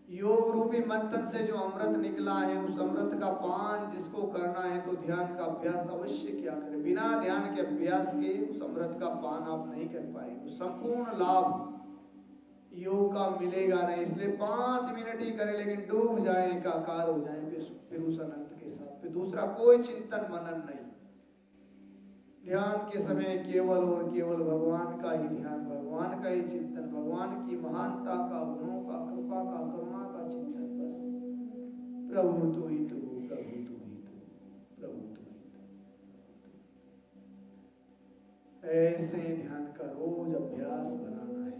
योग रूपी मंथन से जो अमृत निकला है, उस अमृत का पान जिसको करना है, तो ध्यान का अभ्यास अवश्य किया करें। बिना ध्यान के अभ्यास के उस अमृत का पान आप नहीं कर पाएंगे। संपूर्ण लाभ योग का मिलेगा नहीं। इसलिए 5 मिनट ही करें, लेकिन डूब जाए, एकाकार हो जाए फिर उस अनंत के साथ। फिर दूसरा कोई चिंतन मनन नहीं। ध्यान के समय केवल और केवल भगवान का ही ध्यान, भगवान का ही चिंतन, भगवान की महानता का, गुणों का, कृपा का, करुणा का चिंतन। बस प्रभु तू ही तू, प्रभु तू ही तू, प्रभु तू ही तू। ऐसे ध्यान का रोज अभ्यास बनाना है।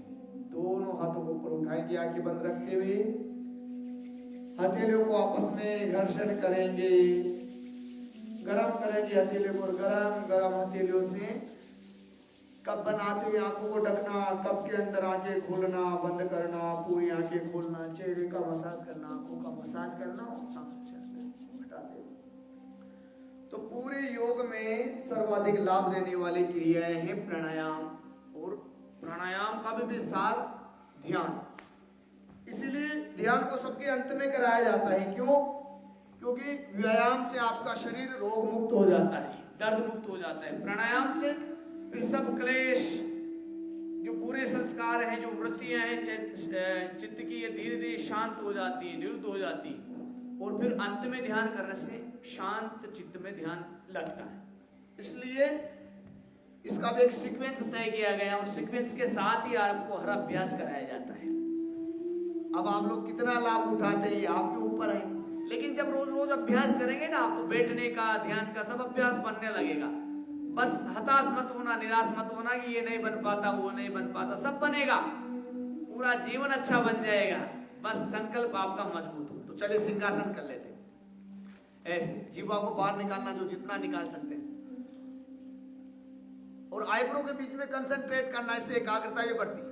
दोनों हाथों को ऊपर उठाएंगे, आंखें बंद रखते हुए हथेलियों को आपस में घर्षण करेंगे, गरम करेंगे हथेलियों को। गरम गरम हथेलियों से कप बनाते हुए आंखों को ढकना, कप के अंदर आंखें खोलना, बंद करना, पूरी आंखें खोलना, चेहरे का मसाज करना, आंखों का मसाज करना, और सामने से हटाते हुए। तो पूरे योग में सर्वाधिक लाभ देने वाली क्रियाएं हैं प्राणायाम, और प्राणायाम का भी सार ध्यान। इसीलिए ध्यान को सबके अंत में कराया जाता है। क्यों? क्योंकि व्यायाम से आपका शरीर रोग मुक्त हो जाता है, दर्द मुक्त हो जाता है। प्राणायाम से फिर सब क्लेश, जो पूरे संस्कार हैं, जो वृत्तियां हैं चित्त की, ये धीरे धीरे शांत हो जाती है, निरुद्ध हो जाती है। और फिर अंत में ध्यान करने से शांत चित्त में ध्यान लगता है। इसलिए इसका भी एक सीक्वेंस तय किया गया, और सीक्वेंस के साथ ही आपको हर अभ्यास कराया जाता है। अब आप लोग कितना लाभ उठाते हैं आपके ऊपर है, लेकिन जब रोज रोज अभ्यास करेंगे ना आप, तो बैठने का, ध्यान का सब अभ्यास बनने लगेगा। बस हताश मत होना, निराश मत होना कि ये नहीं बन पाता, वो नहीं बन पाता, सब बनेगा, पूरा जीवन अच्छा बन जाएगा। बस संकल्प आपका मजबूत हो। तो चलिए सिंहासन कर लेते हैं। ऐसे जीवा को बाहर निकालना, जो जितना निकाल सकते हैं, और आईब्रो के बीच में कंसंट्रेट करना, इससे एकाग्रता भी बढ़ती है।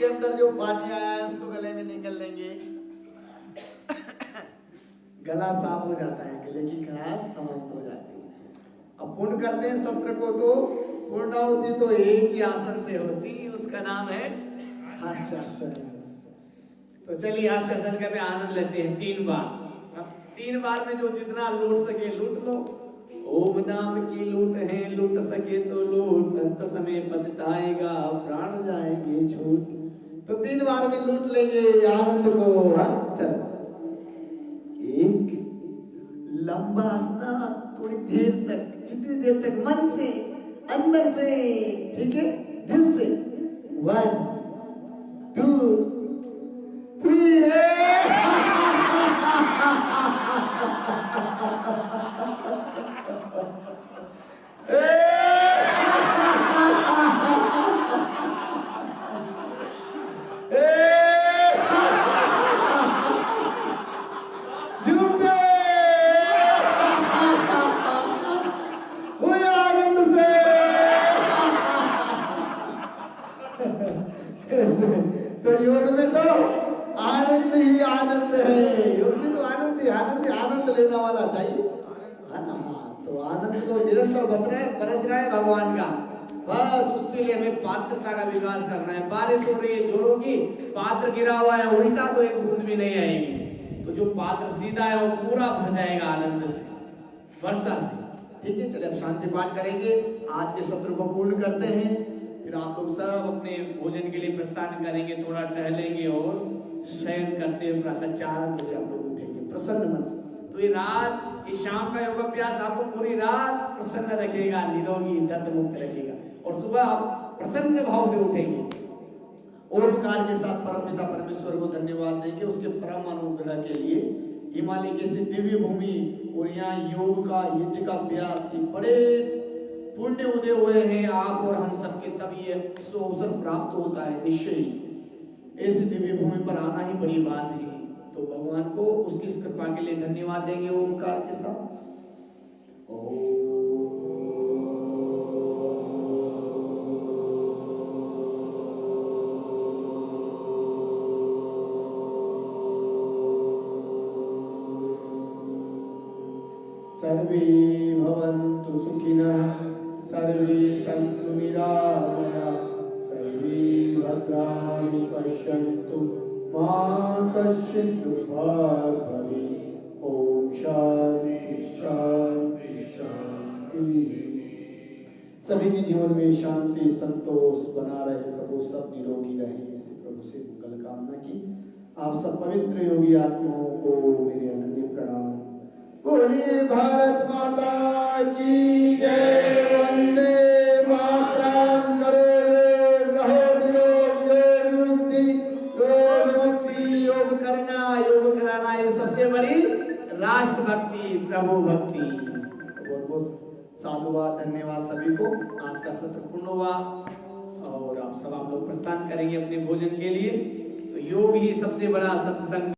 अंदर जो पानी आया है उसको गले में निकल लेंगे। गला साफ हो जाता है, गले की खराश समाप्त हो जाती है। अब पूर्ण करते हैं सत्र को। तो पूर्णाहुति तो एक ही आसन से होती, उसका नाम है हास्यासन। तो चलिए हास्यासन का भी आनंद लेते हैं 3 बार। अब 3 बार में जो जितना लूट सके लूट लो। ओम नाम की लूट है, लूट सके तो लूट, अंत समय पछताएगा, प्राण जाएंगे छूट। तो 3 बार में लूट लेंगे आनंद को। चलो, एक लंबा हंसना, थोड़ी देर तक, जितनी देर तक मन से, अंदर से, ठीक है, दिल से। 1 2 3 तो योग में तो आनंद ही आनंद है। योग में तो आनंद ही आनंद, आनंद लेने वाला चाहिए, है ना। तो आनंद तो निरंतर बरस रहा है भगवान का। बस उसके लिए हमें पात्रता का विकास करना है। बारिश हो रही है जोरों की, पात्र गिरा हुआ है उल्टा, तो एक बूंद भी नहीं आएगी। तो जो पात्र सीधा है वो पूरा भर जाएगा आनंद से, वर्षा से। ठीक है, चलिए अब शांति पाठ करेंगे, आज के सत्र को पूर्ण करते हैं। फिर आप लोग सब अपने भोजन के लिए प्रस्थान करेंगे, थोड़ा टहलेंगे और शयन करते हुए प्रातः 4 बजे आप लोग उठेंगे प्रसन्न मन से। तो ये रात, ये शाम का योगाभ्यास आपको पूरी रात प्रसन्न रखेगा, निरोगी, दर्द मुक्त रखेगा, और सुबह आप प्रसन्न भाव से उठेंगे। ओमकार के साथ परमपिता परमेश्वर को धन्यवाद देंगे उसके परम अनुग्रह के लिए। हिमालय के से दिव्य भूमि और यहाँ योग का, यज्ञ का अभ्यास के बड़े पुण्य उदय हुए हैं आप और हम सबके, तब ये अवसर प्राप्त होता है निश्चय ही। ऐसे दिव्य भूमि पर आना ही बड़ी बात है। तो भगवान को उसकी इस कृपा के लिए धन्यवाद देंगे ओमकार के साथ। सर्वे भवन्तु सुखिनः, सर्वे सन्तु निरामयाः, सर्वे भद्राणि पश्यन्तु, मा कश्चित् दुःखभाग् भवेत्। ओम शांति शांति शांति। सभी के जीवन में शांति संतोष बना रहे प्रभु, सब निरोगी रहे, इसी प्रभु से मंगल कामना की। आप सब पवित्र योगी आत्माओं को मेरे अनन्य प्रणाम। बोलिए भारत माता की जय, वंदे मातरम। करो रहो निरोगी, योग मुक्ति, योग करना, योग कराना, ये सबसे बड़ी राष्ट्र भक्ति, प्रभु भक्ति। बहुत बहुत साधुवाद, धन्यवाद सभी को। आज का सत्र पूर्ण हुआ और आप लोग प्रस्थान करेंगे अपने भोजन के लिए। तो योग ही सबसे बड़ा सत्संग